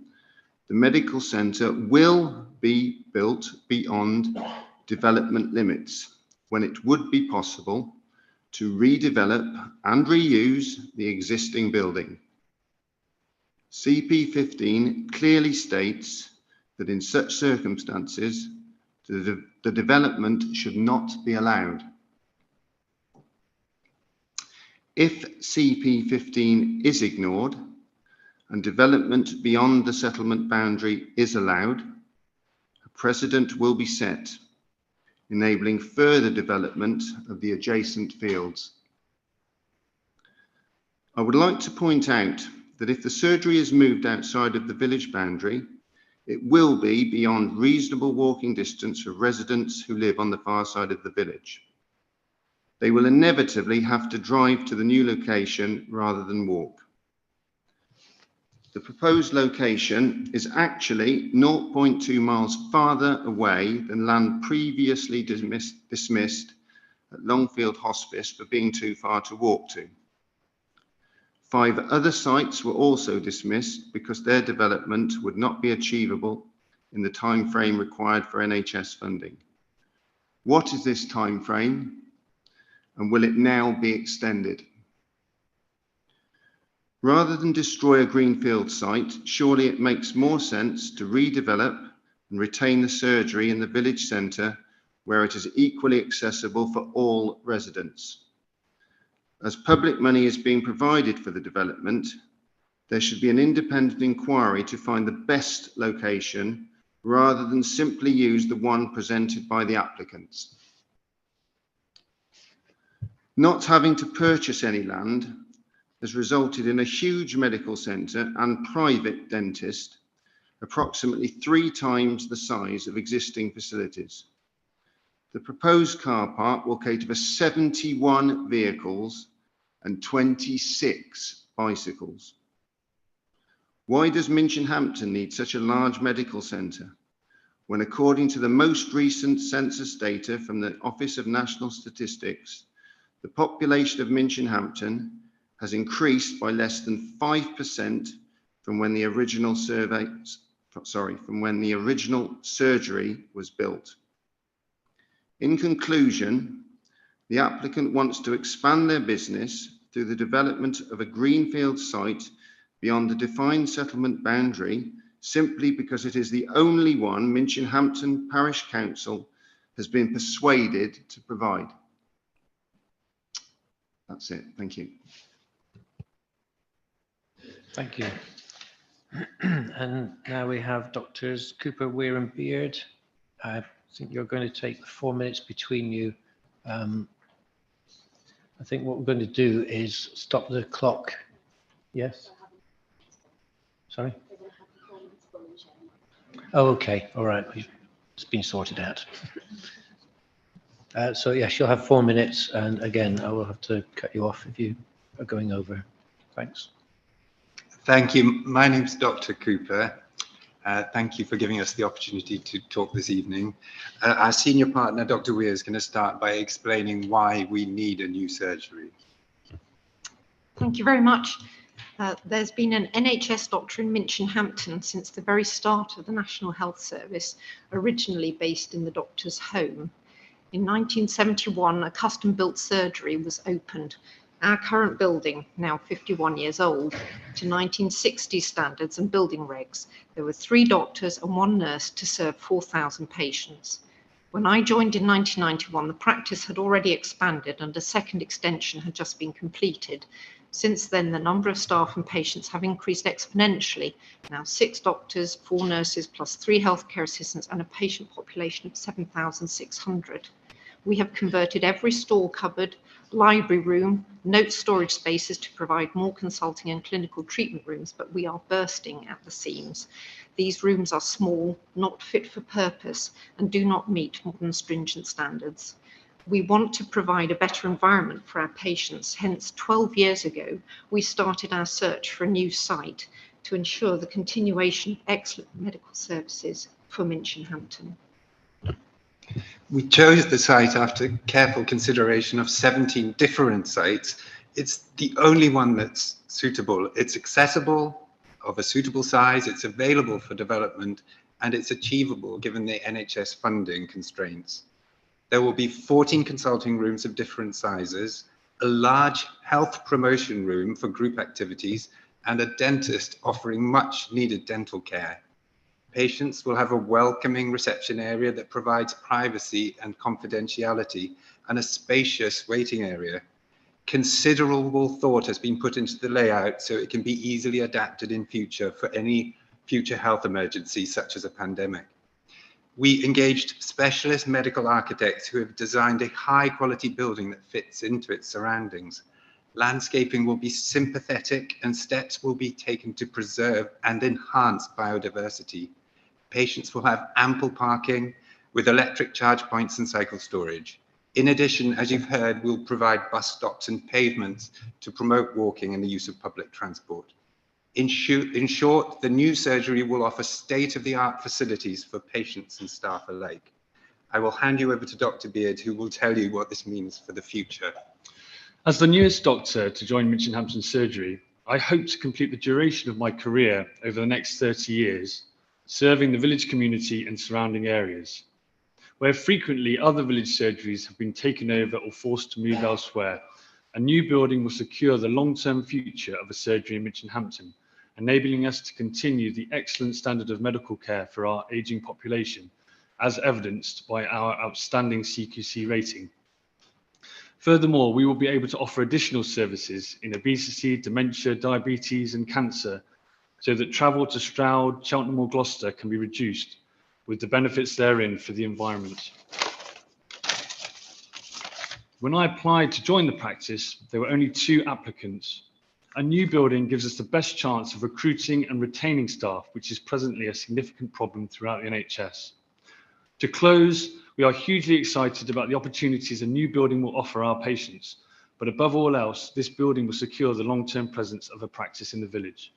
Speaker 20: the medical centre will be built beyond development limits when it would be possible to redevelop and reuse the existing building. CP15 clearly states that in such circumstances, the development should not be allowed. If CP15 is ignored and development beyond the settlement boundary is allowed, a precedent will be set, enabling further development of the adjacent fields. I would like to point out that if the surgery is moved outside of the village boundary, it will be beyond reasonable walking distance for residents who live on the far side of the village. They will inevitably have to drive to the new location rather than walk. The proposed location is actually 0.2 miles farther away than land previously dismissed at Longfield Hospice for being too far to walk to. 5 other sites were also dismissed because their development would not be achievable in the time frame required for NHS funding. What is this time frame, and will it now be extended? Rather than destroy a greenfield site, surely it makes more sense to redevelop and retain the surgery in the village centre where it is equally accessible for all residents. As public money is being provided for the development, there should be an independent inquiry to find the best location rather than simply use the one presented by the applicants. Not having to purchase any land has resulted in a huge medical centre and private dentist, approximately 3 times the size of existing facilities. The proposed car park will cater for 71 vehicles and 26 bicycles. Why does Hampton need such a large medical centre when, according to the most recent census data from the Office of National Statistics, the population of Hampton has increased by less than 5% from when the original surgery was built? In conclusion, the applicant wants to expand their business through the development of a greenfield site beyond the defined settlement boundary simply because it is the only one Hampton Parish Council has been persuaded to provide. That's it. Thank you.
Speaker 1: Thank you. And now we have Doctors Cooper, Weir and Beard. I think you're going to take 4 minutes between you. I think what we're going to do is stop the clock. Yes? Sorry? Oh, okay. All right. It's been sorted out. So yes, you'll have 4 minutes. And again, I will have to cut you off if you are going over. Thanks.
Speaker 21: Thank you. My name's Dr. Cooper. Thank you for giving us the opportunity to talk this evening. Our senior partner, Dr. Weir, is going to start by explaining why we need a new surgery.
Speaker 22: Thank you very much. There's been an NHS doctor in Hampton since the very start of the National Health Service, originally based in the doctor's home. In 1971, a custom-built surgery was opened. Our current building, now 51 years old, to 1960 standards and building regs. There were 3 doctors and 1 nurse to serve 4,000 patients. When I joined in 1991, the practice had already expanded and a second extension had just been completed. Since then, the number of staff and patients have increased exponentially. Now 6 doctors, 4 nurses, plus 3 healthcare assistants and a patient population of 7,600. We have converted every store cupboard, library room, note storage spaces to provide more consulting and clinical treatment rooms, but we are bursting at the seams. These rooms are small, not fit for purpose, and do not meet modern stringent standards. We want to provide a better environment for our patients. Hence, 12 years ago, we started our search for a new site to ensure the continuation of excellent medical services for Hampton.
Speaker 21: We chose the site after careful consideration of 17 different sites. It's the only one that's suitable. It's accessible, of a suitable size, it's available for development, and it's achievable given the NHS funding constraints. There will be 14 consulting rooms of different sizes, a large health promotion room for group activities, and a dentist offering much needed dental care. Patients will have a welcoming reception area that provides privacy and confidentiality, and a spacious waiting area. Considerable thought has been put into the layout so it can be easily adapted in future for any future health emergency such as a pandemic. We engaged specialist medical architects who have designed a high quality building that fits into its surroundings. Landscaping will be sympathetic and steps will be taken to preserve and enhance biodiversity. Patients will have ample parking with electric charge points and cycle storage. In addition, as you've heard, we'll provide bus stops and pavements to promote walking and the use of public transport. In short, the new surgery will offer state-of-the-art facilities for patients and staff alike. I will hand you over to Dr. Beard, who will tell you what this means for the future.
Speaker 16: As the newest doctor to join Hampton Surgery, I hope to complete the duration of my career over the next 30 years, serving the village community and surrounding areas, where frequently other village surgeries have been taken over or forced to move elsewhere. A new building will secure the long-term future of a surgery in Hampton, enabling us to continue the excellent standard of medical care for our ageing population, as evidenced by our outstanding CQC rating. Furthermore, we will be able to offer additional services in obesity, dementia, diabetes and cancer, so that travel to Stroud, Cheltenham or Gloucester can be reduced, with the benefits therein for the environment. When I applied to join the practice, there were only 2 applicants. A new building gives us the best chance of recruiting and retaining staff, which is presently a significant problem throughout the NHS. To close, we are hugely excited about the opportunities a new building will offer our patients, but above all else, this building will secure the long-term presence of a practice in the village.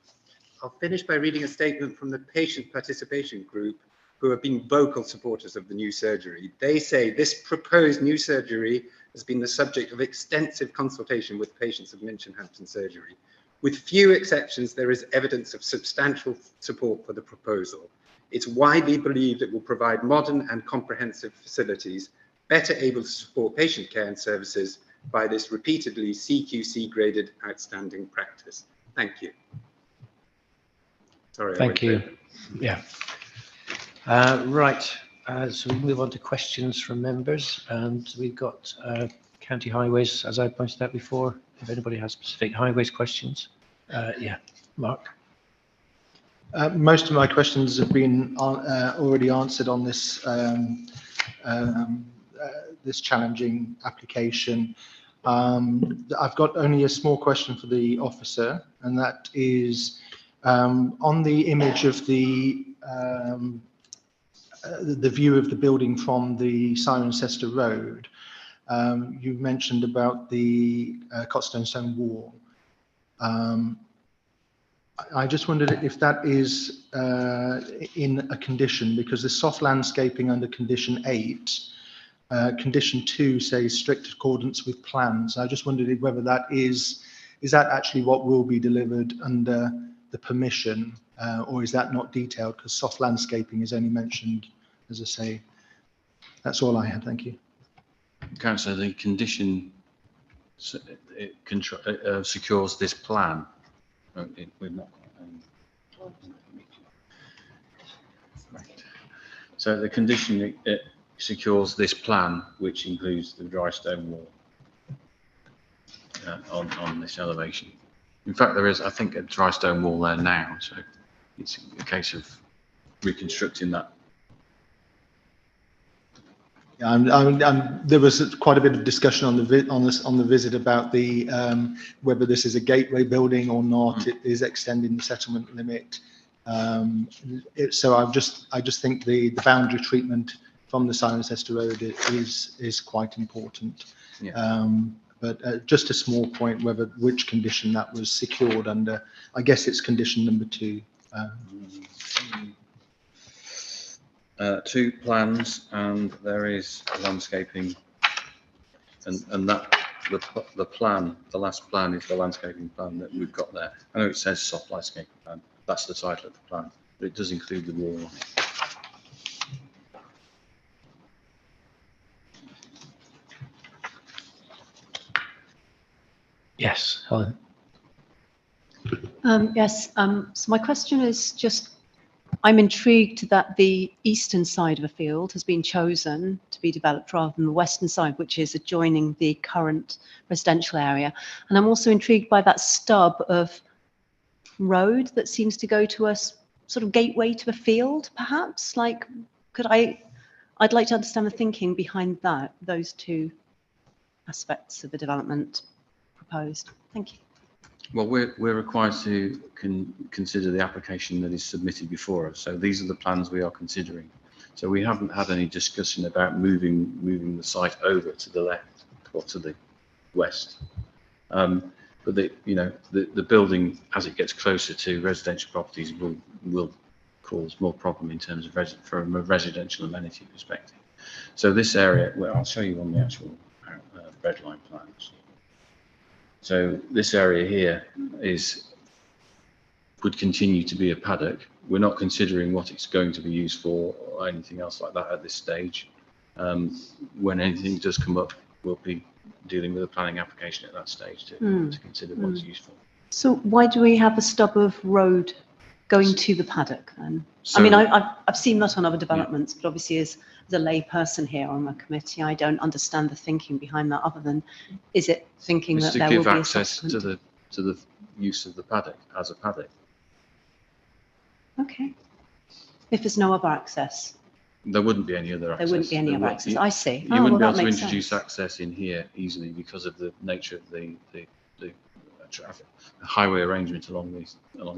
Speaker 21: I'll finish by reading a statement from the patient participation group, who have been vocal supporters of the new surgery. They say this proposed new surgery has been the subject of extensive consultation with patients of Hampton Surgery. With few exceptions, there is evidence of substantial support for the proposal. It's widely believed it will provide modern and comprehensive facilities, better able to support patient care and services by this repeatedly CQC graded outstanding practice. Thank you. Sorry.
Speaker 1: Thank you. Yeah. Right. So we move on to questions from members, and we've got county highways, as I pointed out before. If anybody has specific highways questions, yeah, Mark.
Speaker 12: Most of my questions have been already answered on this this challenging application. I've got only a small question for the officer, and that is on the image of the view of the building from the Cirencester Road. You mentioned about the Cotstone stone wall. I just wondered if that is in a condition, because the soft landscaping under condition 8, condition 2 says strict accordance with plans. I just wondered whether that is that actually what will be delivered under the permission, or is that not detailed, because soft landscaping is only mentioned, as I say. That's all I had. Thank you.
Speaker 18: Councillor, the condition secures this plan. We're not. Right. So the condition it secures this plan, which includes the dry stone wall on this elevation. In fact, there is, I think, a dry stone wall there now, so it's a case of reconstructing that.
Speaker 12: Yeah, there was quite a bit of discussion on the visit about the whether this is a gateway building or not. It is extending the settlement limit. So I just think the boundary treatment from the Cirencester Road is quite important. Yeah. But just a small point, which condition that was secured under. I guess it's condition number 2.
Speaker 18: 2 plans, and there is landscaping, and that the plan, the last plan is the landscaping plan that we've got there. I know it says soft landscaping plan. That's the title of the plan, but it does include the wall.
Speaker 1: Yes, Helen.
Speaker 6: Yes. So my question is just, I'm intrigued that the eastern side of a field has been chosen to be developed rather than the western side, which is adjoining the current residential area. And I'm also intrigued by that stub of road that seems to go to a sort of gateway to a field, perhaps. Like, I'd like to understand the thinking behind those 2 aspects of the development proposed? Thank you.
Speaker 18: Well, we're required to consider the application that is submitted before us. So these are the plans we are considering. So we haven't had any discussion about moving the site over to the left or to the west. But the building, as it gets closer to residential properties, will cause more problem in terms of from a residential amenity perspective. So this area, well, I'll show you on the actual red line plans. So this area here would continue to be a paddock. We're not considering what it's going to be used for or anything else like that at this stage. When anything does come up, we'll be dealing with a planning application at that stage to consider what it's used for.
Speaker 6: So why do we have a stub of road going to the paddock then?
Speaker 18: So,
Speaker 6: I mean, I've seen that on other developments, but obviously as a lay person here on the committee, I don't understand the thinking behind that, other than, is it thinking that there will be
Speaker 18: to give access
Speaker 6: subsequent...
Speaker 18: to the use of the paddock as a paddock.
Speaker 6: Okay. If there's no other access?
Speaker 18: There wouldn't be any other access.
Speaker 6: There wouldn't be any other access. I see.
Speaker 18: You wouldn't be able to introduce access in here easily because of the nature of the traffic, the highway arrangement along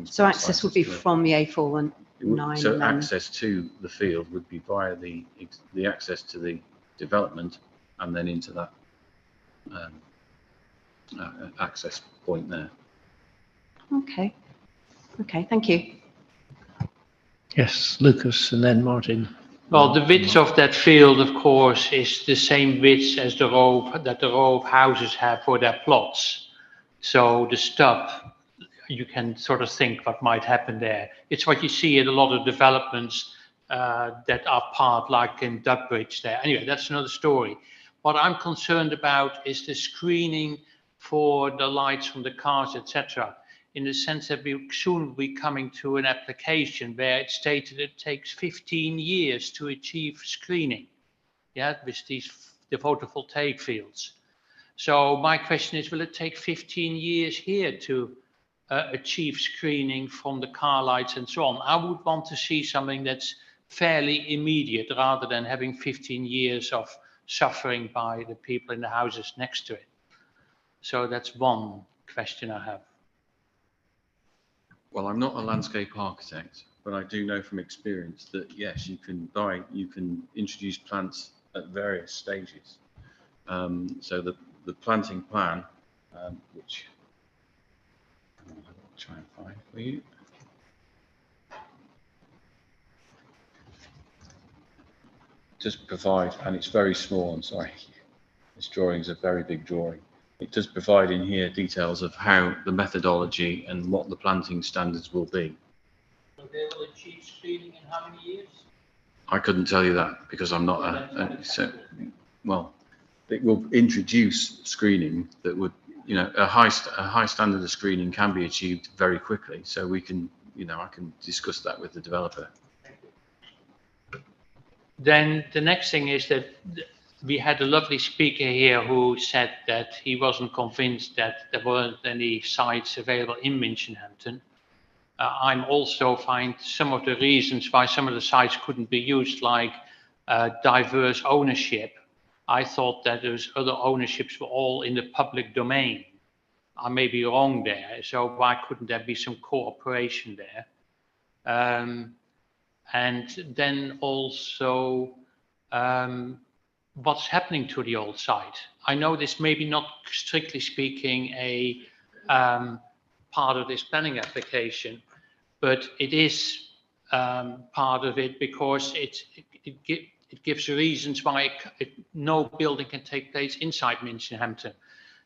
Speaker 6: so access would be from the A419.
Speaker 18: So access to the field would be via the access to the development and then into that access point there.
Speaker 6: Okay. Okay, thank you.
Speaker 1: Yes, Lucas and then Martin.
Speaker 13: Well, the width of that field, of course, is the same width as the row of houses have for their plots. So the stub, you can sort of think what might happen there. It's what you see in a lot of developments that are part, like in Duckbridge there. Anyway, that's another story. What I'm concerned about is the screening for the lights from the cars, etc. In the sense that we soon will be coming to an application where it's stated it takes 15 years to achieve screening, yeah, with the photovoltaic fields. So my question is, will it take 15 years here to achieve screening from the car lights and so on? I would want to see something that's fairly immediate rather than having 15 years of suffering by the people in the houses next to it. So that's one question I have.
Speaker 18: Well, I'm not a landscape architect, but I do know from experience that yes, you can introduce plants at various stages. So the planting plan, which I'll try and find for you. Just provide, and it's very small, I'm sorry, this drawing is a very big drawing. It does provide in here details of how the methodology and what the planting standards will be.
Speaker 13: So they will achieve screening in how many years?
Speaker 18: I couldn't tell you that because I'm not well, it will introduce screening that would, a high standard of screening can be achieved very quickly. So we can, I can discuss that with the developer.
Speaker 13: Then the next thing is that we had a lovely speaker here who said that he wasn't convinced that there weren't any sites available in Minchinhampton. I'm also find some of the reasons why some of the sites couldn't be used, like diverse ownership. I thought that those other ownerships were all in the public domain. I may be wrong there, so why couldn't there be some cooperation there? And then also, what's happening to the old site? I know this may be not strictly speaking a part of this planning application, but it is part of it because it gives reasons why no building can take place inside Minchinhampton.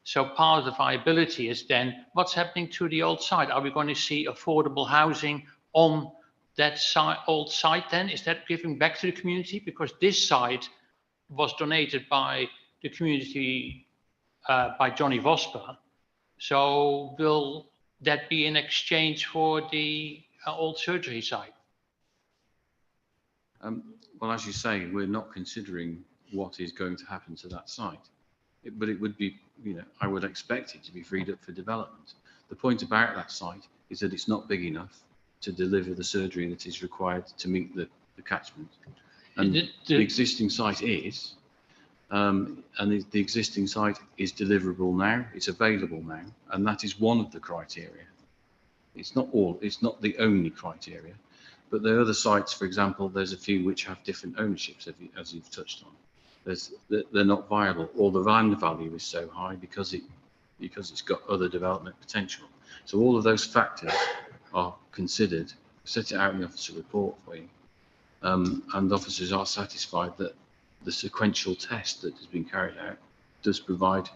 Speaker 13: So part of the viability is then what's happening to the old site? Are we going to see affordable housing on that old site then? Is that giving back to the community? Because this site was donated by the community, by Johnny Vosper. So will that be in exchange for the old surgery site?
Speaker 18: Well, as you say, we're not considering what is going to happen to that site. But it would be, I would expect it to be freed up for development. The point about that site is that it's not big enough to deliver the surgery that is required to meet the catchment. And the existing site is, And the existing site is deliverable now, it's available now, and that is one of the criteria. It's not the only criteria, but there are other sites, for example, there's a few which have different ownerships, as you've touched on. They're not viable, or the land value is so high because it's got other development potential. So all of those factors are considered, set it out in the officer report for you, and officers are satisfied that the sequential test that has been carried out does provide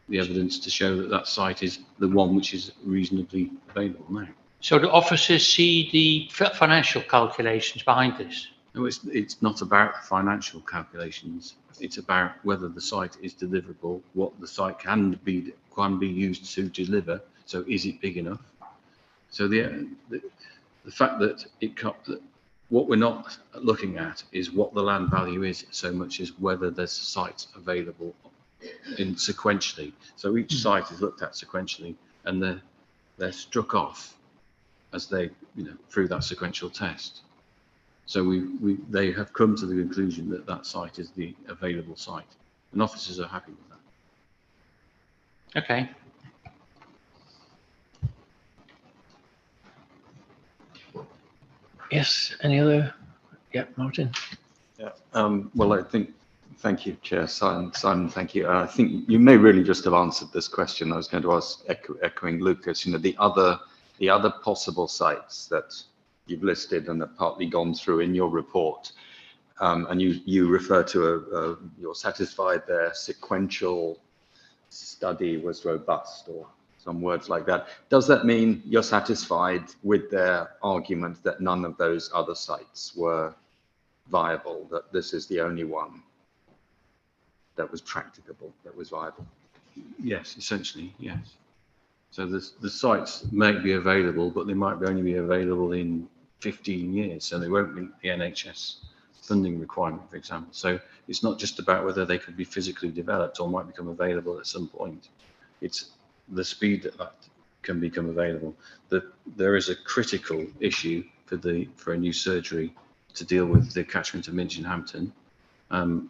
Speaker 18: the evidence to show that that site is the one which is reasonably available now.
Speaker 13: So the officers see the financial calculations behind this?
Speaker 18: No, it's not about financial calculations. It's about whether the site is deliverable, what the site can be used to deliver. So is it big enough? So the fact that what we're not looking at is what the land value is so much as whether there's sites available sequentially. So each site is looked at sequentially, and they're struck off as they, through that sequential test. So they have come to the conclusion that that site is the available site, and officers are happy with that.
Speaker 13: Okay.
Speaker 1: Yes, any other? Yeah, Martin.
Speaker 14: Yeah. Well, thank you, Chair. Simon, thank you. I think you may really just have answered this question. I was going to ask, echoing Lucas, the other possible sites that you've listed and have partly gone through in your report, and you refer to you're satisfied their sequential study was robust, or some words like that. Does that mean you're satisfied with their argument that none of those other sites were viable, that this is the only one that was practicable, that was viable?
Speaker 18: Yes, essentially, yes. So the sites may be available, but they might only be available in 15 years, so they won't meet the NHS funding requirement, for example. So it's not just about whether they could be physically developed or might become available at some point. It's the speed that can become available. There is a critical issue for a new surgery to deal with the catchment of Minch and Hampton, and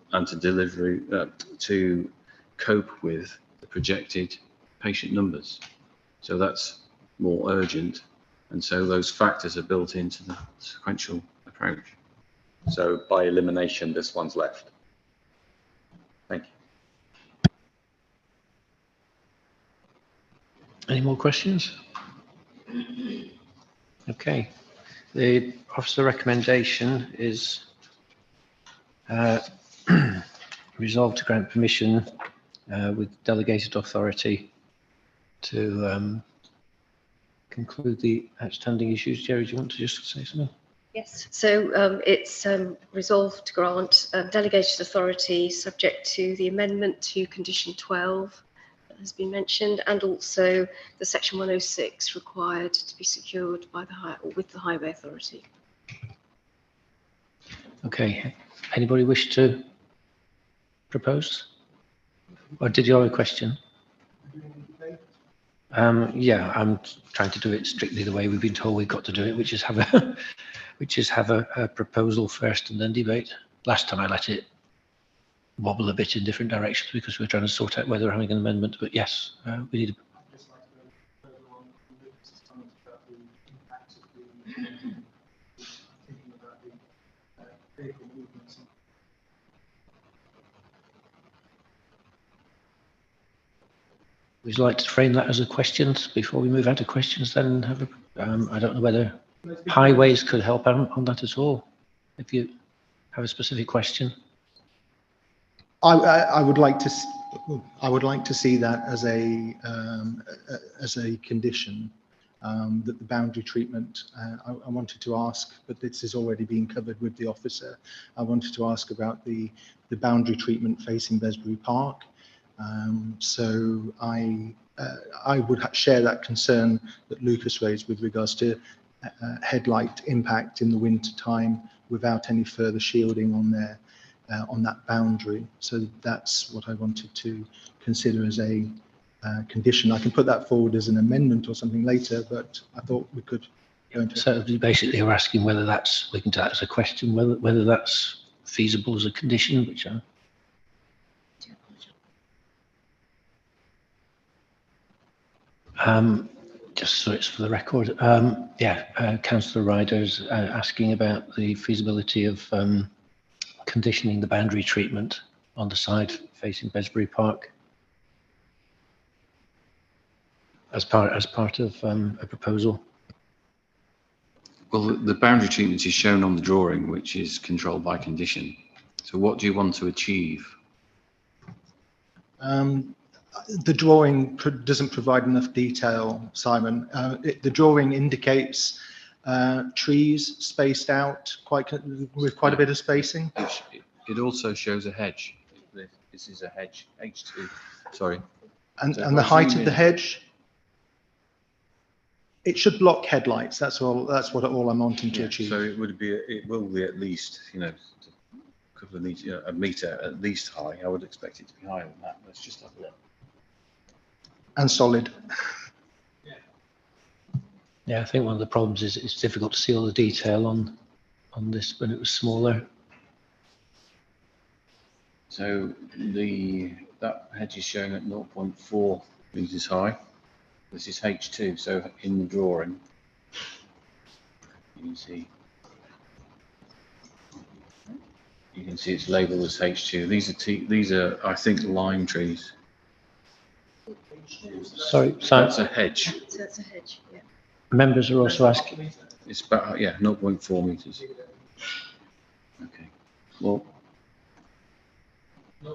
Speaker 18: to cope with the projected patient numbers. So that's more urgent, and so those factors are built into the sequential approach.
Speaker 14: So by elimination, this one's left. Thank you.
Speaker 1: Any more questions? Okay. The officer recommendation is resolved to grant permission with delegated authority to conclude the outstanding issues. Jerry, do you want to just say something?
Speaker 3: Yes, so it's resolved to grant delegated authority subject to the amendment to condition 12 that has been mentioned, and also the section 106 required to be secured by with the Highway Authority.
Speaker 1: Okay, anybody wish to propose? Or did you have a question? Yeah, I'm trying to do it strictly the way we've been told we've got to do it, which is have a proposal first and then debate. Last time I let it wobble a bit in different directions because we're trying to sort out whether we're having an amendment. But yes, we need. We'd like to frame that as a question before we move on to questions. Then have a. I don't know whether highways could help on that at all. If you have a specific question.
Speaker 12: I would like to see that as a condition, that the boundary treatment. I wanted to ask, but this has already been covered with the officer. I wanted to ask about the boundary treatment facing Besbury Park. So I would share that concern that Lucas raised with regards to headlight impact in the winter time without any further shielding on there. On that boundary. So that's what I wanted to consider as a condition. I can put that forward as an amendment or something later, but I thought we could go into.
Speaker 1: So basically we're asking whether we can take that as a question, whether that's feasible as a condition, which Just so it's for the record, Councillor Ryder's asking about the feasibility of conditioning the boundary treatment on the side facing Besbury Park as part of a proposal.
Speaker 18: Well, the boundary treatment is shown on the drawing, which is controlled by condition. So what do you want to achieve?
Speaker 12: The drawing doesn't provide enough detail, Simon. The drawing indicates trees spaced out with quite a bit of spacing.
Speaker 18: It also shows a hedge. This is a hedge, H2, sorry.
Speaker 12: And,
Speaker 18: So
Speaker 12: and the height of the hedge, it should block headlights. That's all. That's all I'm wanting to achieve.
Speaker 18: So it will be at least, a couple of meters, a meter at least high. I would expect it to be higher than that. Let's just have a look.
Speaker 12: And solid.
Speaker 1: Yeah, I think one of the problems is it's difficult to see all the detail on this when it was smaller.
Speaker 18: So that hedge is showing at 0.4 meters high. This is H2. So in the drawing, you can see it's labelled as H2. These are I think lime trees.
Speaker 1: Sorry,
Speaker 18: that's a hedge.
Speaker 3: So that's a hedge, yeah.
Speaker 1: Members are also asking.
Speaker 18: It's about 0.4 meters. Okay. Well. I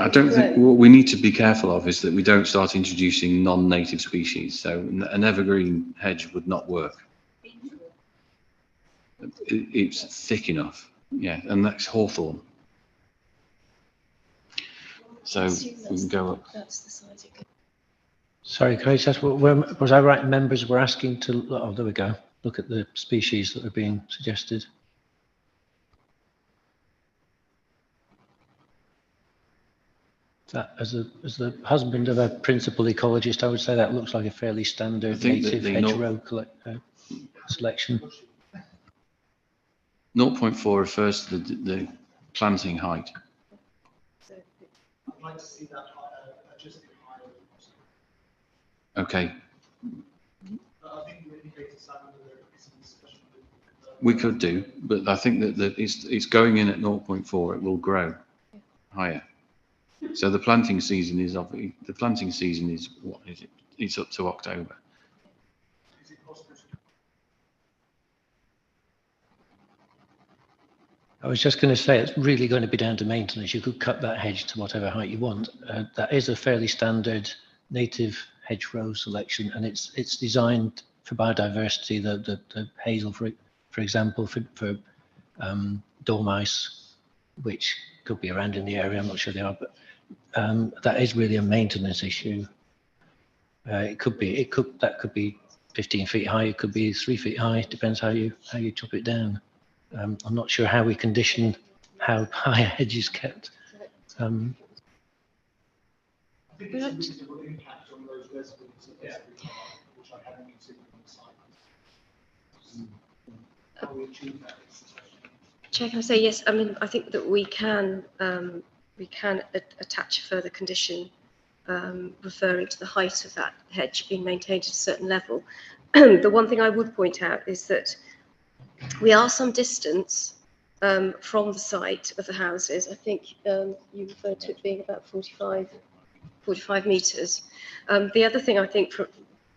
Speaker 18: don't think what we need to be careful of is that we don't start introducing non-native species. So an evergreen hedge would not work. It's thick enough, and that's hawthorn. So we can go up.
Speaker 1: Sorry, can I just ask, was I right? Members were asking to, oh, there we go. Look at the species that are being suggested. That, as the husband of a principal ecologist, I would say that looks like a fairly standard native hedgerow selection.
Speaker 18: 0.4 refers to the planting height.
Speaker 12: I'd like to see that just a bit higher.
Speaker 18: Okay.
Speaker 12: I think you indicated something that there is some discussion.
Speaker 18: We could do, but I think that it's going in at 0.4. It will grow higher. So the planting season is what is it? It's up to October.
Speaker 12: Is it possible to...
Speaker 1: I was just going to say it's really going to be down to maintenance. You could cut that hedge to whatever height you want. That is a fairly standard native hedgerow selection, and it's designed for biodiversity. The hazel, for example, for dormice, which could be around in the area. I'm not sure they are, but that is really a maintenance issue. That could be 15 feet high. It could be 3 feet high. It depends how you chop it down. I'm not sure how we condition how high a hedge is kept.
Speaker 3: Chair, can I say yes? I mean, I think that we can attach a further condition referring to the height of that hedge being maintained at a certain level. The one thing I would point out is that we are some distance from the site of the houses. I think you referred to it being about 45 metres. The other thing I think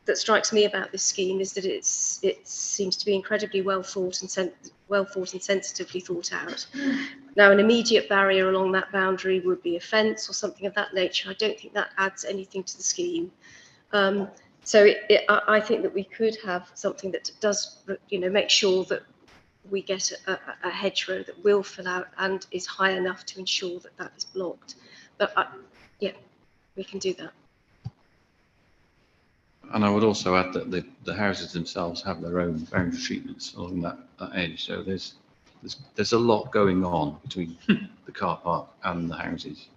Speaker 3: that strikes me about this scheme is that it seems to be incredibly well thought and sensitively thought out. Now, an immediate barrier along that boundary would be a fence or something of that nature. I don't think that adds anything to the scheme. So I think that we could have something that does, make sure that we get a hedgerow that will fill out and is high enough to ensure that that is blocked. But we can do that.
Speaker 18: And I would also add that the houses themselves have their own boundary treatments along that edge. So there's a lot going on between the car park and the houses.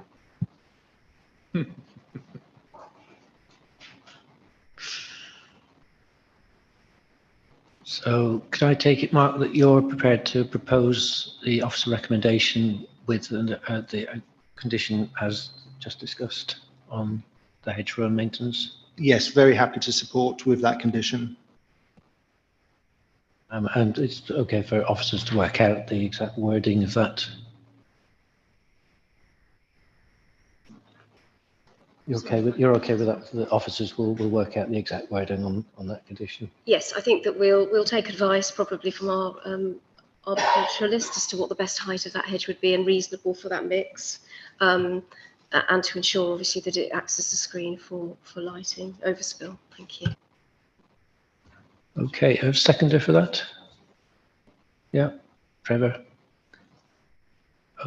Speaker 1: So could I take it, Mark, that you're prepared to propose the officer recommendation with the condition as just discussed on the hedgerow maintenance.
Speaker 12: Yes, very happy to support with that condition.
Speaker 1: And it's okay for officers to work out the exact wording of that. You're okay with that? The officers will work out the exact wording on that condition.
Speaker 3: Yes, I think that we'll take advice probably from our arboriculturalist as to what the best height of that hedge would be and reasonable for that mix, and to ensure obviously that it acts as a screen for lighting overspill. Thank you.
Speaker 1: Okay, a seconder for that? Yeah, Trevor.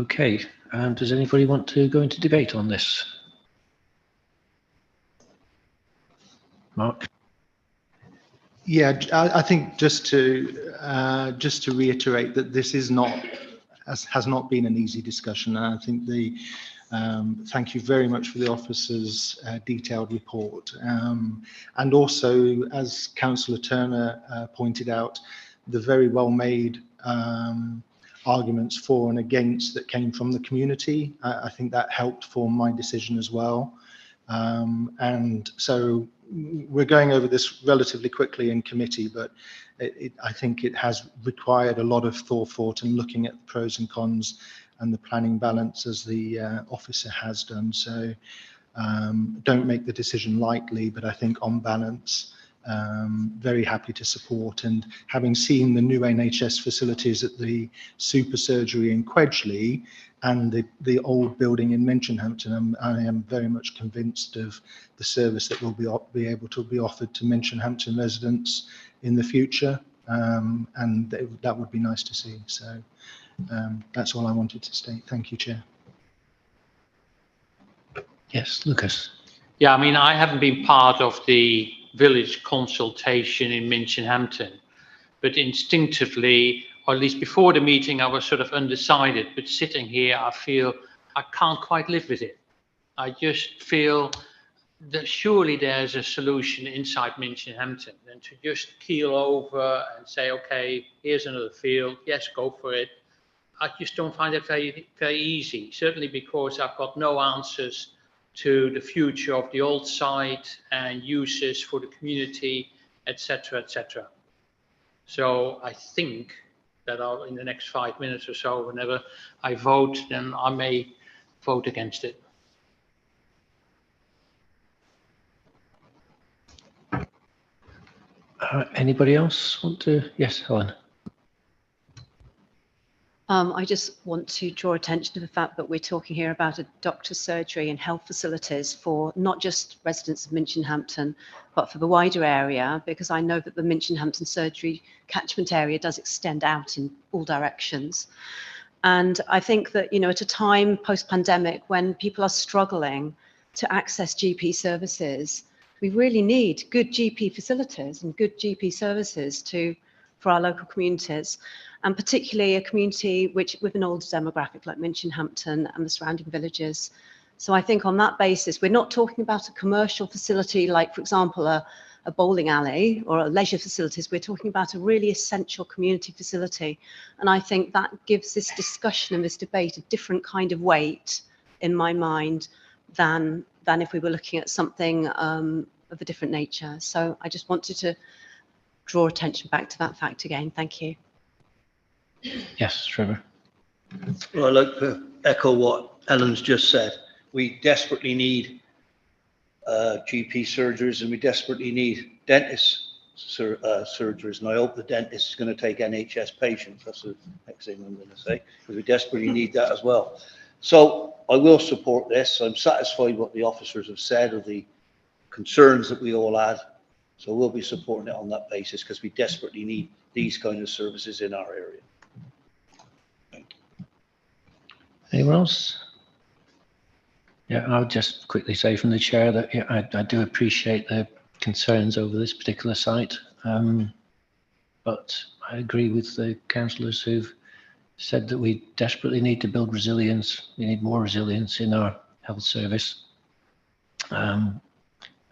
Speaker 1: Okay, does anybody want to go into debate on this? Mark?
Speaker 12: Yeah, I think just to reiterate that this is not has not been an easy discussion, and I think thank you very much for the officer's detailed report, and also, as Councillor Turner pointed out, the very well made arguments for and against that came from the community. I think that helped form my decision as well, and so we're going over this relatively quickly in committee, but I think it has required a lot of thought and looking at the pros and cons and the planning balance as the officer has done. So don't make the decision lightly, but I think on balance, very happy to support. And having seen the new NHS facilities at the super surgery in Quedgeley and the old building in Hampton, I am very much convinced of the service that will be able to be offered to Hampton residents in the future, and that would be nice to see. So that's all I wanted to state. Thank you, Chair.
Speaker 1: Yes, Lucas.
Speaker 13: Yeah, I mean, I haven't been part of the village consultation in Hampton, but instinctively, or at least before the meeting, I was sort of undecided. But sitting here, I feel I can't quite live with it. I just feel that surely there's a solution inside Hampton, and to just keel over and say, okay, here's another field, yes, go for it. I just don't find it very, very easy, certainly because I've got no answers to the future of the old site and uses for the community, etc., etc. So I think that in the next 5 minutes or so, whenever I vote, then I may vote against it.
Speaker 1: Anybody else want to? Yes, Helen.
Speaker 6: I just want to draw attention to the fact that we're talking here about a doctor's surgery and health facilities for not just residents of Hampton, but for the wider area, because I know that the Hampton surgery catchment area does extend out in all directions. And I think that, you know, at a time post-pandemic when people are struggling to access GP services, we really need good GP facilities and good GP services for our local communities, and particularly a community with an older demographic like Hampton and the surrounding villages. So I think on that basis, we're not talking about a commercial facility like, for example, a bowling alley or a leisure facilities. We're talking about a really essential community facility. And I think that gives this discussion and this debate a different kind of weight in my mind than if we were looking at something of a different nature. So I just wanted to draw attention back to that fact again. Thank you.
Speaker 1: Yes, Trevor.
Speaker 17: Well, I'd like to echo what Ellen's just said. We desperately need GP surgeries, and we desperately need dentist surgeries. And I hope the dentist is going to take NHS patients. That's the next thing I'm going to say, because we desperately need that as well. So I will support this. I'm satisfied what the officers have said of the concerns that we all had. So we'll be supporting it on that basis, because we desperately need these kind of services in our area.
Speaker 1: Anyone else? Yeah, I'll just quickly say from the chair that yeah, I do appreciate the concerns over this particular site, but I agree with the councillors who've said that we desperately need to build resilience. We need more resilience in our health service. I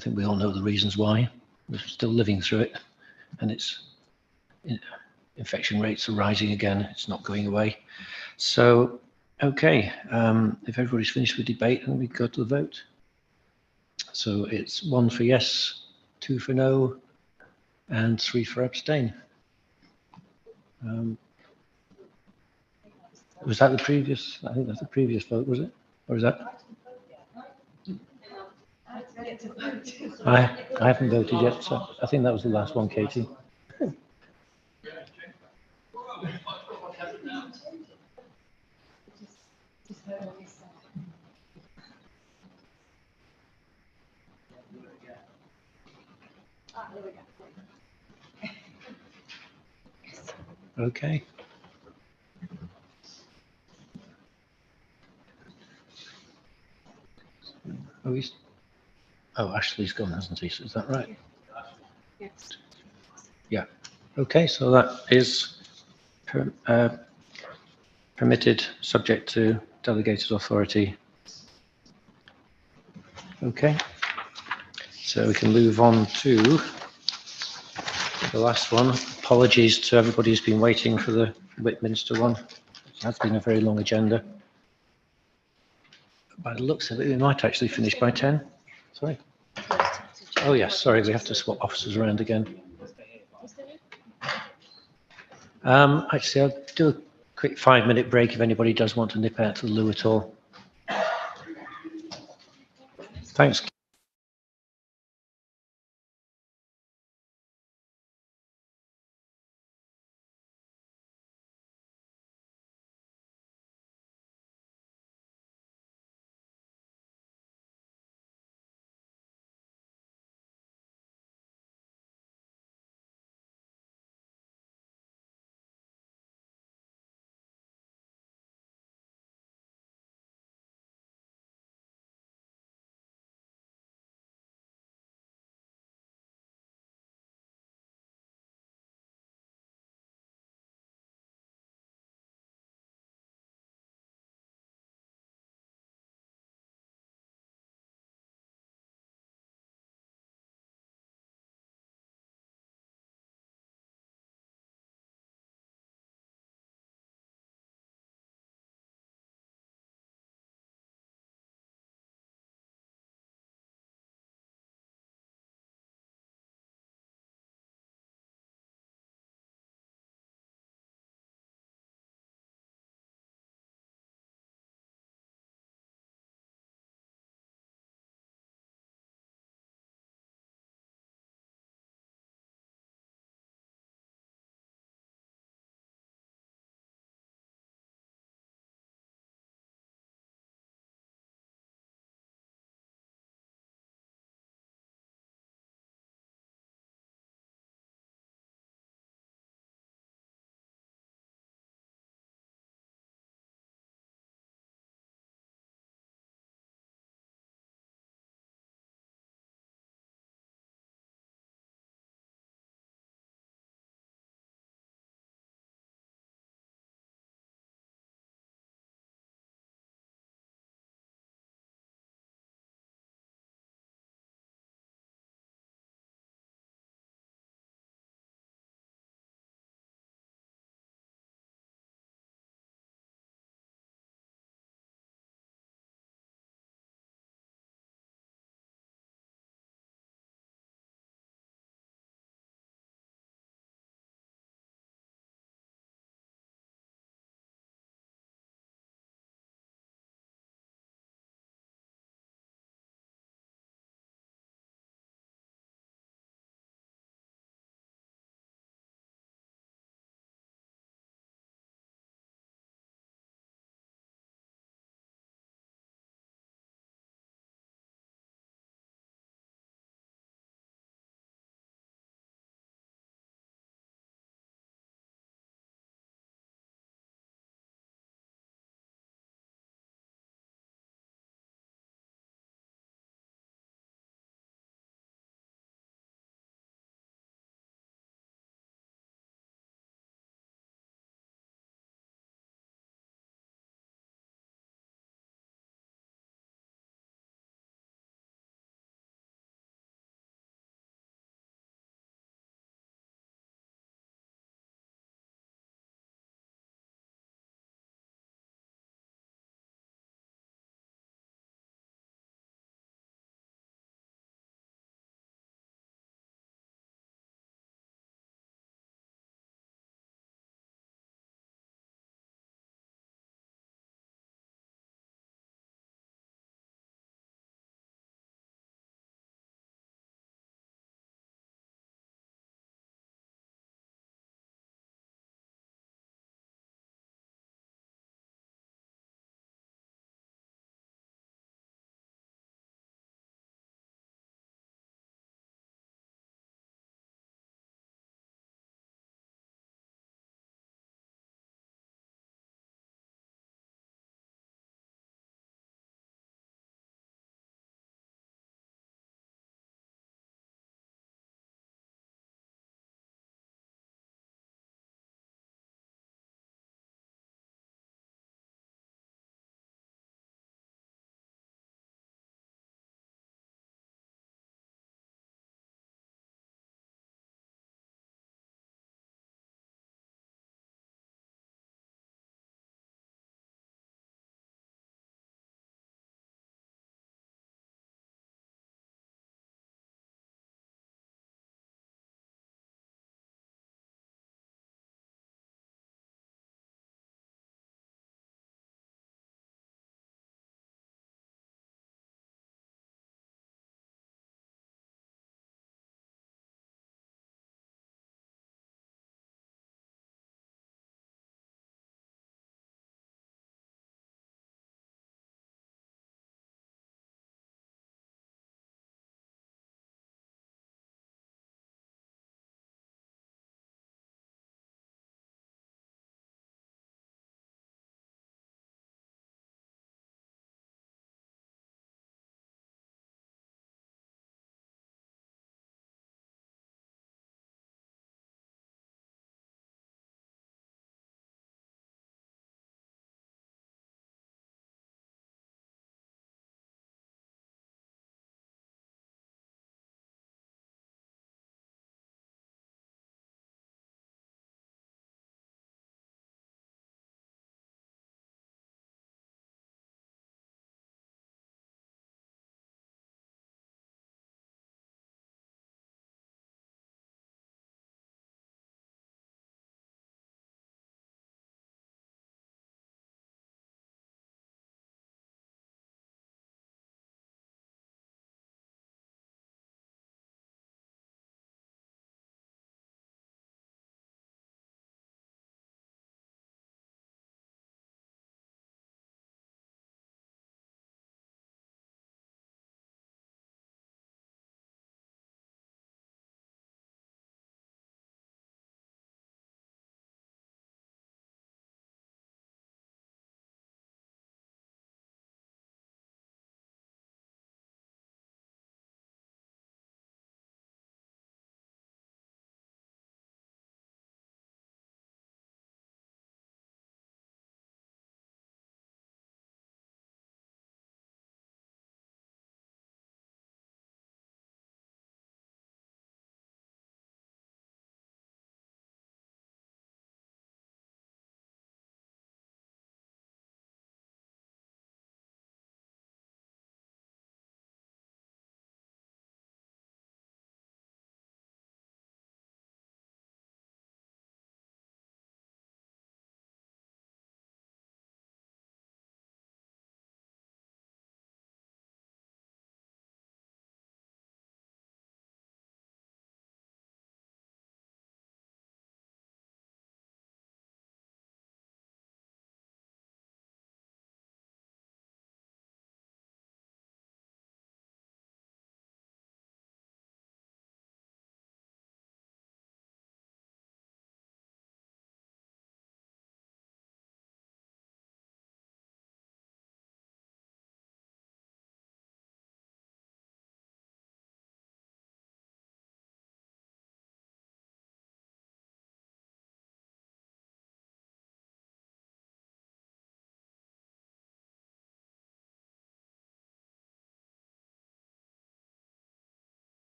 Speaker 1: think we all know the reasons why. We're still living through it, and infection rates are rising again. It's not going away. So Okay, if everybody's finished with debate, then we go to the vote. So it's 1 for yes, 2 for no, and 3 for abstain. Was that the previous? I think that's the previous vote, was it? Or is that? I haven't voted yet, so I think that was the last one, Katie. Okay. Oh, Ashley's gone, hasn't he? So is that right?
Speaker 3: Yes.
Speaker 1: Yeah. Okay, so that is permitted, subject to delegated authority. Okay. So we can move on to the last one. Apologies to everybody who's been waiting for the Whitminster one. It has been a very long agenda. By the looks of it, we might actually finish by 10. Sorry. Oh yes, sorry, we have to swap officers around again. Actually, I'll do a quick 5-minute break if anybody does want to nip out to the loo at all. Thanks.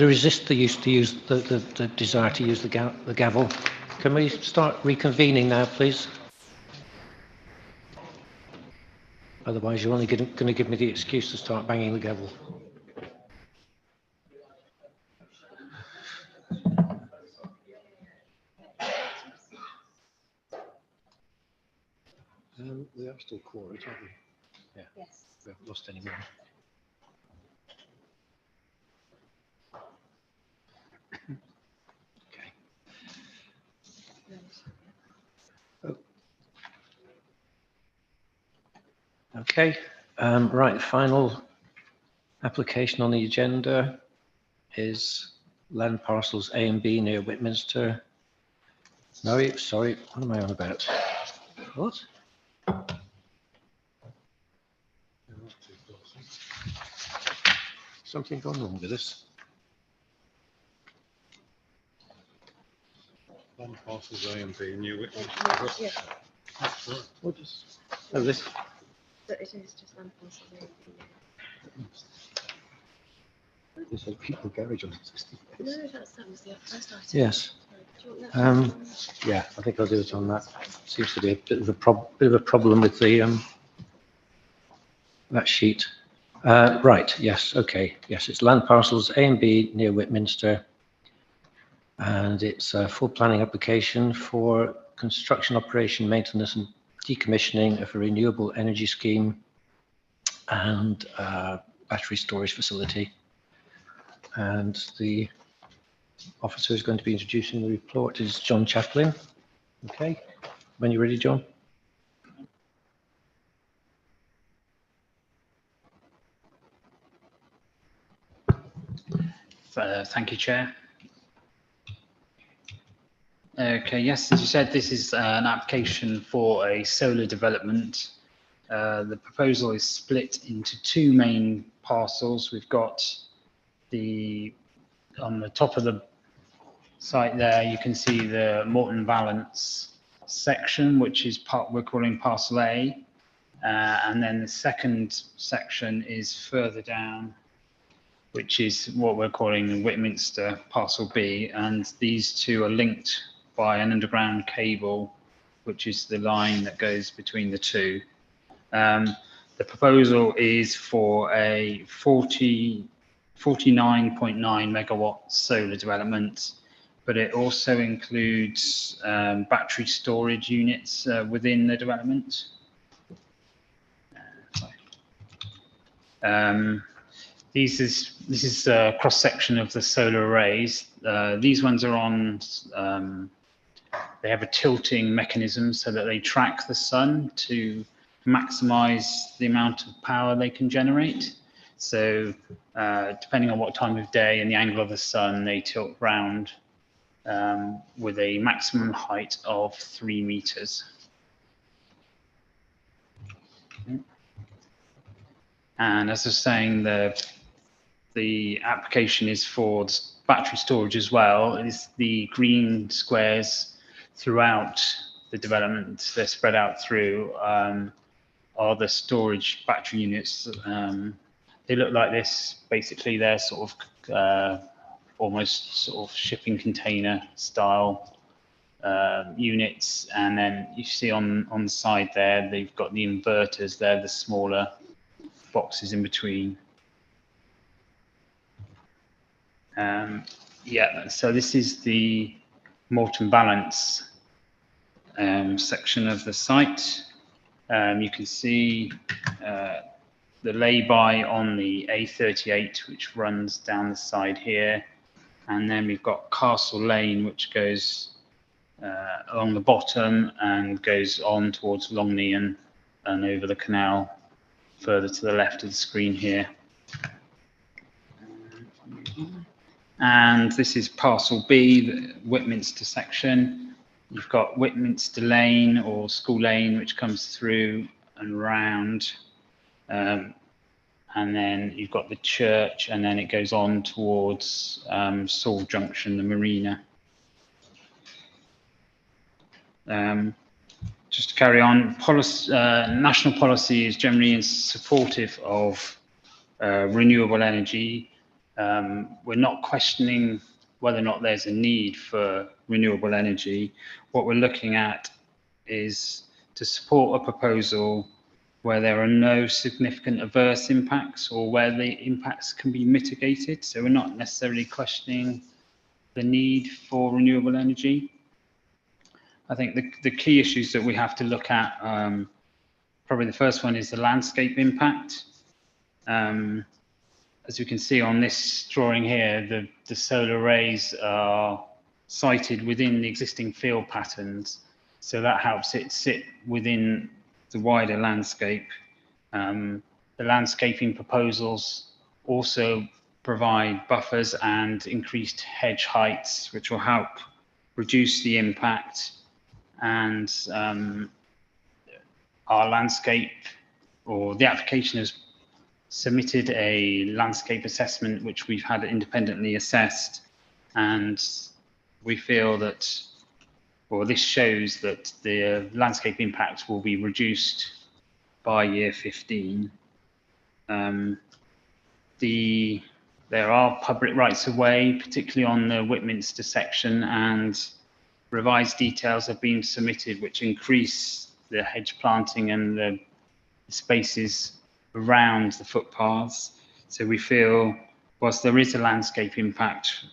Speaker 1: resist the use to use the desire to use the gavel. Can we start reconvening now, please? Otherwise, you're only going to give me the excuse to start banging the gavel. We are still quorate, aren't we? Yeah. Yes. We haven't lost any more. Okay. Okay. Right. Final application on the agenda is land parcels A and B near Whitminster. No, sorry. What am I on about? What? Something gone wrong with this?
Speaker 4: Land parcels A and B near Whitminster.
Speaker 3: Yeah.
Speaker 1: What is? Oh, this.
Speaker 3: But it is just land parcels A and B.
Speaker 1: There's a people garage on it.
Speaker 3: No, that was the first item.
Speaker 1: Yes.
Speaker 3: Do you want that?
Speaker 1: Yeah, I think I'll do it on that. Seems to be a bit of a problem with the that sheet. Right. Yes. Okay. Yes, it's land parcels A and B near Whitminster, and it's a full planning application for construction, operation, maintenance, and decommissioning of a renewable energy scheme and battery storage facility. And the officer who's going to be introducing the report is John Chaplin. Okay, when you're ready, John.
Speaker 7: Thank you, Chair. Okay, yes, as you said, this is an application for a solar development. The proposal is split into two main parcels. We've got on the top of the site there, you can see the Morton Valence section, which is we're calling parcel A. And then the second section is further down, which is what we're calling Whitminster parcel B. And these two are linked by an underground cable, which is the line that goes between the two. The proposal is for a 49.9 megawatt solar development, but it also includes battery storage units within the development. This is a cross section of the solar arrays. These ones are on. They have a tilting mechanism so that they track the sun to maximize the amount of power they can generate. So depending on what time of day and the angle of the sun, they tilt round with a maximum height of 3 meters. And as I was saying, the application is for battery storage as well. It's the green squares throughout the development. They're spread out through are the storage battery units. They look like this. Basically, they're sort of almost sort of shipping container style units. And then you see on the side there, they've got the inverters. They're the smaller boxes in between. Yeah, so this is the Morton Valence section of the site. You can see the lay-by on the A38, which runs down the side here. And then we've got Castle Lane, which goes along the bottom and goes on towards Longney and over the canal further to the left of the screen here. And this is parcel B, the Whitminster section. You've got Whitminster Lane or School Lane, which comes through and round. And then you've got the church, and then it goes on towards Saul Junction, the marina. Just to carry on, national policy is generally supportive of renewable energy. We're not questioning whether or not there's a need for renewable energy. What we're looking at is to support a proposal where there are no significant adverse impacts or where the impacts can be mitigated. So we're not necessarily questioning the need for renewable energy. I think the key issues that we have to look at, probably the first one is the landscape impact. As you can see on this drawing here, the solar arrays are sited within the existing field patterns. So that helps it sit within the wider landscape. The landscaping proposals also provide buffers and increased hedge heights, which will help reduce the impact. And our landscape, or the application has submitted a landscape assessment which we've had independently assessed, and we feel that, or this shows that the landscape impact will be reduced by year 15. There are public rights of way, particularly on the Whitminster section, and revised details have been submitted which increase the hedge planting and the spaces around the footpaths. So we feel, whilst there is a landscape impact,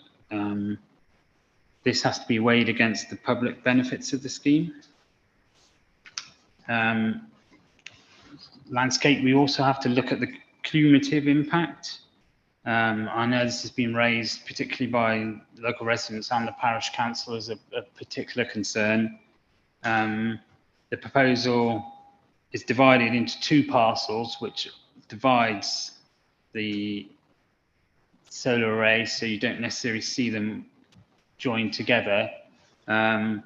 Speaker 7: this has to be weighed against the public benefits of the scheme. Landscape, we also have to look at the cumulative impact. I know this has been raised particularly by local residents and the parish council as a particular concern. The proposal is divided into two parcels, which divides the solar array, so you don't necessarily see them joined together. I'd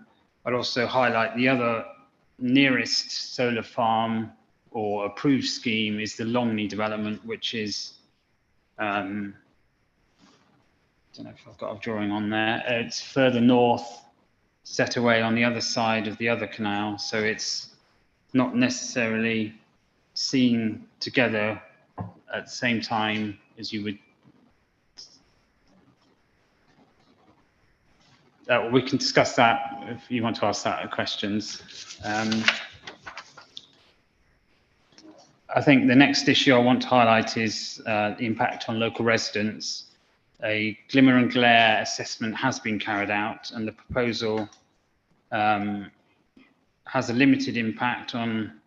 Speaker 7: also highlight the other nearest solar farm or approved scheme is the Longley development, which is, I don't know if I've got a drawing on there, it's further north, set away on the other side of the other canal, so it's not necessarily seen together at the same time as you would. We can discuss that if you want to ask that questions. I think the next issue I want to highlight is the impact on local residents. A glimmer and glare assessment has been carried out, and the proposal has a limited impact on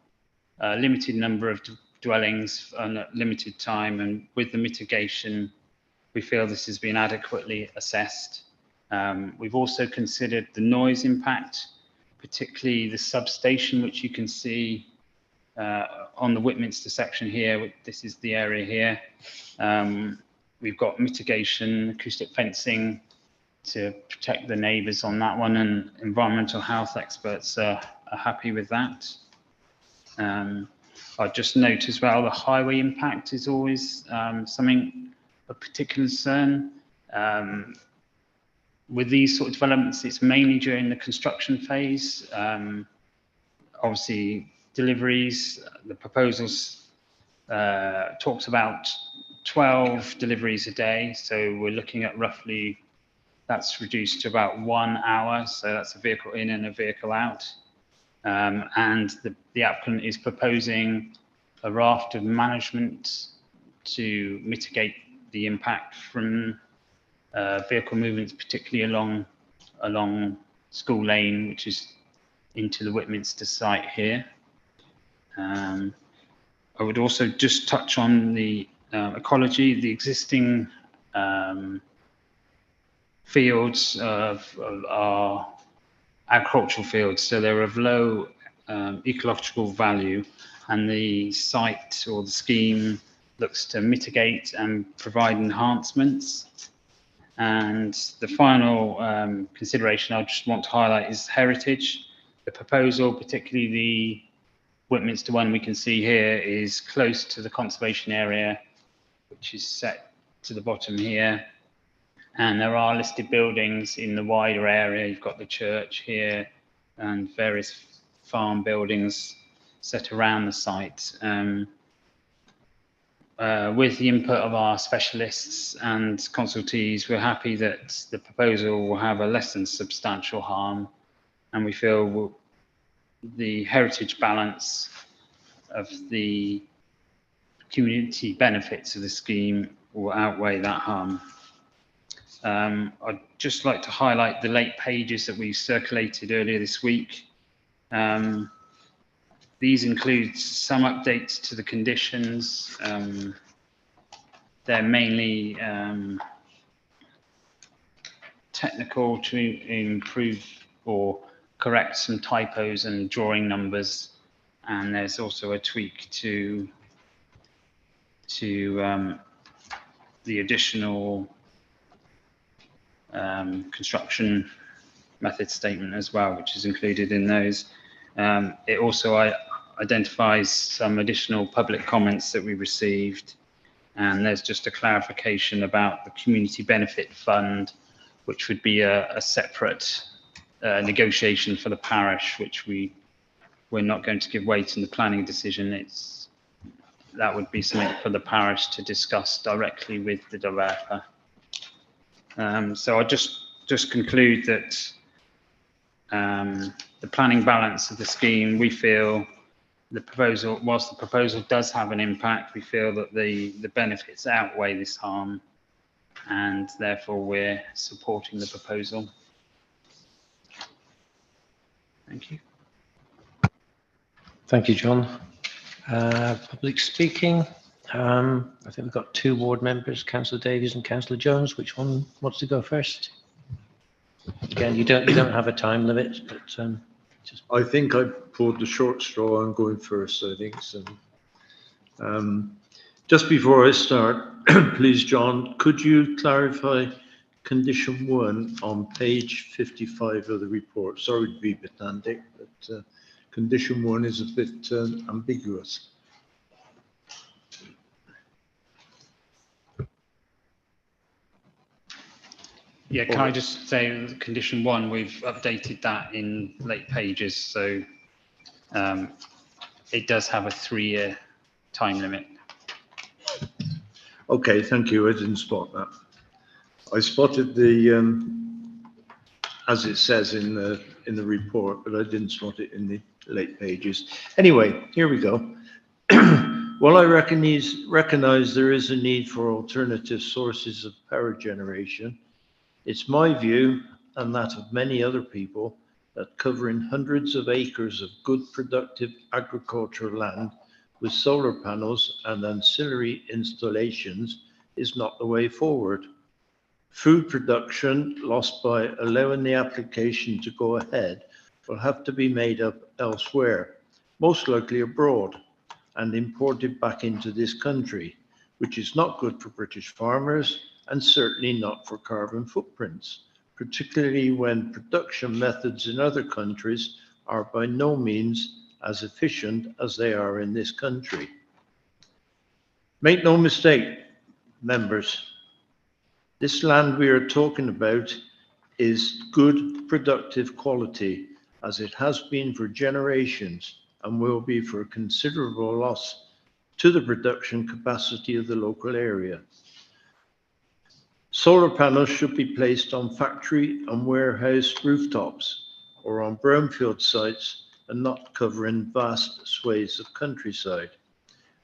Speaker 7: a limited number of dwellings on a limited time, and with the mitigation, we feel this has been adequately assessed. We've also considered the noise impact, particularly the substation, which you can see on the Whitminster section here. This is the area here. We've got mitigation, acoustic fencing to protect the neighbours on that one, and environmental health experts are happy with that. I'd just note as well, the highway impact is always something of particular concern. With these sort of developments, it's mainly during the construction phase. Obviously, deliveries, the proposals talks about 12 deliveries a day, so we're looking at roughly, that's reduced to about 1 hour, so that's a vehicle in and a vehicle out. And the applicant is proposing a raft of management to mitigate the impact from vehicle movements, particularly along School Lane, which is into the Whitminster site here. I would also just touch on the ecology. The existing fields are agricultural fields, so they're of low ecological value, and the site or the scheme looks to mitigate and provide enhancements. And the final consideration I just want to highlight is heritage. The proposal, particularly the Whitminster one we can see here, is close to the conservation area, which is set to the bottom here. And there are listed buildings in the wider area. You've got the church here and various farm buildings set around the site. with the input of our specialists and consultees, we're happy that the proposal will have a less than substantial harm, and we feel the heritage balance of the community benefits of the scheme will outweigh that harm. I'd just like to highlight the late pages that we circulated earlier this week. These include some updates to the conditions. They're mainly technical to improve or correct some typos and drawing numbers. And there's also a tweak to the additional construction method statement as well, which is included in those. It also identifies some additional public comments that we received, and there's just a clarification about the community benefit fund, which would be a separate negotiation for the parish, which we're not going to give weight in the planning decision. That would be something for the parish to discuss directly with the developer. So I'll just conclude that the planning balance of the scheme, we feel the proposal, whilst the proposal does have an impact, we feel that the benefits outweigh this harm, and therefore we're supporting the proposal. Thank you.
Speaker 1: Thank you, John. Public speaking. I think we've got two ward members, Councillor Davies and Councillor Jones. Which one wants to go first? Again, you don't have a time limit, but just.
Speaker 9: I think I pulled the short straw. I'm going first, I think. So, just before I start, please, John, could you clarify condition 1 on page 55 of the report? Sorry to be pedantic, but condition 1 is a bit ambiguous.
Speaker 7: Yeah, can I just say condition 1, we've updated that in late pages, so it does have a 3-year time limit.
Speaker 9: Okay, thank you. I didn't spot that. I spotted the, as it says in the report, but I didn't spot it in the late pages. Anyway, here we go. While I recognize there is a need for alternative sources of power generation, it's my view, and that of many other people, that covering hundreds of acres of good productive agricultural land with solar panels and ancillary installations is not the way forward. Food production lost by allowing the application to go ahead will have to be made up elsewhere, most likely abroad, and imported back into this country, which is not good for British farmers and certainly not for carbon footprints, particularly when production methods in other countries are by no means as efficient as they are in this country. Make no mistake, members, this land we are talking about is good productive quality, as it has been for generations and will be for a considerable loss to the production capacity of the local area. Solar panels should be placed on factory and warehouse rooftops or on brownfield sites and not covering vast swathes of countryside.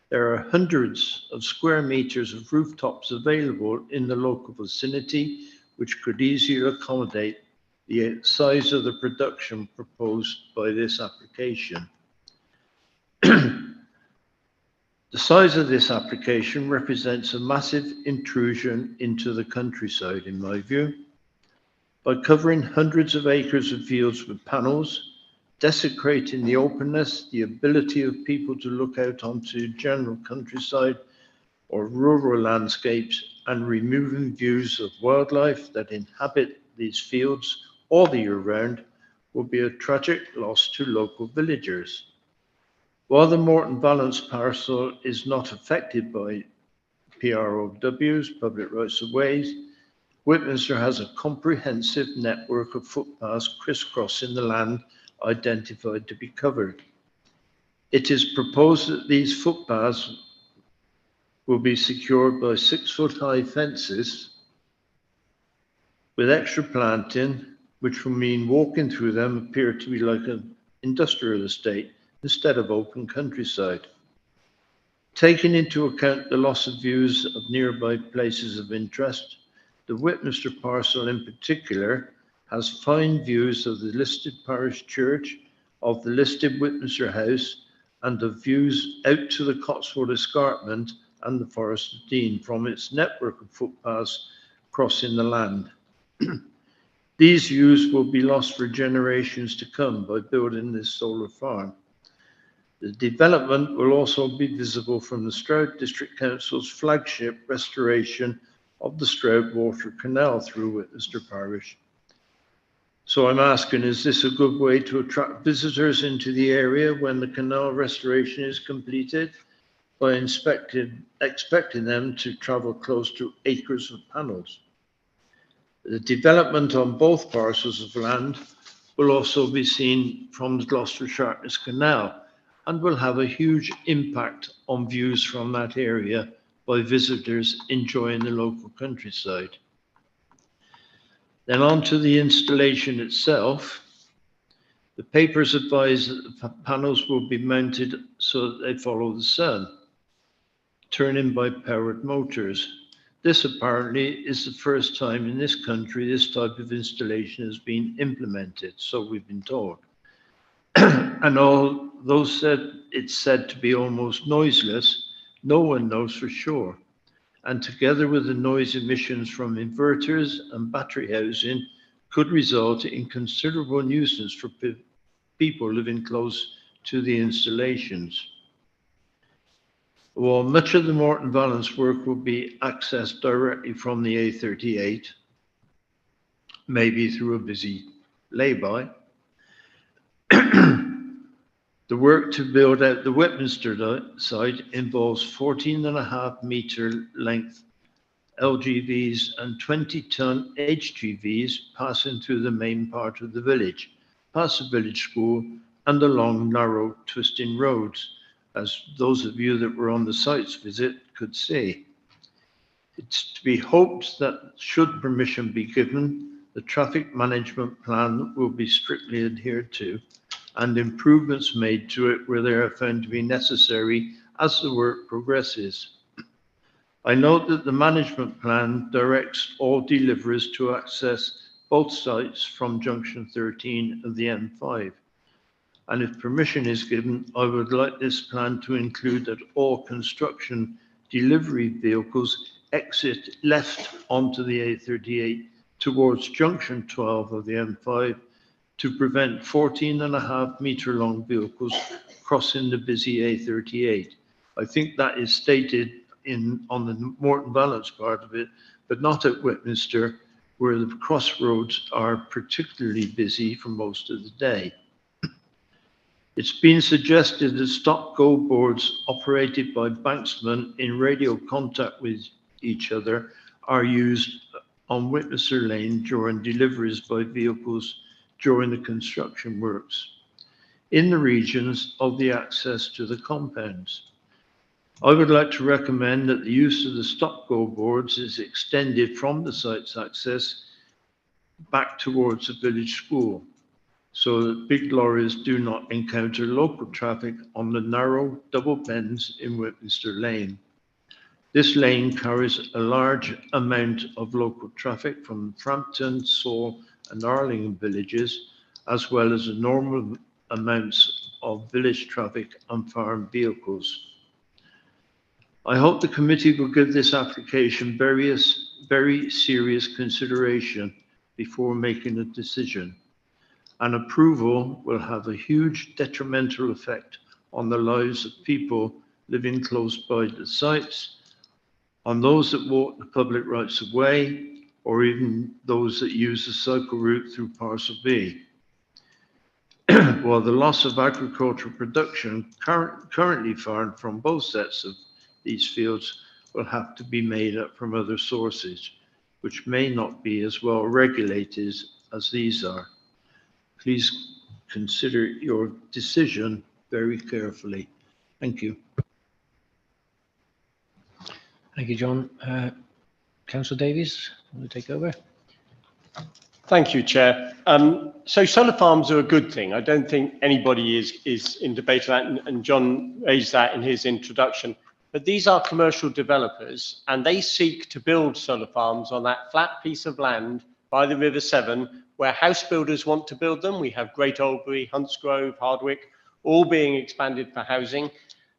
Speaker 9: There are hundreds of square meters of rooftops available in the local vicinity, which could easily accommodate the size of the production proposed by this application. The size of this application represents a massive intrusion into the countryside, in my view. By covering hundreds of acres of fields with panels, desecrating the openness, the ability of people to look out onto general countryside or rural landscapes, and removing views of wildlife that inhabit these fields all the year round, will be a tragic loss to local villagers. While the Morton Valence parcel is not affected by PROWs, public rights of ways, Whitminster has a comprehensive network of footpaths crisscrossing the land identified to be covered. It is proposed that these footpaths will be secured by 6-foot-high fences with extra planting, which will mean walking through them appear to be like an industrial estate instead of open countryside. Taking into account the loss of views of nearby places of interest, the Whitminster parcel in particular has fine views of the listed parish church, of the listed Whitminster house, and of views out to the Cotswold Escarpment and the Forest of Dean from its network of footpaths crossing the land. These views will be lost for generations to come by building this solar farm. The development will also be visible from the Stroud District Council's flagship restoration of the Stroud Water Canal through Whitminster Parish. So I'm asking, is this a good way to attract visitors into the area when the canal restoration is completed by expecting them to travel close to acres of panels? The development on both parcels of land will also be seen from the Gloucester Sharpness Canal and will have a huge impact on views from that area by visitors enjoying the local countryside. Then on to the installation itself. The papers advise that the panels will be mounted so that they follow the sun, turning by powered motors. This apparently is the first time in this country this type of installation has been implemented, so we've been told. And although it's said to be almost noiseless, no one knows for sure. And together with the noise emissions from inverters and battery housing could result in considerable nuisance for people living close to the installations. While much of the Morton Valence work will be accessed directly from the A38, maybe through a busy lay-by, the work to build out the Whitminster site involves 14.5 metre length LGVs and 20-ton HGVs passing through the main part of the village, past the village school and along narrow twisting roads, as those of you that were on the site's visit could see. It's to be hoped that should permission be given, the traffic management plan will be strictly adhered to and improvements made to it where they are found to be necessary as the work progresses. I note that the management plan directs all deliveries to access both sites from junction 13 of the M5. And if permission is given, I would like this plan to include that all construction delivery vehicles exit left onto the A38 towards junction 12 of the M5 to prevent 14.5 metre long vehicles crossing the busy A38. I think that is stated on the Morton Valence part of it, but not at Whitminster, where the crossroads are particularly busy for most of the day. It's been suggested that stop-go boards operated by banksmen in radio contact with each other are used on Whitminster Lane during deliveries by vehicles during the construction works in the regions of the access to the compounds. I would like to recommend that the use of the stop-go boards is extended from the site's access back towards the village school, so that big lorries do not encounter local traffic on the narrow double bends in Whitminster Lane. This lane carries a large amount of local traffic from Frampton, Saul and Arlingham villages, as well as enormous amounts of village traffic and farm vehicles. I hope the committee will give this application very serious consideration before making a decision. And approval will have a huge detrimental effect on the lives of people living close by the sites, on those that walk the public rights of way, or even those that use the cycle route through Parcel B. While the loss of agricultural production currently farmed from both sets of these fields will have to be made up from other sources, which may not be as well regulated as these are. Please consider your decision very carefully. Thank you.
Speaker 1: Thank you, John. Councillor Davies, want to take over?
Speaker 8: Thank you, Chair. So solar farms are a good thing. I don't think anybody is in debate on that, and John raised that in his introduction. But these are commercial developers, and they seek to build solar farms on that flat piece of land by the River Severn, where house builders want to build them. We have Great Albury, Huntsgrove, Hardwick, all being expanded for housing,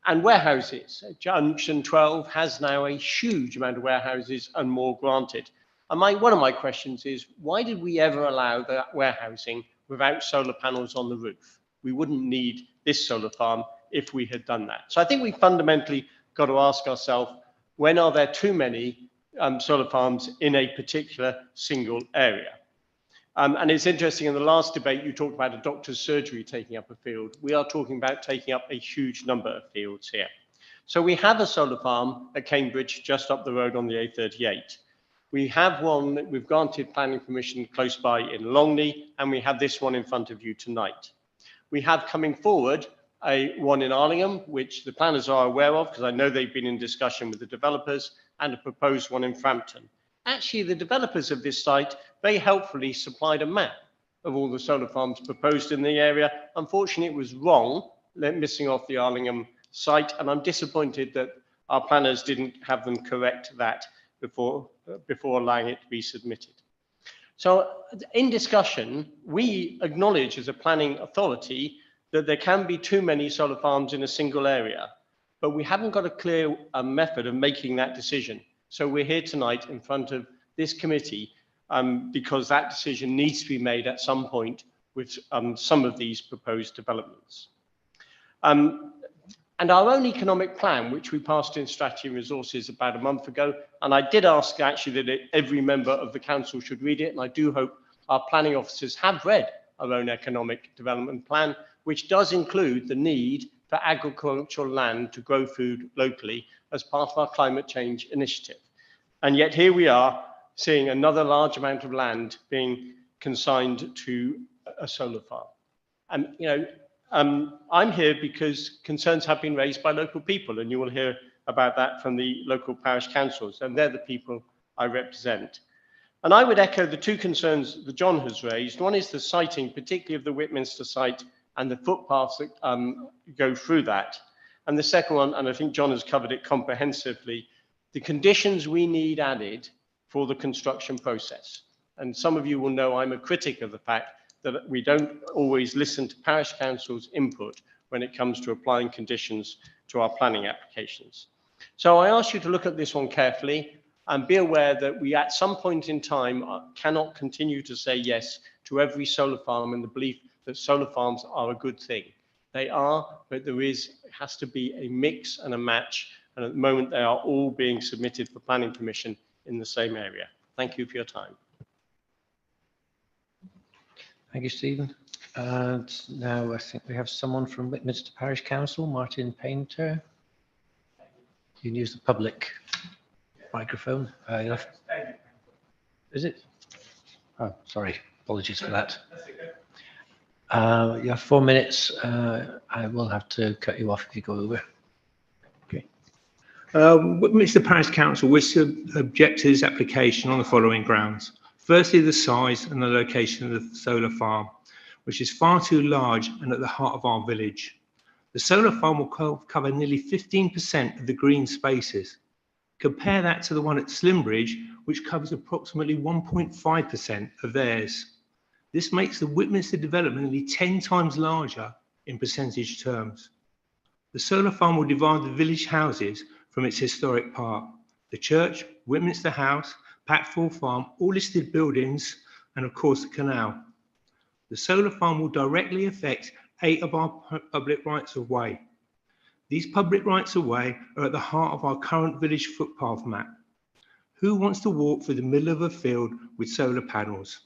Speaker 8: and warehouses. Junction 12 has now a huge amount of warehouses and more granted. And one of my questions is, why did we ever allow that warehousing without solar panels on the roof? We wouldn't need this solar farm if we had done that. So I think we fundamentally got to ask ourselves, when are there too many solar farms in a particular single area? And it's interesting, in the last debate, you talked about a doctor's surgery taking up a field. We are talking about taking up a huge number of fields here. So we have a solar farm at Cambridge, just up the road on the A38. We have one that we've granted planning permission close by in Longley, and we have this one in front of you tonight. We have coming forward one in Arlingham, which the planners are aware of, because I know they've been in discussion with the developers, and a proposed one in Frampton. Actually, the developers of this site very helpfully supplied a map of all the solar farms proposed in the area. Unfortunately, it was wrong, missing off the Arlingham site, and I'm disappointed that our planners didn't have them correct that before allowing it to be submitted. So in discussion, we acknowledge as a planning authority that there can be too many solar farms in a single area, but we haven't got a clear method of making that decision. So we're here tonight in front of this committee because that decision needs to be made at some point with some of these proposed developments. And our own economic plan, which we passed in Strategy and Resources about a month ago, and I did ask actually that every member of the council should read it, and I do hope our planning officers have read our own economic development plan, which does include the need for agricultural land to grow food locally as part of our climate change initiative. And yet here we are seeing another large amount of land being consigned to a solar farm. And, you know, I'm here because concerns have been raised by local people, and you will hear about that from the local parish councils, and they're the people I represent. And I would echo the two concerns that John has raised. One is the siting, particularly of the Whitminster site and the footpaths that go through that. And the second one, and I think John has covered it comprehensively, the conditions we need added for the construction process. And some of you will know I'm a critic of the fact that we don't always listen to parish council's input when it comes to applying conditions to our planning applications. So I ask you to look at this one carefully and be aware that we at some point in time cannot continue to say yes to every solar farm in the belief that solar farms are a good thing. They are, but has to be a mix and a match, and at the moment they are all being submitted for planning permission in the same area. Thank you for your time.
Speaker 1: Thank you, Stephen. And now I think we have someone from Whitminster Parish Council, Martin Painter. You can use the public microphone. Is it? Oh, sorry. Apologies for that. You have 4 minutes. I will have to cut you off if you go over.
Speaker 10: Okay. Whitminster Parish Council wish to object to this application on the following grounds. Firstly, the size and the location of the solar farm, which is far too large and at the heart of our village. The solar farm will cover nearly 15% of the green spaces. Compare that to the one at Slimbridge, which covers approximately 1.5% of theirs. This makes the Whitminster development nearly 10 times larger in percentage terms. The solar farm will divide the village houses from its historic park. The church, Whitminster House, Packfall Farm, all listed buildings, and of course the canal. The solar farm will directly affect 8 of our public rights of way. These public rights of way are at the heart of our current village footpath map. Who wants to walk through the middle of a field with solar panels?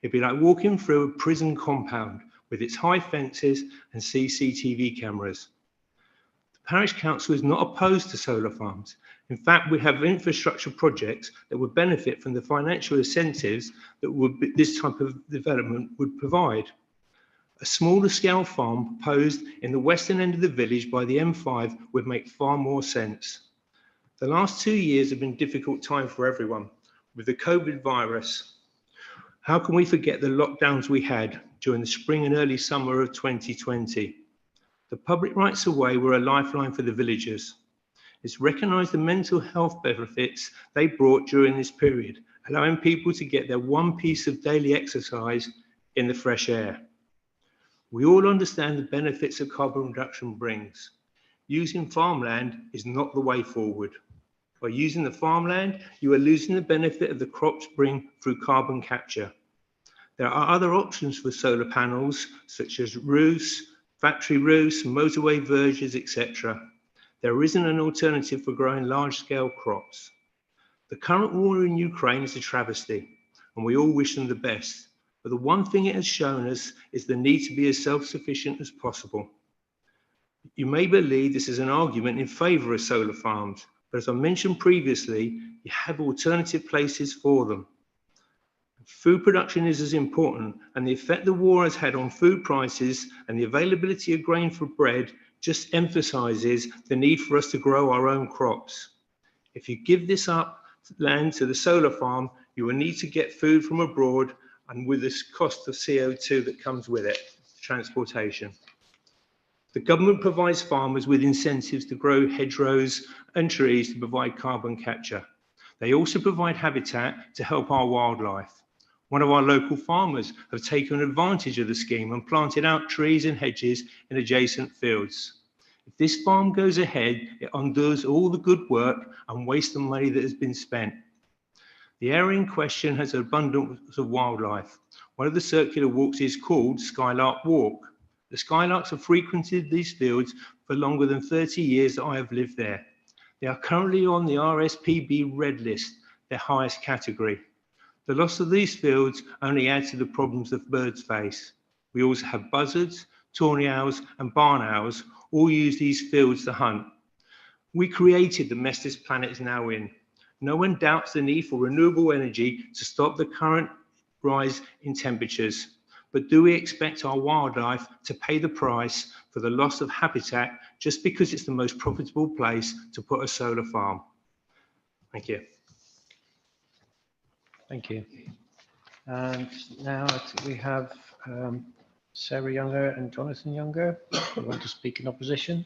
Speaker 10: It'd be like walking through a prison compound with its high fences and CCTV cameras. The parish council is not opposed to solar farms. In fact, we have infrastructure projects that would benefit from the financial incentives that this type of development would provide. A smaller scale farm proposed in the western end of the village by the M5 would make far more sense. The last 2 years have been a difficult time for everyone with the COVID virus. How can we forget the lockdowns we had during the spring and early summer of 2020? The public rights of way were a lifeline for the villagers. It's recognised the mental health benefits they brought during this period, allowing people to get their one piece of daily exercise in the fresh air. We all understand the benefits that carbon reduction brings. Using farmland is not the way forward. By using the farmland, you are losing the benefit of the crops bring through carbon capture. There are other options for solar panels, such as roofs, factory roofs, motorway verges, etc. There isn't an alternative for growing large-scale crops. The current war in Ukraine is a travesty, and we all wish them the best. But the one thing it has shown us is the need to be as self-sufficient as possible. You may believe this is an argument in favour of solar farms, but as I mentioned previously, you have alternative places for them. Food production is as important, and the effect the war has had on food prices and the availability of grain for bread just emphasises the need for us to grow our own crops. If you give this up land to the solar farm, you will need to get food from abroad, and with this cost of CO2 that comes with it, transportation. The government provides farmers with incentives to grow hedgerows and trees to provide carbon capture. They also provide habitat to help our wildlife. One of our local farmers have taken advantage of the scheme and planted out trees and hedges in adjacent fields. If this farm goes ahead, it undoes all the good work and wastes the money that has been spent. The area in question has an abundance of wildlife. One of the circular walks is called Skylark Walk. The skylarks have frequented these fields for longer than 30 years that I have lived there. They are currently on the RSPB red list, their highest category. The loss of these fields only adds to the problems that birds face. We also have buzzards, tawny owls and barn owls all use these fields to hunt. We created the mess this planet is now in. No one doubts the need for renewable energy to stop the current rise in temperatures. But do we expect our wildlife to pay the price for the loss of habitat just because it's the most profitable place to put a solar farm? Thank you.
Speaker 1: Thank you. And now I think we have Sarah Younger and Jonathan Younger who want to speak in opposition.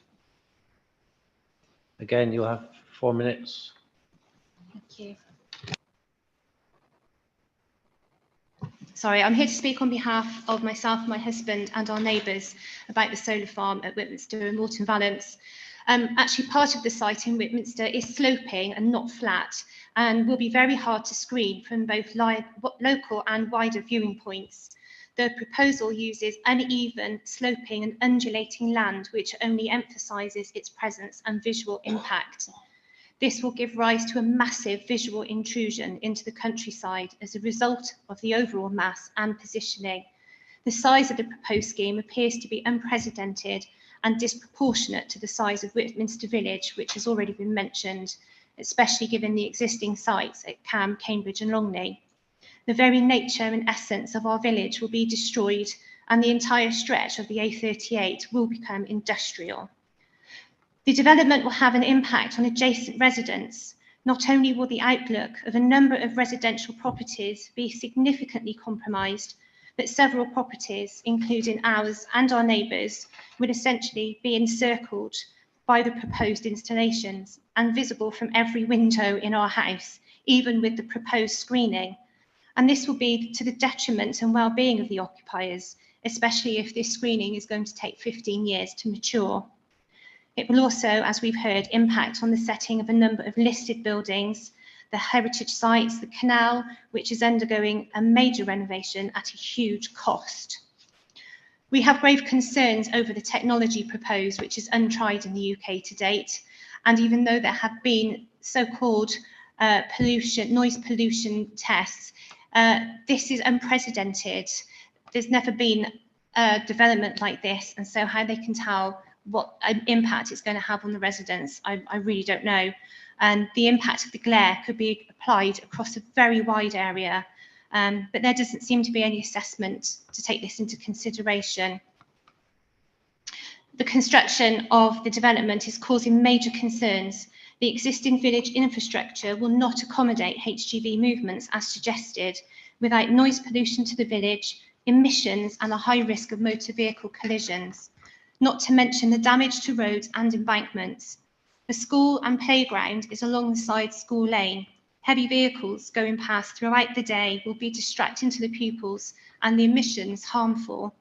Speaker 1: Again, you'll have 4 minutes.
Speaker 2: Thank you. Sorry, I'm here to speak on behalf of myself, my husband and our neighbours about the solar farm at Whitminster and Moulton Valence. Actually, part of the site in Whitminster is sloping and not flat and will be very hard to screen from both local and wider viewing points. The proposal uses uneven, sloping and undulating land, which only emphasises its presence and visual impact. This will give rise to a massive visual intrusion into the countryside as a result of the overall mass and positioning. The size of the proposed scheme appears to be unprecedented and disproportionate to the size of Whitminster Village, which has already been mentioned, especially given the existing sites at Cam, Cambridge and Longley. The very nature and essence of our village will be destroyed and the entire stretch of the A38 will become industrial. The development will have an impact on adjacent residents. Not only will the outlook of a number of residential properties be significantly compromised, but several properties, including ours and our neighbours, would essentially be encircled by the proposed installations and visible from every window in our house, even with the proposed screening. And this will be to the detriment and well-being of the occupiers, especially if this screening is going to take 15 years to mature. It will also, as we've heard, impact on the setting of a number of listed buildings, the heritage sites, the canal, which is undergoing a major renovation at a huge cost. We have grave concerns over the technology proposed, which is untried in the UK to date. And even though there have been so-called noise pollution tests, this is unprecedented. There's never been a development like this, and so how they can tell what impact it's going to have on the residents, I really don't know. And the impact of the glare could be applied across a very wide area, but there doesn't seem to be any assessment to take this into consideration. The construction of the development is causing major concerns The existing village infrastructure will not accommodate HGV movements as suggested, without noise pollution to the village, emissions and a high risk of motor vehicle collisions, not to mention the damage to roads and embankments. The school and playground is alongside School Lane. Heavy vehicles going past throughout the day will be distracting to the pupils and the emissions harmful.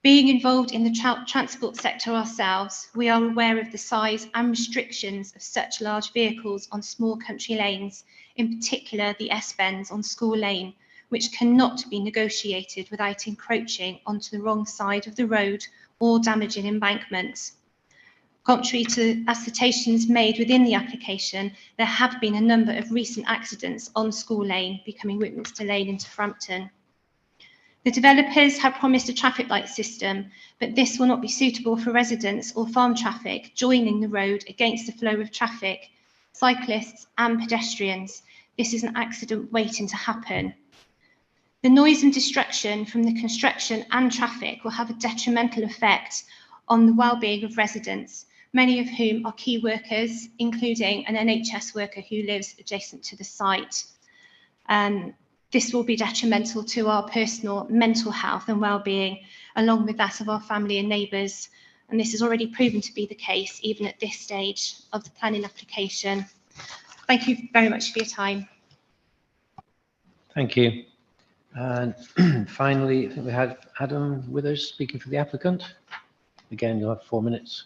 Speaker 2: Being involved in the transport sector ourselves, we are aware of the size and restrictions of such large vehicles on small country lanes, in particular the S-bends on School Lane, which cannot be negotiated without encroaching onto the wrong side of the road or damaging embankments. Contrary to assertions made within the application, there have been a number of recent accidents on School Lane, becoming Whitminster Lane into Frampton. The developers have promised a traffic light system, but this will not be suitable for residents or farm traffic joining the road against the flow of traffic, cyclists and pedestrians. This is an accident waiting to happen. The noise and distraction from the construction and traffic will have a detrimental effect on the well-being of residents, many of whom are key workers, including an NHS worker who lives adjacent to the site. This will be detrimental to our personal mental health and well-being, along with that of our family and neighbours. And this has already proven to be the case, even at this stage of the planning application. Thank you very much for your time.
Speaker 1: Thank you. And finally, I think we had Adam with us speaking for the applicant. Again, you'll have 4 minutes.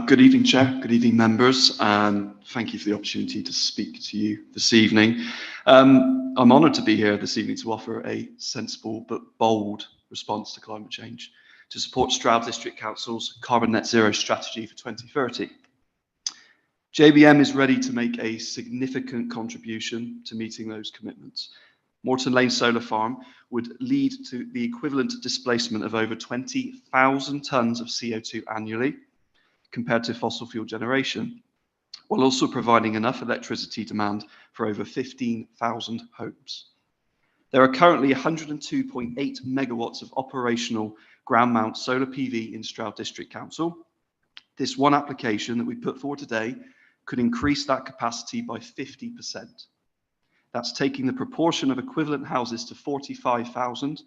Speaker 11: Good evening, Chair. Good evening, members, and thank you for the opportunity to speak to you this evening. I'm honoured to be here this evening to offer a sensible but bold response to climate change to support Stroud District Council's carbon net zero strategy for 2030. JBM is ready to make a significant contribution to meeting those commitments. Morton Lane Solar Farm would lead to the equivalent displacement of over 20,000 tonnes of CO2 annually, compared to fossil fuel generation, while also providing enough electricity demand for over 15,000 homes. There are currently 102.8 megawatts of operational ground mount solar PV in Stroud District Council. This one application that we put forward today could increase that capacity by 50%. That's taking the proportion of equivalent houses to 45,000,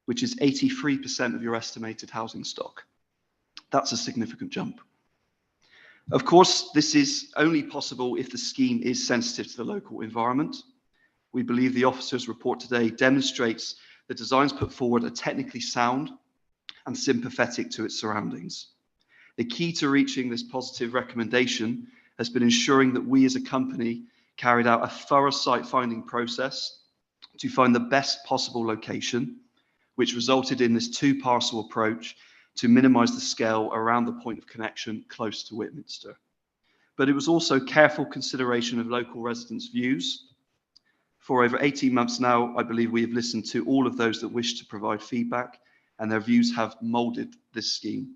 Speaker 11: which is 83% of your estimated housing stock. That's a significant jump. Of course, this is only possible if the scheme is sensitive to the local environment. We believe the officer's report today demonstrates the designs put forward are technically sound and sympathetic to its surroundings. The key to reaching this positive recommendation has been ensuring that we as a company carried out a thorough site finding process to find the best possible location, which resulted in this two-parcel approach to minimise the scale around the point of connection close to Whitminster. But it was also careful consideration of local residents' views. For over 18 months now, I believe we have listened to all of those that wish to provide feedback, and their views have moulded this scheme.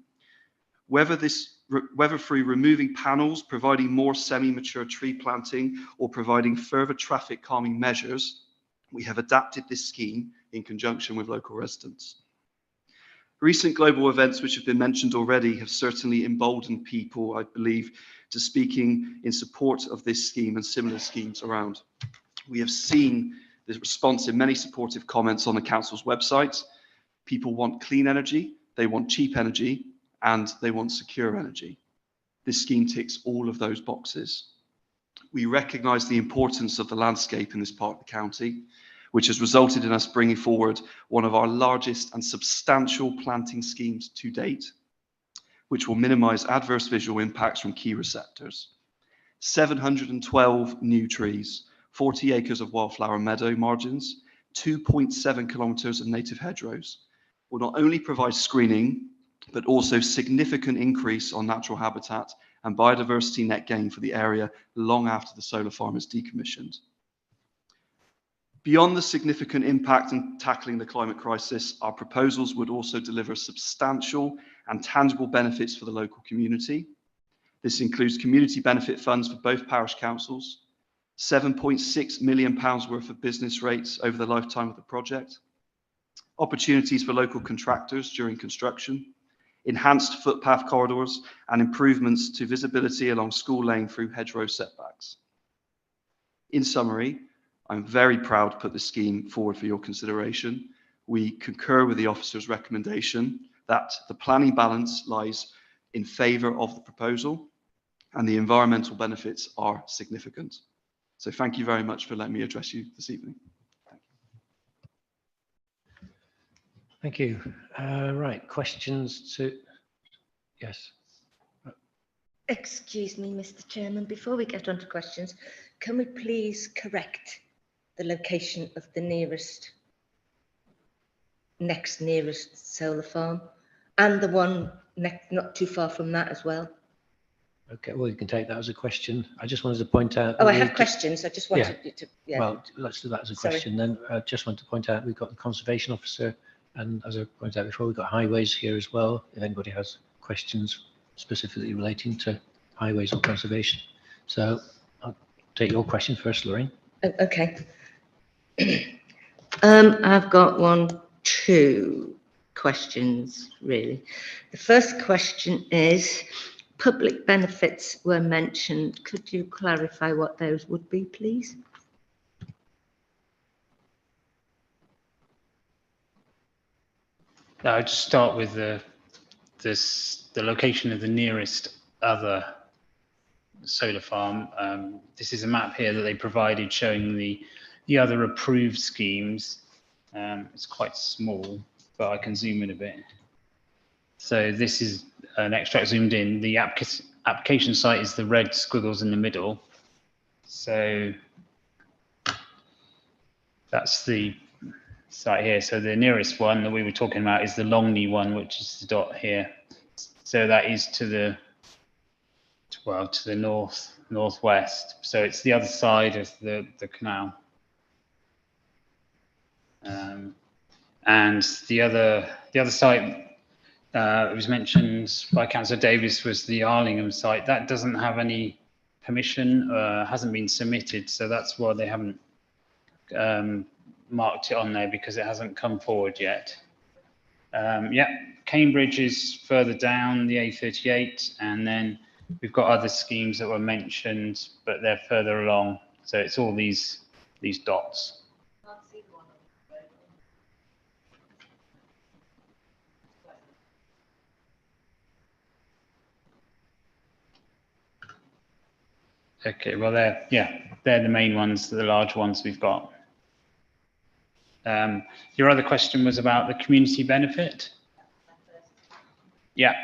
Speaker 11: Whether through removing panels, providing more semi-mature tree planting, or providing further traffic calming measures, we have adapted this scheme in conjunction with local residents. Recent global events which have been mentioned already have certainly emboldened people, I believe, to speaking in support of this scheme and similar schemes around. We have seen the response in many supportive comments on the council's website. People want clean energy, they want cheap energy, and they want secure energy. This scheme ticks all of those boxes. We recognise the importance of the landscape in this part of the county, which has resulted in us bringing forward one of our largest and substantial planting schemes to date, which will minimise adverse visual impacts from key receptors. 712 new trees, 40 acres of wildflower meadow margins, 2.7 kilometres of native hedgerows will not only provide screening, but also significant increase on natural habitat and biodiversity net gain for the area long after the solar farm is decommissioned. Beyond the significant impact in tackling the climate crisis, our proposals would also deliver substantial and tangible benefits for the local community. This includes community benefit funds for both parish councils, £7.6 million worth of business rates over the lifetime of the project, opportunities for local contractors during construction, enhanced footpath corridors, and improvements to visibility along School Lane through hedgerow setbacks. In summary, I'm very proud to put the scheme forward for your consideration. We concur with the officer's recommendation that the planning balance lies in favour of the proposal and the environmental benefits are significant. So thank you very much for letting me address you this evening.
Speaker 1: Thank you. Right, questions to, yes.
Speaker 5: Excuse me, Mr. Chairman, before we get on to questions, can we please correct the location of the next nearest solar farm and the one not too far from that as well?
Speaker 1: Okay, well, you can take that as a question. I just wanted to point out.
Speaker 5: Oh, I have questions. I just wanted you to. Yeah.
Speaker 1: Well, let's do that as a question then. I just want to point out we've got the conservation officer, and as I pointed out before, we've got highways here as well. If anybody has questions specifically relating to highways or conservation. So I'll take your question first, Lorraine.
Speaker 5: Okay. I've got two questions really. The first question is, public benefits were mentioned. Could you clarify what those would be, please?
Speaker 7: I'll just start with the location of the nearest other solar farm. This is a map here that they provided showing the other approved schemes. It's quite small, but I can zoom in a bit. So this is an extract zoomed in. The application site is the red squiggles in the middle. So that's the site here. So the nearest one that we were talking about is the Longley one, which is the dot here. So that is to the northwest. So it's the other side of the canal. And the other site it was mentioned by Councillor Davis was the Arlingham site. That doesn't have any permission, hasn't been submitted, so that's why they haven't marked it on there, because it hasn't come forward yet. Yeah, Cambridge is further down the A38, and then we've got other schemes that were mentioned, but they're further along. So it's all these dots. Okay, well, they're the main ones, the large ones we've got. Your other question was about the community benefit. Yeah.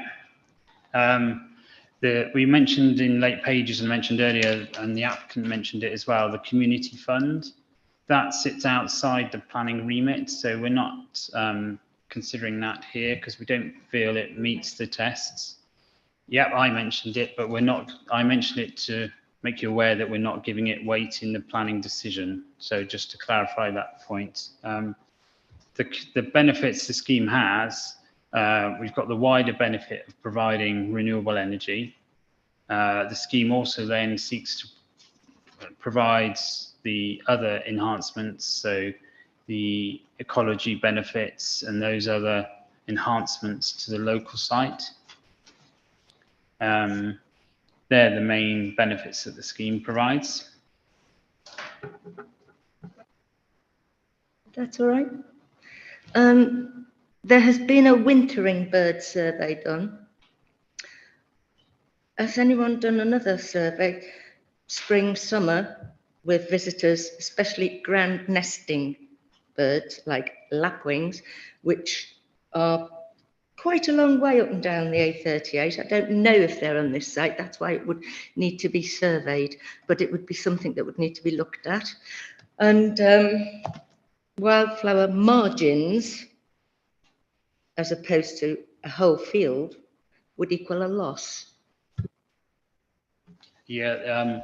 Speaker 7: We mentioned in late pages and mentioned earlier, and the applicant mentioned it as well, the community fund. That sits outside the planning remit, so we're not considering that here because we don't feel it meets the tests. Yeah, I mentioned it, but we're not. I mentioned it to make you aware that we're not giving it weight in the planning decision. So just to clarify that point, the benefits the scheme has, we've got the wider benefit of providing renewable energy. The scheme also then seeks to provide the other enhancements, so the ecology benefits and those other enhancements to the local site. They're the main benefits that the scheme provides.
Speaker 5: That's all right. There has been a wintering bird survey done. Has anyone done another survey, spring, summer, with visitors, especially ground nesting birds like lapwings, which are quite a long way up and down the A38. I don't know if they're on this site. That's why it would need to be surveyed, but it would be something that would need to be looked at. And wildflower margins, as opposed to a whole field, would equal a loss.
Speaker 7: Yeah,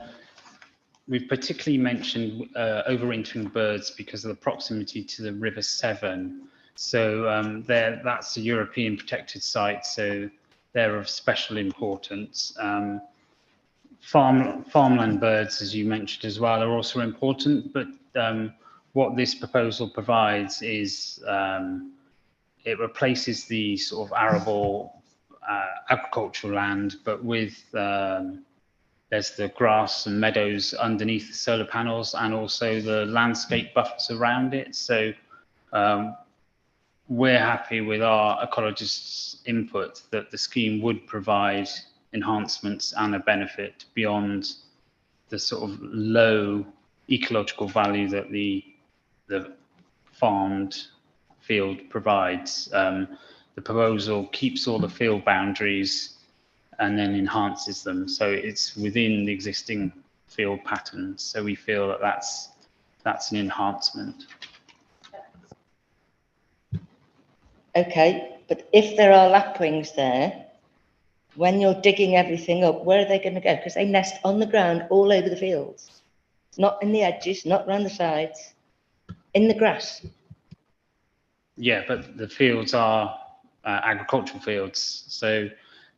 Speaker 7: we've particularly mentioned overwintering birds because of the proximity to the River Severn. So that's a European protected site, so they're of special importance. Farmland birds, as you mentioned as well, are also important, but what this proposal provides is it replaces the sort of arable agricultural land, but with there's the grass and meadows underneath the solar panels, and also the landscape buffers around it. So we're happy with our ecologists' input that the scheme would provide enhancements and a benefit beyond the sort of low ecological value that the farmed field provides. The proposal keeps all the field boundaries and then enhances them, so it's within the existing field patterns. So we feel that that's an enhancement.
Speaker 5: Okay, but if there are lapwings there, when you're digging everything up, where are they going to go? Because they nest on the ground all over the fields, not in the edges, not around the sides, in the grass.
Speaker 7: Yeah, but the fields are agricultural fields, so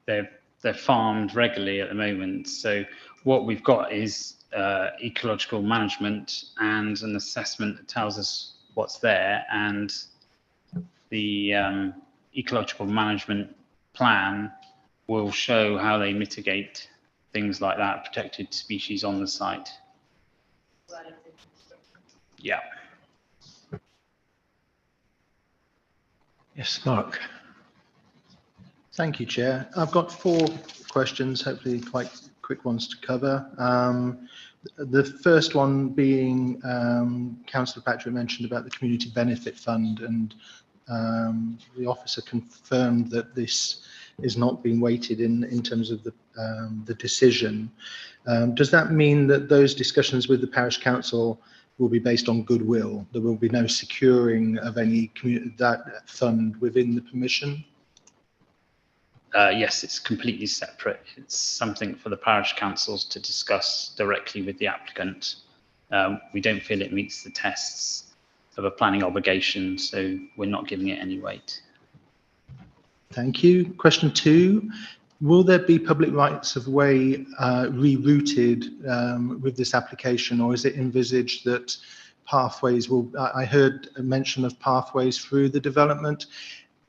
Speaker 7: they're farmed regularly at the moment. So what we've got is ecological management and an assessment that tells us what's there, and the ecological management plan will show how they mitigate things like that, protected species on the site. Yeah.
Speaker 1: Yes, Mark.
Speaker 12: Thank you, Chair. I've got 4 questions, hopefully quite quick ones to cover. The first one being Councillor Patrick mentioned about the Community Benefit Fund, and the officer confirmed that this is not being weighted in terms of the decision. Does that mean that those discussions with the parish council will be based on goodwill? There will be no securing of any that fund within the permission?
Speaker 7: Yes, it's completely separate. It's something for the parish councils to discuss directly with the applicant. We don't feel it meets the tests of a planning obligation, so we're not giving it any weight.
Speaker 12: Thank you. Question 2, will there be public rights of way rerouted with this application, or is it envisaged that pathways will, I heard a mention of pathways through the development,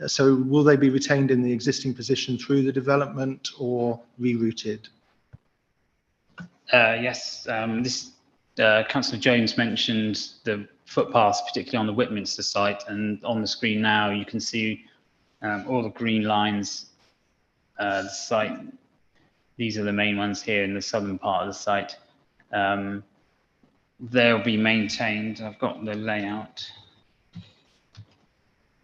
Speaker 12: so will they be retained in the existing position through the development or rerouted?
Speaker 7: Yes, Councillor Jones mentioned the footpaths, particularly on the Whitminster site, and on the screen now you can see all the green lines. The site, these are the main ones here in the southern part of the site. They'll be maintained. I've got the layout.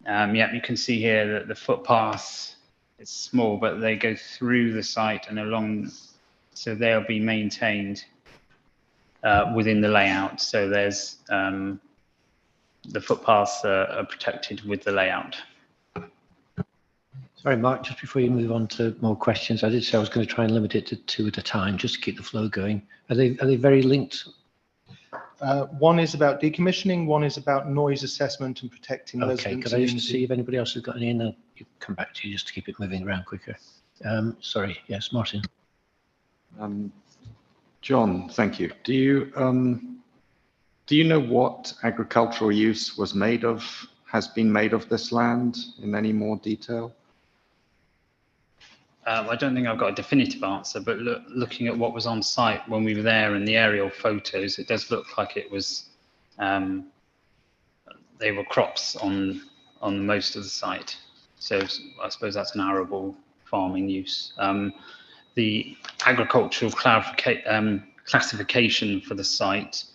Speaker 7: Yeah, you can see here that the footpaths, it's small, but they go through the site and along, so they'll be maintained within the layout. So there's the footpaths are protected with the layout.
Speaker 1: Sorry, Mark, just before you move on to more questions, I did say I was going to try and limit it to 2 at a time, just to keep the flow going. Are they very linked?
Speaker 12: One is about decommissioning, one is about noise assessment and protecting
Speaker 1: Okay,
Speaker 12: residents.
Speaker 1: could I just see if anybody else has got any, and then you come back to you just to keep it moving around quicker. Sorry, yes, Martin.
Speaker 14: John, thank you. Do you know what agricultural use has been made of this land in any more detail?
Speaker 7: I don't think I've got a definitive answer, but looking at what was on site when we were there and the aerial photos, it does look like it was, they were crops on most of the site. So I suppose that's an arable farming use. The agricultural classification for the site,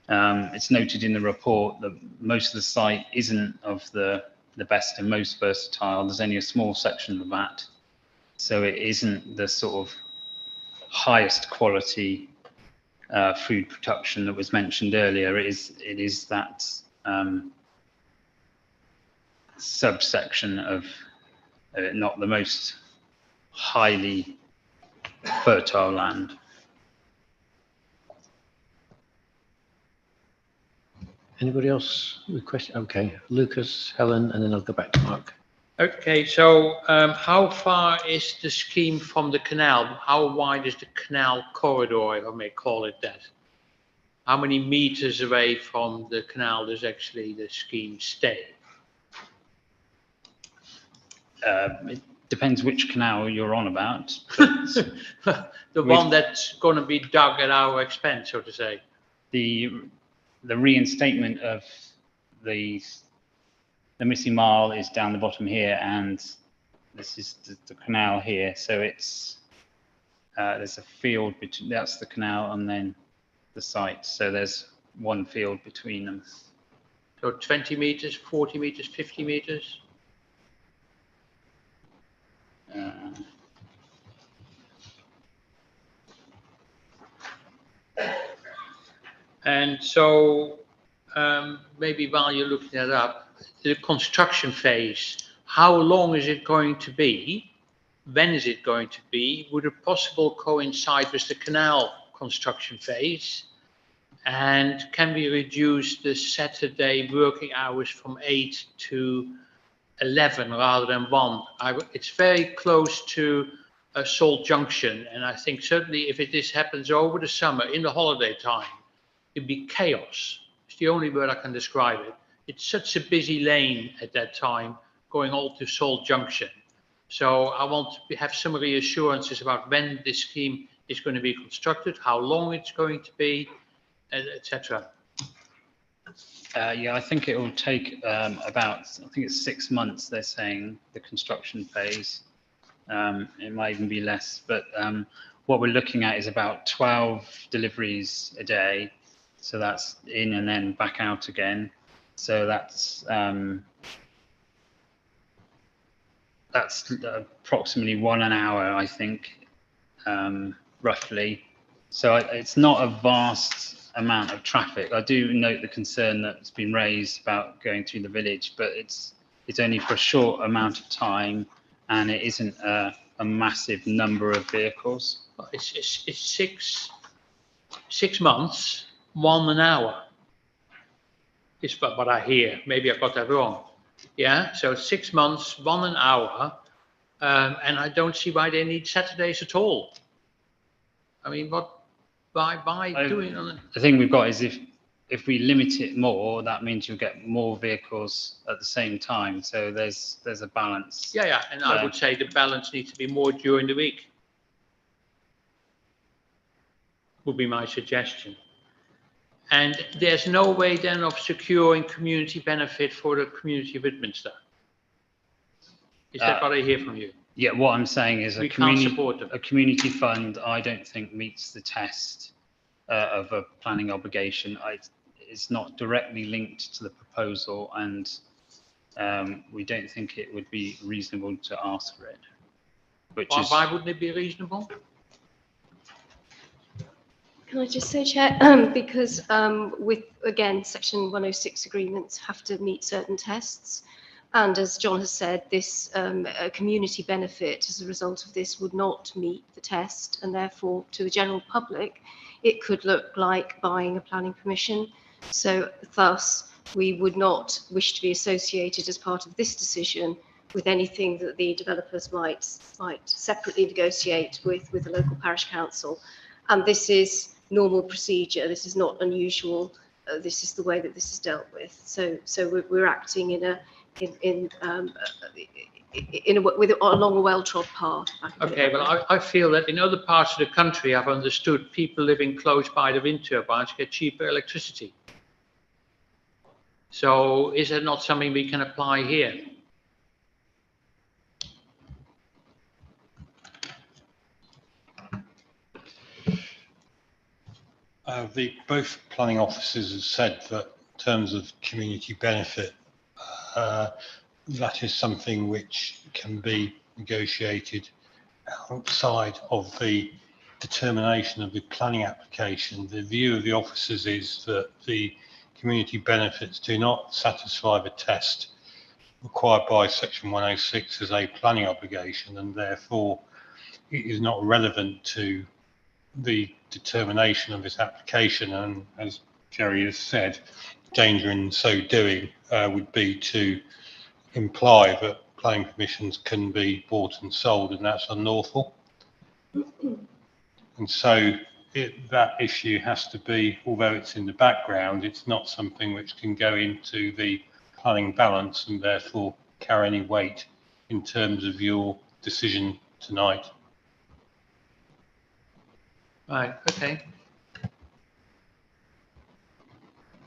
Speaker 7: it's noted in the report that most of the site isn't of the best and most versatile. There's only a small section of that. So it isn't the sort of highest quality food production that was mentioned earlier. It is that subsection of not the most highly fertile land.
Speaker 1: Anybody else with question? Okay, Lucas, Helen, and then I'll go back to Mark.
Speaker 13: Okay, so how far is the scheme from the canal? How wide is the canal corridor, if I may call it that? How many meters away from the canal does actually the scheme stay?
Speaker 7: It depends which canal you're on about.
Speaker 13: The one that's going to be dug at our expense, so to say.
Speaker 7: The reinstatement of the missing mile is down the bottom here, and this is the canal here. So it's there's a field between, that's the canal, and then the site. So there's one field between them.
Speaker 13: So 20 meters, 40 meters, 50 meters? And so maybe while you're looking that up, the construction phase, how long is it going to be? When is it going to be? Would it possibly coincide with the canal construction phase? And can we reduce the Saturday working hours from 8 to 11 rather than 1? It's very close to Salt Junction, and I think certainly if this happens over the summer in the holiday time, it'd be chaos. It's the only word I can describe it. It's such a busy lane at that time going all to Salt Junction. So I want to have some reassurances about when this scheme is going to be constructed, how long it's going to be, etc.
Speaker 7: Yeah, I think it will take about, I think it's 6 months, they're saying, the construction phase. It might even be less, but what we're looking at is about 12 deliveries a day. So that's in and then back out again. So that's approximately 1 an hour, I think, roughly. So it's not a vast amount of traffic. I do note the concern that's been raised about going through the village, but it's only for a short amount of time, and it isn't a massive number of vehicles.
Speaker 13: It's 6 months, 1 an hour. Is what I hear. Maybe I got that wrong. Yeah, so 6 months, 1 an hour, and I don't see why they need Saturdays at all. I mean, by doing on it?
Speaker 7: The thing we've got is if we limit it more, that means you'll get more vehicles at the same time. So there's a balance.
Speaker 13: Yeah, and I would say the balance needs to be more during the week. Would be my suggestion. And there's no way then of securing community benefit for the community of Westminster. Is that what I hear from you?
Speaker 7: Yeah, what I'm saying is
Speaker 13: We can't support them.
Speaker 7: a community fund, I don't think meets the test of a planning obligation. It's not directly linked to the proposal, and we don't think it would be reasonable to ask for it.
Speaker 13: Why wouldn't it be reasonable?
Speaker 3: Can I just say, Chair, because with, again, Section 106 agreements have to meet certain tests. And as John has said, this community benefit as a result of this would not meet the test. And therefore, to the general public, it could look like buying a planning permission. So thus, we would not wish to be associated as part of this decision with anything that the developers might separately negotiate with the local parish council. And this is normal procedure. This is not unusual. This is the way that this is dealt with. So we're acting along a well-trod path.
Speaker 13: Okay, well, I feel that in other parts of the country, I've understood people living close by the wind turbines get cheaper electricity. So is that not something we can apply here?
Speaker 4: Both planning officers have said that in terms of community benefit, that is something which can be negotiated outside of the determination of the planning application. The view of the officers is that the community benefits do not satisfy the test required by Section 106 as a planning obligation, and therefore it is not relevant to the determination of this application. And as Jerry has said, danger in so doing would be to imply that planning permissions can be bought and sold, and that's unlawful. And so that issue has to be, although it's in the background, it's not something which can go into the planning balance and therefore carry any weight in terms of your decision tonight.
Speaker 13: Right, okay.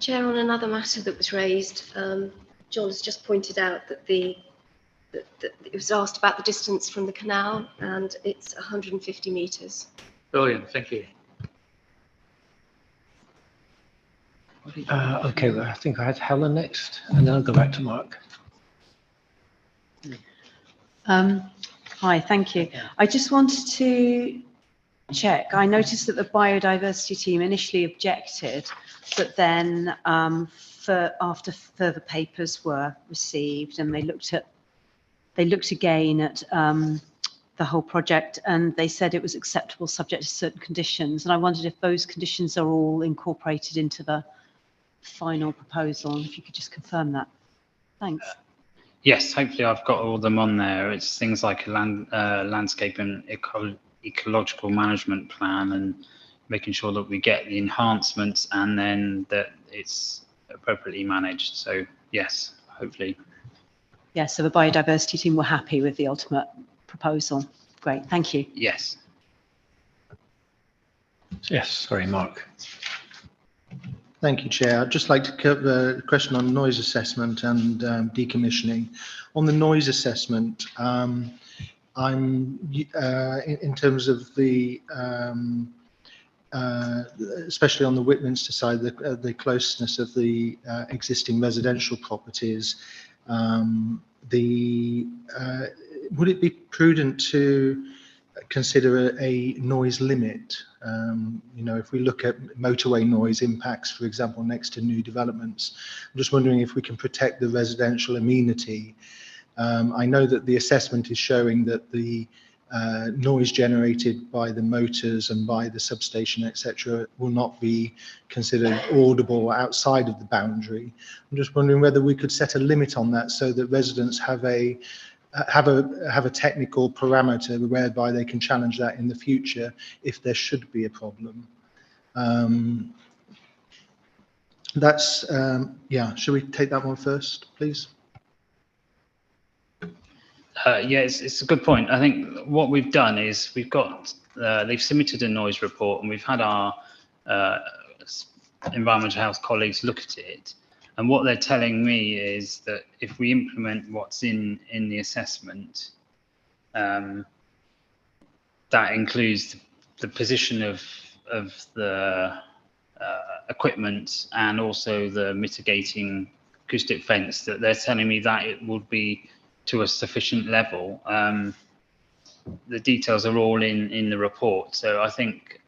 Speaker 3: Chair, on another matter that was raised, John has just pointed out that that it was asked about the distance from the canal, and it's 150 metres.
Speaker 13: Brilliant, thank you.
Speaker 1: Okay, well, I think I had Helen next, and then I'll go back to Mark.
Speaker 6: Hi, thank you. I just wanted to check. I noticed that the biodiversity team initially objected, but then after further papers were received and they looked again at the whole project, and they said it was acceptable subject to certain conditions. And I wondered if those conditions are all incorporated into the final proposal. If you could just confirm that. Thanks.
Speaker 7: Yes, hopefully I've got all of them on there. It's things like a landscape and ecological management plan, and making sure that we get the enhancements and then that it's appropriately managed. So yes, hopefully.
Speaker 6: Yeah, so the biodiversity team were happy with the ultimate proposal. Great, thank you.
Speaker 7: Yes.
Speaker 1: Yes, sorry, Mark.
Speaker 12: Thank you, Chair. I'd just like to cover the question on noise assessment and decommissioning. On the noise assessment, I'm in terms of the especially on the Whitminster side, the closeness of the existing residential properties. Would it be prudent to consider a noise limit? You know, if we look at motorway noise impacts, for example, next to new developments, I'm just wondering if we can protect the residential amenity. I know that the assessment is showing that the noise generated by the motors and by the substation, etc., will not be considered audible outside of the boundary. I'm just wondering whether we could set a limit on that so that residents have a technical parameter whereby they can challenge that in the future if there should be a problem. Yeah, should we take that one first, please?
Speaker 7: Yeah, it's a good point. I think what we've done is we've got, they've submitted a noise report, and we've had our environmental health colleagues look at it. And what they're telling me is that if we implement what's in the assessment, that includes the position of the equipment and also the mitigating acoustic fence, that they're telling me that it would be to a sufficient level. The details are all in the report, so I think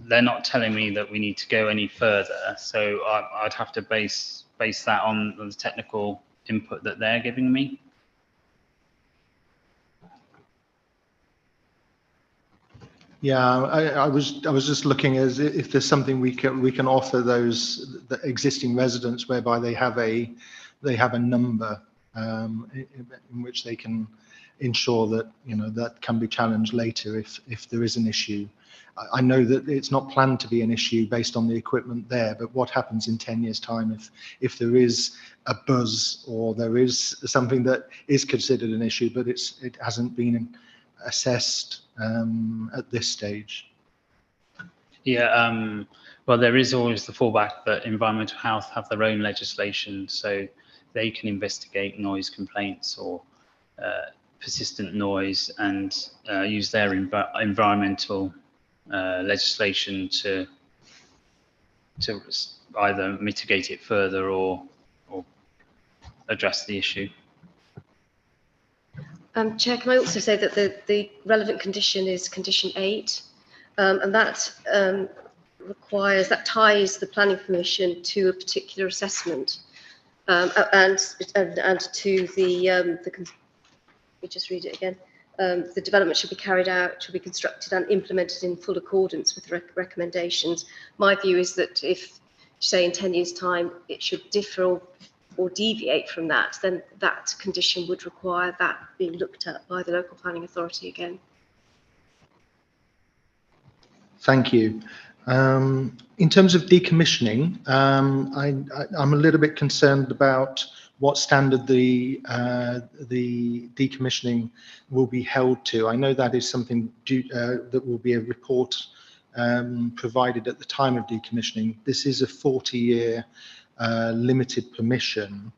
Speaker 7: they're not telling me that we need to go any further, so I'd have to base that on the technical input that they're giving me.
Speaker 12: Yeah, I was just looking as if there's something we can offer the existing residents whereby they have a number in which they can ensure that that can be challenged later if there is an issue. I know that it's not planned to be an issue based on the equipment there, but what happens in 10 years' time if there is a buzz or there is something that is considered an issue, but it hasn't been assessed at this stage?
Speaker 7: Yeah, well, there is always the fallback that environmental health have their own legislation, so they can investigate noise complaints or persistent noise and use their environmental legislation to either mitigate it further or address the issue.
Speaker 3: Chair, can I also say that the relevant condition is condition 8, and that ties the planning permission to a particular assessment, and to the let me just read it again. The development should be carried out, should be constructed and implemented in full accordance with recommendations. My view is that if, say, in 10 years' time, it should differ or deviate from that, then that condition would require that being looked at by the local planning authority again.
Speaker 12: Thank you. In terms of decommissioning, I'm a little bit concerned about what standard the decommissioning will be held to. I know that is something that will be a report provided at the time of decommissioning. This is a 40-year limited permission.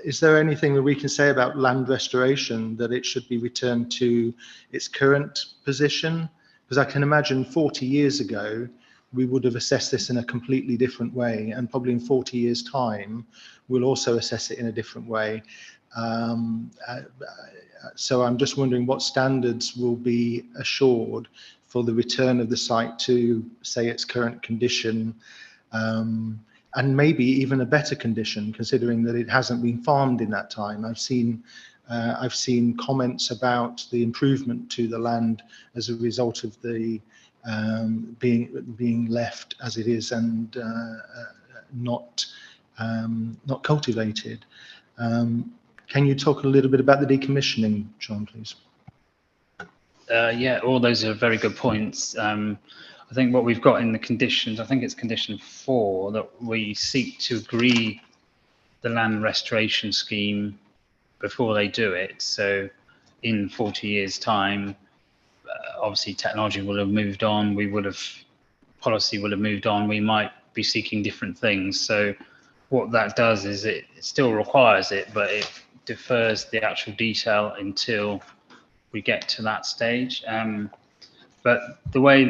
Speaker 12: Is there anything that we can say about land restoration, that it should be returned to its current position? Because I can imagine 40 years ago, we would have assessed this in a completely different way, and probably in 40 years' time, we'll also assess it in a different way. So I'm just wondering what standards will be assured for the return of the site to, say, its current condition, and maybe even a better condition, considering that it hasn't been farmed in that time. I've seen comments about the improvement to the land as a result of the being left as it is and not cultivated. Can you talk a little bit about the decommissioning, John, please?
Speaker 7: Yeah, all those are very good points. I think what we've got in the conditions, I think it's condition 4, that we seek to agree the land restoration scheme before they do it. So in 40 years' time, obviously technology will have moved on, policy will have moved on, we might be seeking different things. So what that does is it still requires it, but it defers the actual detail until we get to that stage. But the way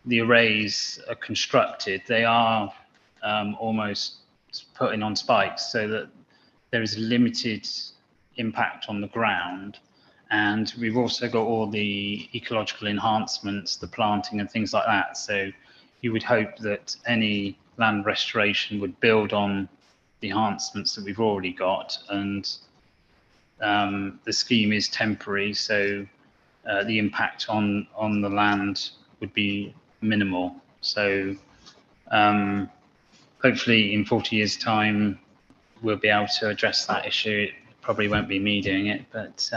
Speaker 7: the arrays are constructed, they are almost put in on spikes so that there is limited impact on the ground. And we've also got all the ecological enhancements, the planting and things like that. So you would hope that any land restoration would build on the enhancements that we've already got. And the scheme is temporary, so the impact on the land would be minimal. So hopefully in 40 years' time, we'll be able to address that issue. It probably won't be me doing it, but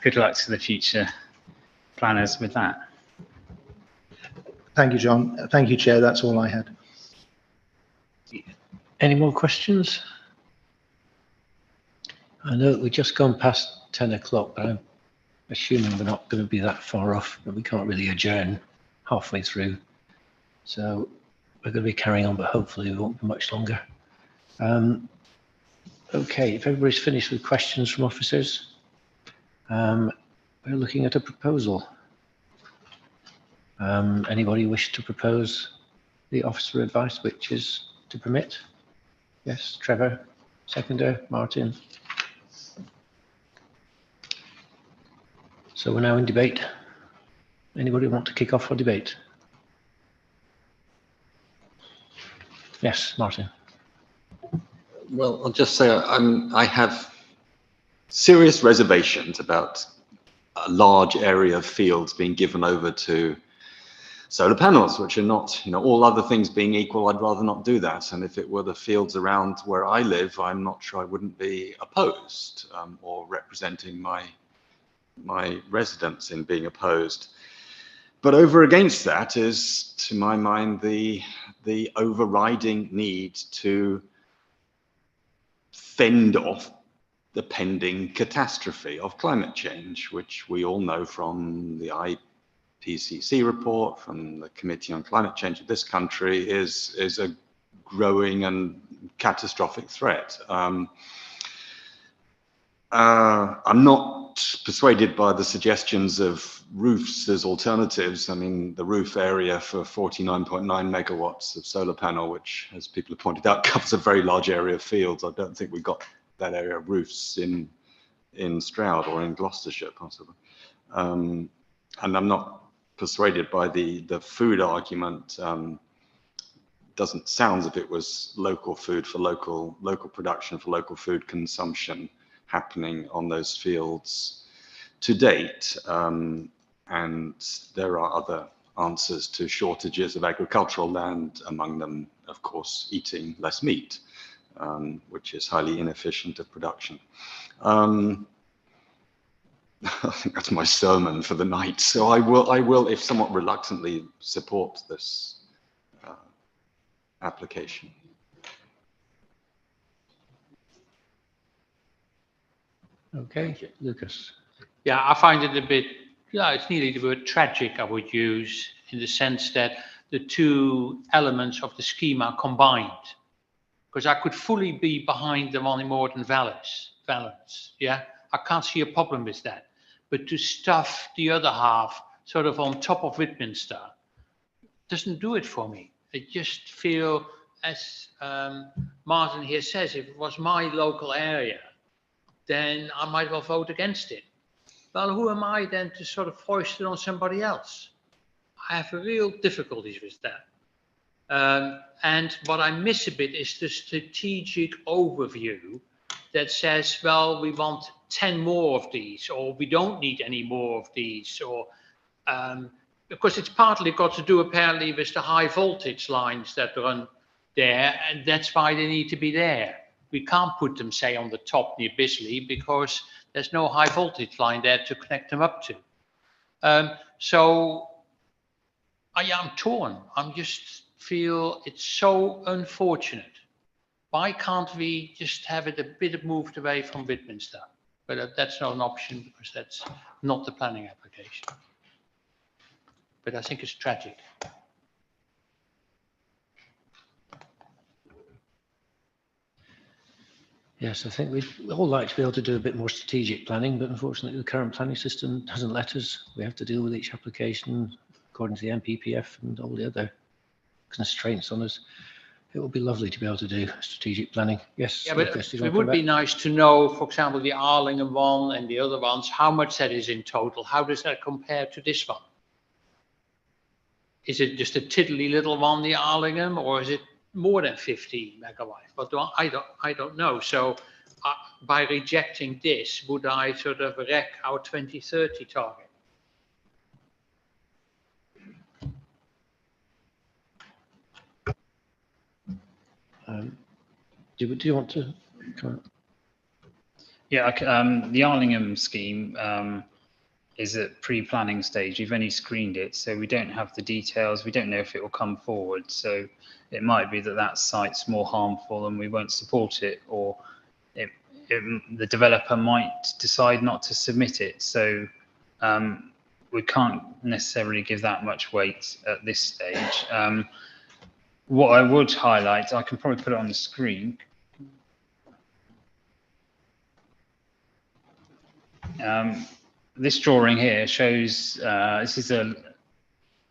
Speaker 7: good luck to the future planners with that.
Speaker 12: Thank you, John. Thank you, Chair. That's all I had.
Speaker 1: Any more questions? I know we've just gone past 10 o'clock, but I'm assuming we're not going to be that far off, but we can't really adjourn halfway through. So we're going to be carrying on, but hopefully it won't be much longer. Okay, if everybody's finished with questions from officers, we're looking at a proposal. Anybody wish to propose the officer advice, which is to permit? Yes, Trevor, seconder, Martin. So we're now in debate. Anybody want to kick off our debate? Yes, Martin.
Speaker 14: Well, I'll just say I have serious reservations about a large area of fields being given over to solar panels, which are not, all other things being equal, I'd rather not do that. And if it were the fields around where I live, I'm not sure I wouldn't be opposed or representing my residents in being opposed. But over against that is, to my mind, the overriding need to fend off the pending catastrophe of climate change, which we all know from the IPCC report, from the Committee on Climate Change of this country, is a growing and catastrophic threat. I'm not persuaded by the suggestions of roofs as alternatives. I mean, the roof area for 49.9 megawatts of solar panel, which, as people have pointed out, covers a very large area of fields. I don't think we got that area of roofs in Stroud or in Gloucestershire, possibly. And I'm not persuaded by the food argument. Doesn't sound as if it was local food for local production for local food consumption happening on those fields to date. And there are other answers to shortages of agricultural land, among them, of course, eating less meat, which is highly inefficient of production. I think that's my sermon for the night. So I will, if somewhat reluctantly, support this application.
Speaker 1: Okay, Lucas.
Speaker 13: Yeah, I find it a bit, yeah, it's nearly the word tragic I would use, in the sense that the two elements of the scheme are combined. Because I could fully be behind the one in Morton Valence, yeah? I can't see a problem with that. But to stuff the other half sort of on top of Whitminster doesn't do it for me. I just feel, as Martin here says, if it was my local area, then I might well vote against it. Well, who am I then to sort of foist it on somebody else? I have real difficulties with that. And what I miss a bit is the strategic overview that says, well, we want 10 more of these, or we don't need any more of these, or because it's partly got to do apparently with the high voltage lines that run there, and that's why they need to be there. We can't put them, say, on the top near Bisley because there's no high voltage line there to connect them up to. So I'm torn. I'm just feel it's so unfortunate. Why can't we just have it a bit moved away from Whitminster? But that's not an option because that's not the planning application. But I think it's tragic.
Speaker 1: Yes, I think we'd all like to be able to do a bit more strategic planning, but unfortunately the current planning system doesn't let us. We have to deal with each application according to the MPPF and all the other constraints on us. It would be lovely to be able to do strategic planning. Yes,
Speaker 13: yeah, but
Speaker 1: Lucas,
Speaker 13: it would be nice to know, for example, the Arlingham one and the other ones, how much that is in total. How does that compare to this one? Is it just a tiddly little one, the Arlingham, or is it more than 50 megawatts? But I don't know. So by rejecting this, would I sort of wreck our 2030 target?
Speaker 1: Do you want to comment?
Speaker 7: Yeah, the Arlingham scheme is at pre-planning stage. You've only screened it, so we don't have the details. We don't know if it will come forward. So it might be that that site's more harmful and we won't support it, or the developer might decide not to submit it. So we can't necessarily give that much weight at this stage. What I would highlight, I can probably put it on the screen. This drawing here shows, this is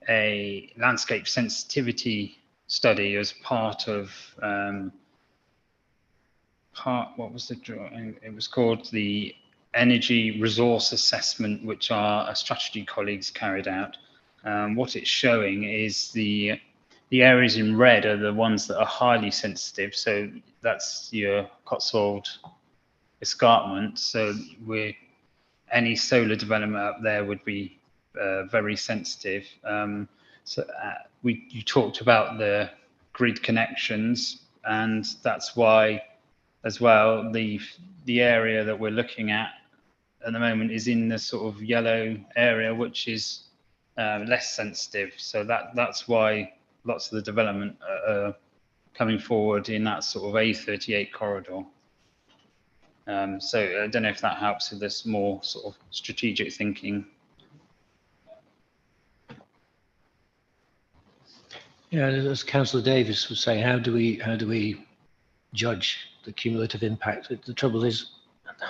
Speaker 7: a landscape sensitivity study as part of, what was the drawing? It was called the Energy Resource Assessment, which our strategy colleagues carried out. What it's showing is the areas in red are the ones that are highly sensitive. So that's your Cotswold escarpment. So any solar development up there would be very sensitive. You talked about the grid connections, and that's why as well the area that we're looking at the moment is in the sort of yellow area, which is less sensitive. So that's why lots of the development are coming forward in that sort of A38 corridor. So I don't know if that helps with this more sort of strategic thinking.
Speaker 1: Yeah, as Councillor Davis was saying, how do we judge the cumulative impact? The trouble is,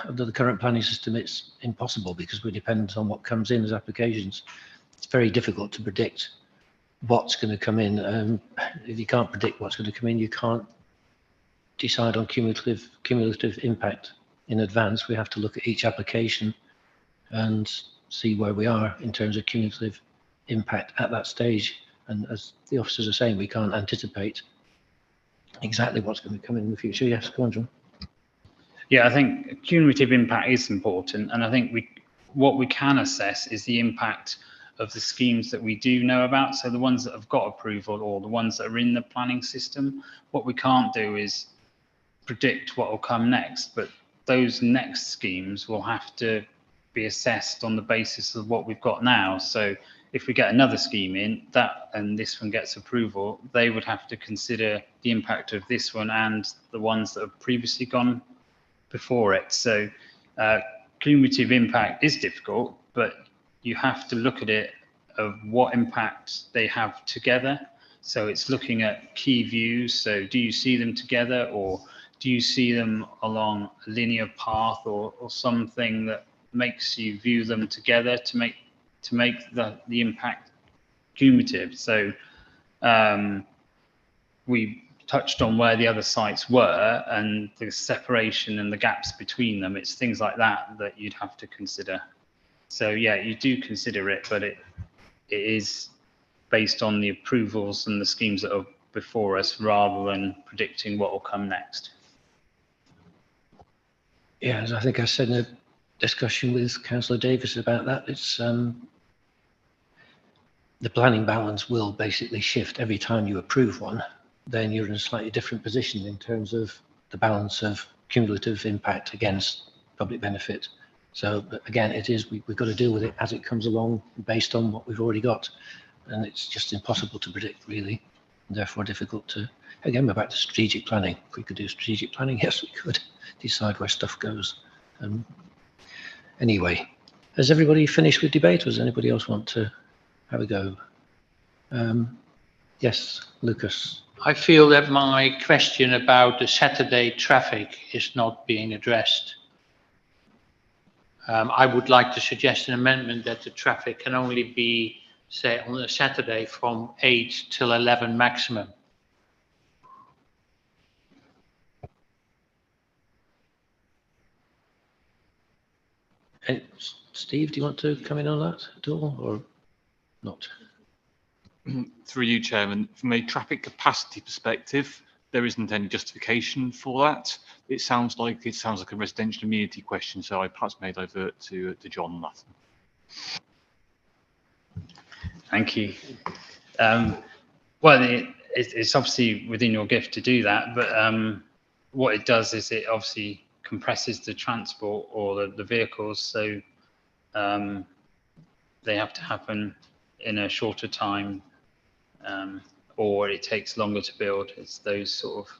Speaker 1: under the current planning system, it's impossible because we're dependent on what comes in as applications. It's very difficult to predict what's going to come in. If you can't predict what's going to come in, you can't decide on cumulative impact in advance. We have to look at each application and see where we are in terms of cumulative impact at that stage. And as the officers are saying, we can't anticipate exactly what's going to come in the future. Yes, go on, John.
Speaker 7: Yeah, I think cumulative impact is important, and I think what we can assess is the impact of the schemes that we do know about. So the ones that have got approval or the ones that are in the planning system. What we can't do is predict what will come next, but those next schemes will have to be assessed on the basis of what we've got now. So if we get another scheme in and this one gets approval, they would have to consider the impact of this one and the ones that have previously gone before it. So cumulative impact is difficult, but you have to look at it of what impact they have together. So it's looking at key views. So do you see them together, or do you see them along a linear path, or something that makes you view them together to make the impact cumulative? So we touched on where the other sites were and the separation and the gaps between them. It's things like that that you'd have to consider. So yeah, you do consider it, but it is based on the approvals and the schemes that are before us, rather than predicting what will come next.
Speaker 1: Yeah, as I think I said in a discussion with Councillor Davis about that, it's the planning balance will basically shift every time you approve one. Then you're in a slightly different position in terms of the balance of cumulative impact against public benefit. So again, we've got to deal with it as it comes along based on what we've already got. And it's just impossible to predict, really, and therefore difficult to, again, we're back to strategic planning. If we could do strategic planning, yes, we could decide where stuff goes. Anyway, has everybody finished with debate, or does anybody else want to have a go? Yes, Lucas.
Speaker 13: I feel that my question about the Saturday traffic is not being addressed. I would like to suggest an amendment that the traffic can only be, say, on a Saturday from 8 till 11 maximum.
Speaker 1: And Steve, do you want to come in on that at all, or not?
Speaker 16: Through you, Chairman, from a traffic capacity perspective, there isn't any justification for that. It sounds like a residential amenity question, so I perhaps may divert to John on that.
Speaker 7: Thank you. Well, it's obviously within your gift to do that, but what it does is it obviously compresses the transport or the vehicles, so they have to happen in a shorter time, or it takes longer to build. It's those sort of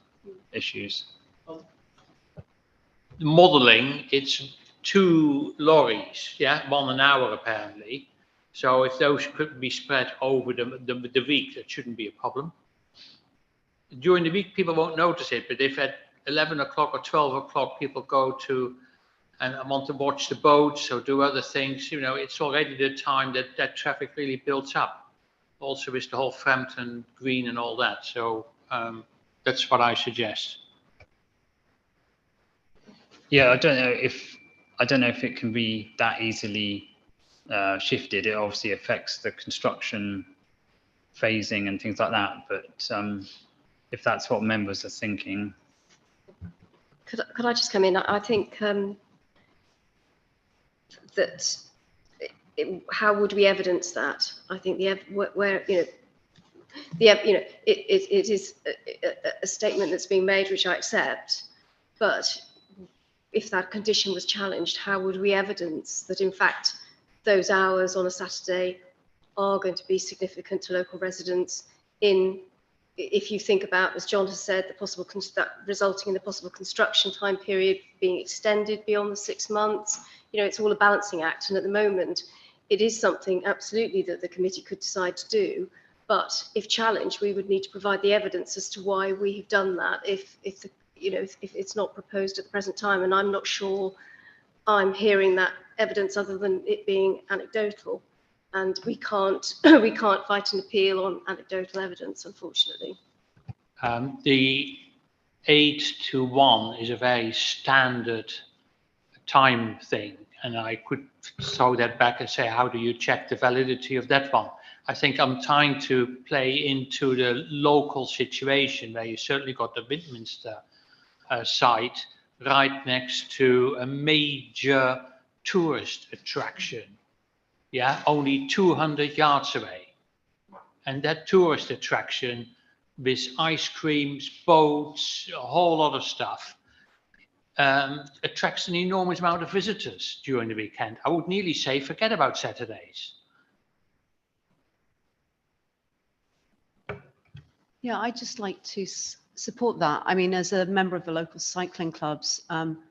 Speaker 7: issues.
Speaker 13: The modelling, it's 2 lorries, yeah, 1 an hour apparently. So if those could be spread over the week, that shouldn't be a problem. During the week, people won't notice it, but if at 11 o'clock or 12 o'clock people go to and want to watch the boats or do other things, you know, it's already the time that traffic really builds up. Also with the whole Hampton Green and all that. So that's what I suggest.
Speaker 7: Yeah, I don't know if it can be that easily shifted. It obviously affects the construction phasing and things like that, but if that's what members are thinking.
Speaker 3: Could I just come in? I think that how would we evidence that? I think where it is a statement that's being made, which I accept, but if that condition was challenged, how would we evidence that in fact those hours on a Saturday are going to be significant to local residents if you think about, as John has said, the possible resulting in the possible construction time period being extended beyond the 6 months. You know, it's all a balancing act, and at the moment it is something absolutely that the committee could decide to do, but if challenged, we would need to provide the evidence as to why we have done that if it's not proposed at the present time, and I'm not sure I'm hearing that evidence other than it being anecdotal, and we can't fight an appeal on anecdotal evidence, unfortunately.
Speaker 13: The 8 to 1 is a very standard time thing, and I could throw that back and say, how do you check the validity of that one? I think I'm trying to play into the local situation where you certainly got the Westminster site right next to a major tourist attraction, yeah, only 200 yards away. And that tourist attraction with ice creams, boats, a whole lot of stuff, attracts an enormous amount of visitors during the weekend. I would nearly say forget about Saturdays.
Speaker 6: Yeah, I'd just like to support that. I mean, as a member of the local cycling clubs,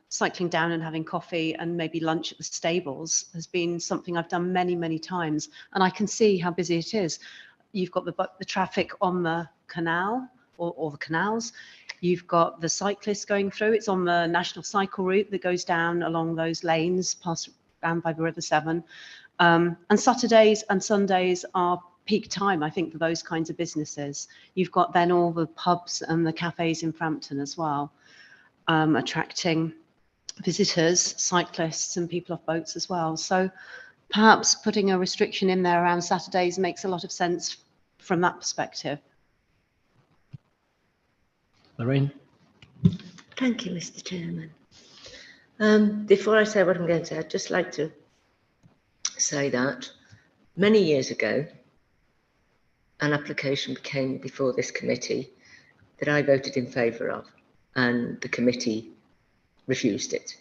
Speaker 6: cycling down and having coffee and maybe lunch at the stables has been something I've done many, many times. And I can see how busy it is. You've got the traffic on the canal or the canals. You've got the cyclists going through. It's on the national cycle route that goes down along those lanes, past down by the River Severn. And Saturdays and Sundays are peak time, I think, for those kinds of businesses. You've got then all the pubs and the cafes in Frampton as well, attracting visitors, cyclists and people off boats as well. So perhaps putting a restriction in there around Saturdays makes a lot of sense from that perspective.
Speaker 1: Lorraine?
Speaker 5: Thank you, Mr. Chairman. Before I say what I'm going to say, I'd just like to say that many years ago, an application came before this committee that I voted in favour of, and the committee refused it.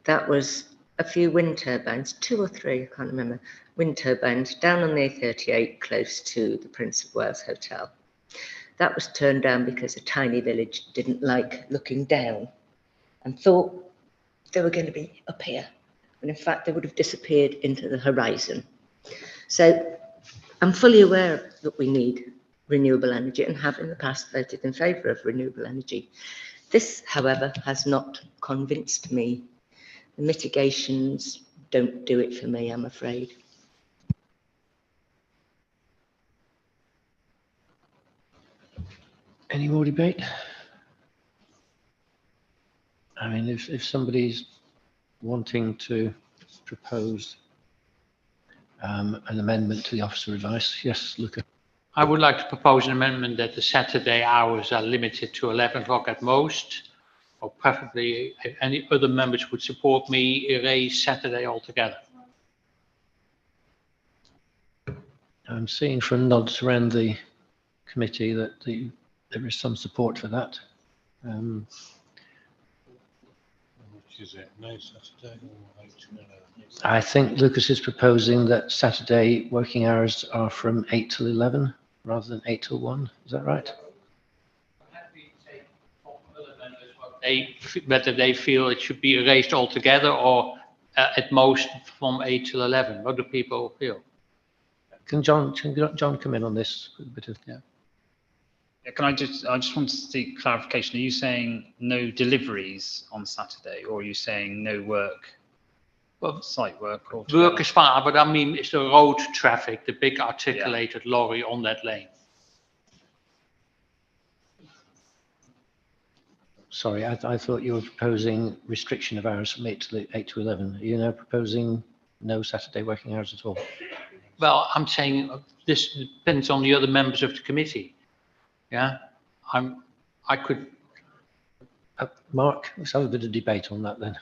Speaker 5: That was a few wind turbines, 2 or 3, I can't remember, wind turbines down on the A38 close to the Prince of Wales Hotel. That was turned down because a tiny village didn't like looking down and thought they were going to be up here, when in fact they would have disappeared into the horizon. So I'm fully aware that we need renewable energy and have in the past voted in favour of renewable energy. This, however, has not convinced me. The mitigations don't do it for me, I'm afraid.
Speaker 1: Any more debate? I mean, if somebody's wanting to propose an amendment to the Officer Advice, yes, Luca.
Speaker 13: I would like to propose an amendment that the Saturday hours are limited to 11 o'clock at most, or preferably, if any other members would support me, erase Saturday altogether.
Speaker 1: I'm seeing from nods around the committee that there is some support for that.
Speaker 4: Which is it? No Saturday or 8 to 11?
Speaker 1: I think Lucas is proposing that Saturday working hours are from 8 till 11 rather than 8 till 1. Is that right?
Speaker 13: Whether they feel it should be erased altogether or at most from 8 till 11. What do people feel?
Speaker 1: Can John come in on this? A bit of, yeah.
Speaker 7: Yeah, I just want to seek clarification. Are you saying no deliveries on Saturday, or are you saying no work? Well, site work or
Speaker 13: work is fine, but I mean it's the road traffic, the big articulated lorry on that lane.
Speaker 1: Sorry, I thought you were proposing restriction of hours from 8 to 11. Are you now proposing no Saturday working hours at all?
Speaker 13: Well, I'm saying this depends on the other members of the committee. Yeah, I could.
Speaker 1: Mark, let's have a bit of debate on that then.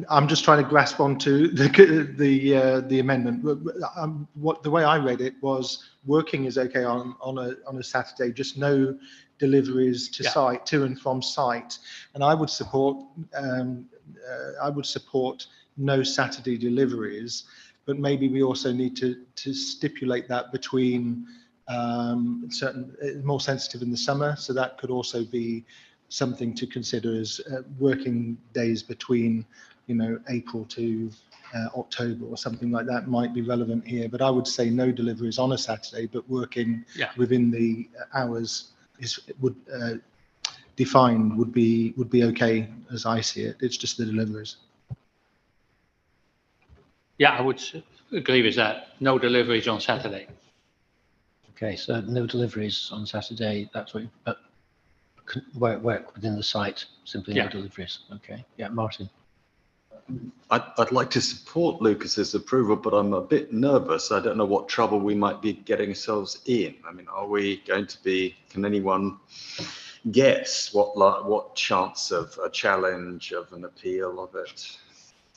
Speaker 12: I'm just trying to grasp onto the amendment. The way I read it was working is okay on a Saturday, just no deliveries to site, to and from site. And I would support no Saturday deliveries, but maybe we also need to stipulate that between certain more sensitive in the summer. So that could also be something to consider as working days between, April to October or something like that might be relevant here. But I would say no deliveries on a Saturday, but working within the hours defined would be okay as I see it. It's just the deliveries.
Speaker 13: Yeah, I would agree with that. No deliveries on Saturday.
Speaker 1: Okay, so no deliveries on Saturday. That's what. But work within the site. Simply no deliveries. Okay. Yeah, Martin.
Speaker 14: I'd like to support Lucas's approval, but I'm a bit nervous. I don't know what trouble we might be getting ourselves in. I mean, are we going to be? Can anyone guess what chance of a challenge, of an appeal of it?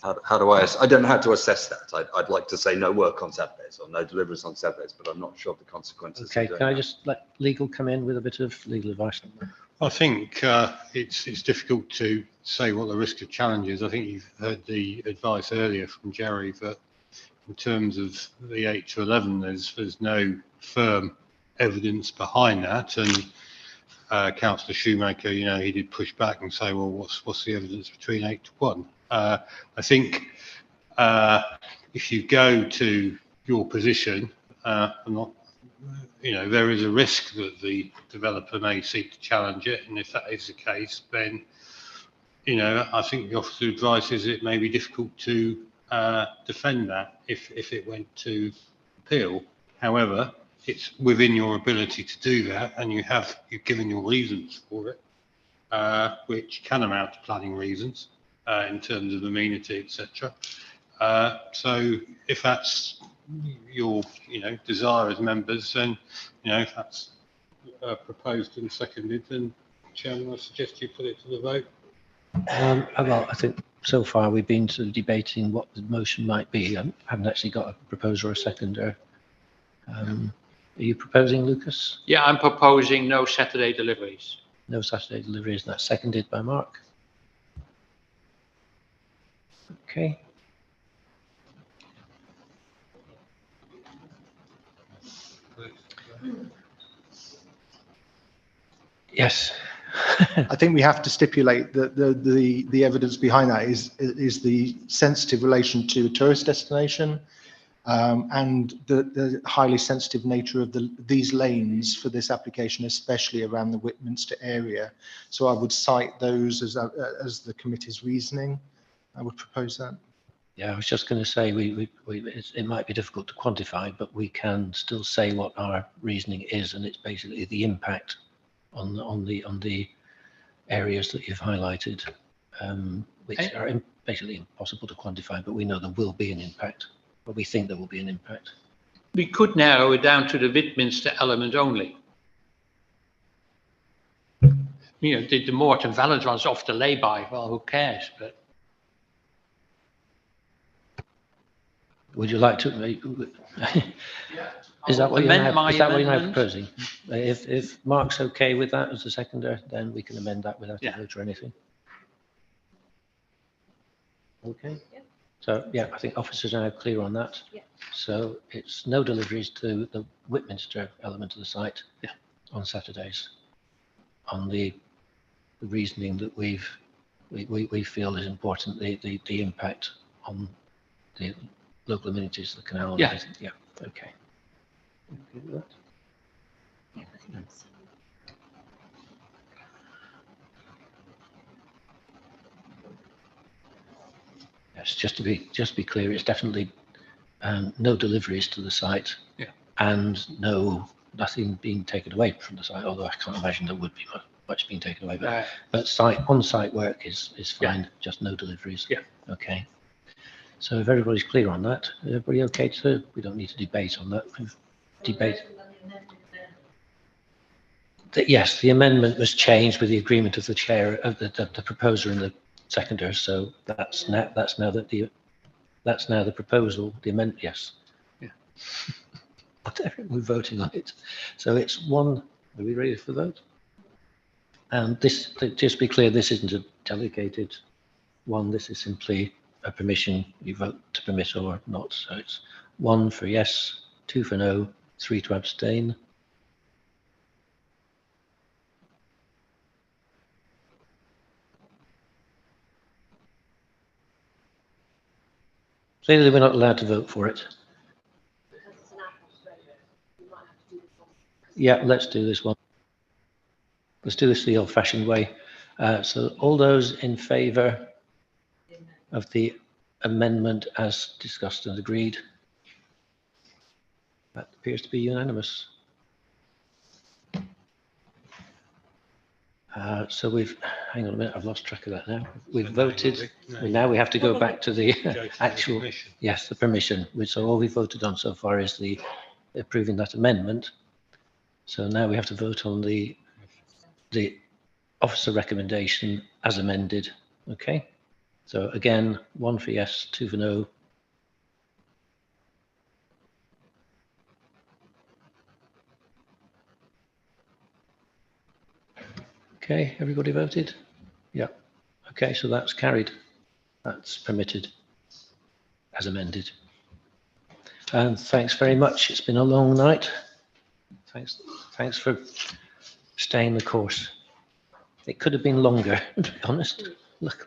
Speaker 14: How do I don't know how to assess that. I'd like to say no work on Saturdays or no deliveries on Saturdays, but I'm not sure of the consequences.
Speaker 1: Okay, can I just let legal come in with a bit of legal advice?
Speaker 4: I think it's difficult to say what the risk of challenge is. I think you've heard the advice earlier from Jerry that in terms of the 8 to 11, there's no firm evidence behind that, and Councillor Shoemaker, you know, he did push back and say, well, what's the evidence between 8 to 1? I think if you go to your position, you know, there is a risk that the developer may seek to challenge it, and if that is the case, then, you know, I think the officer advises it may be difficult to defend that if it went to appeal. However, it's within your ability to do that, and you've given your reasons for it, which can amount to planning reasons in terms of amenity, etc. So if that's your, you know, desire as members, then, you know, if that's proposed and seconded, then Chairman, I suggest you put it to the vote.
Speaker 1: Well, I think so far we've been sort of debating what the motion might be. I haven't actually got a proposer or a seconder. Are you proposing, Lucas?
Speaker 13: Yeah, I'm proposing no Saturday deliveries.
Speaker 1: No Saturday deliveries, and that's seconded by Mark. Okay. Yes.
Speaker 12: I think we have to stipulate that the evidence behind that is the sensitive relation to a tourist destination, and the highly sensitive nature of these lanes for this application, especially around the Whitminster area. So I would cite those as the committee's reasoning. I would propose that.
Speaker 1: Yeah, I was just going to say it might be difficult to quantify, but we can still say what our reasoning is, and it's basically the impact on the areas that you've highlighted, which are basically impossible to quantify, but we know there will be an impact, or we think there will be an impact.
Speaker 13: We could narrow it down to the Whitminster element only. You know, the Moreton Valence one's off the lay-by, well, who cares? But
Speaker 1: would you like to? Is that what you're now proposing? If Mark's okay with that as a seconder, then we can amend that without a vote or anything. Okay. Yeah. So yeah, I think officers are now clear on that. Yeah. So it's no deliveries to the Whitminster element of the site on Saturdays, on the reasoning that we feel is important, the impact on the local amenities, the canal.
Speaker 13: Yeah.
Speaker 1: Yeah. Okay. Okay with that?
Speaker 3: Yeah, I think that's...
Speaker 1: Yes, just to be clear, it's definitely no deliveries to the site, and nothing being taken away from the site. Although I can't imagine there would be much being taken away. But on-site work is fine. Just no deliveries.
Speaker 13: Yeah.
Speaker 1: Okay. So if everybody's clear on that, everybody okay to? We don't need to debate on that. Yes, the amendment was changed with the agreement of the chair, of the proposer and the seconder. So that's now the proposal. The amendment, yes.
Speaker 13: Yeah.
Speaker 1: Whatever, we're voting on it. So it's one. Are we ready for the vote? And this, just to be clear, this isn't a delegated one. This is simply a permission. You vote to permit or not. So it's 1 for yes, 2 for no, 3 to abstain. Clearly, we're not allowed to vote for it. Yeah, let's do this one. Let's do this the old-fashioned way. So all those in favour of the amendment as discussed and agreed? That appears to be unanimous. So hang on a minute, I've lost track of that now. We've voted, now we have to go back to the actual, yes, the permission. So all we've voted on so far is the approving that amendment. So now we have to vote on the officer recommendation as amended. Okay. So again, 1 for yes, 2 for no. Okay, everybody voted? Yeah. Okay, so that's carried. That's permitted as amended. And thanks very much. It's been a long night. Thanks for staying the course. It could have been longer, to be honest, luckily.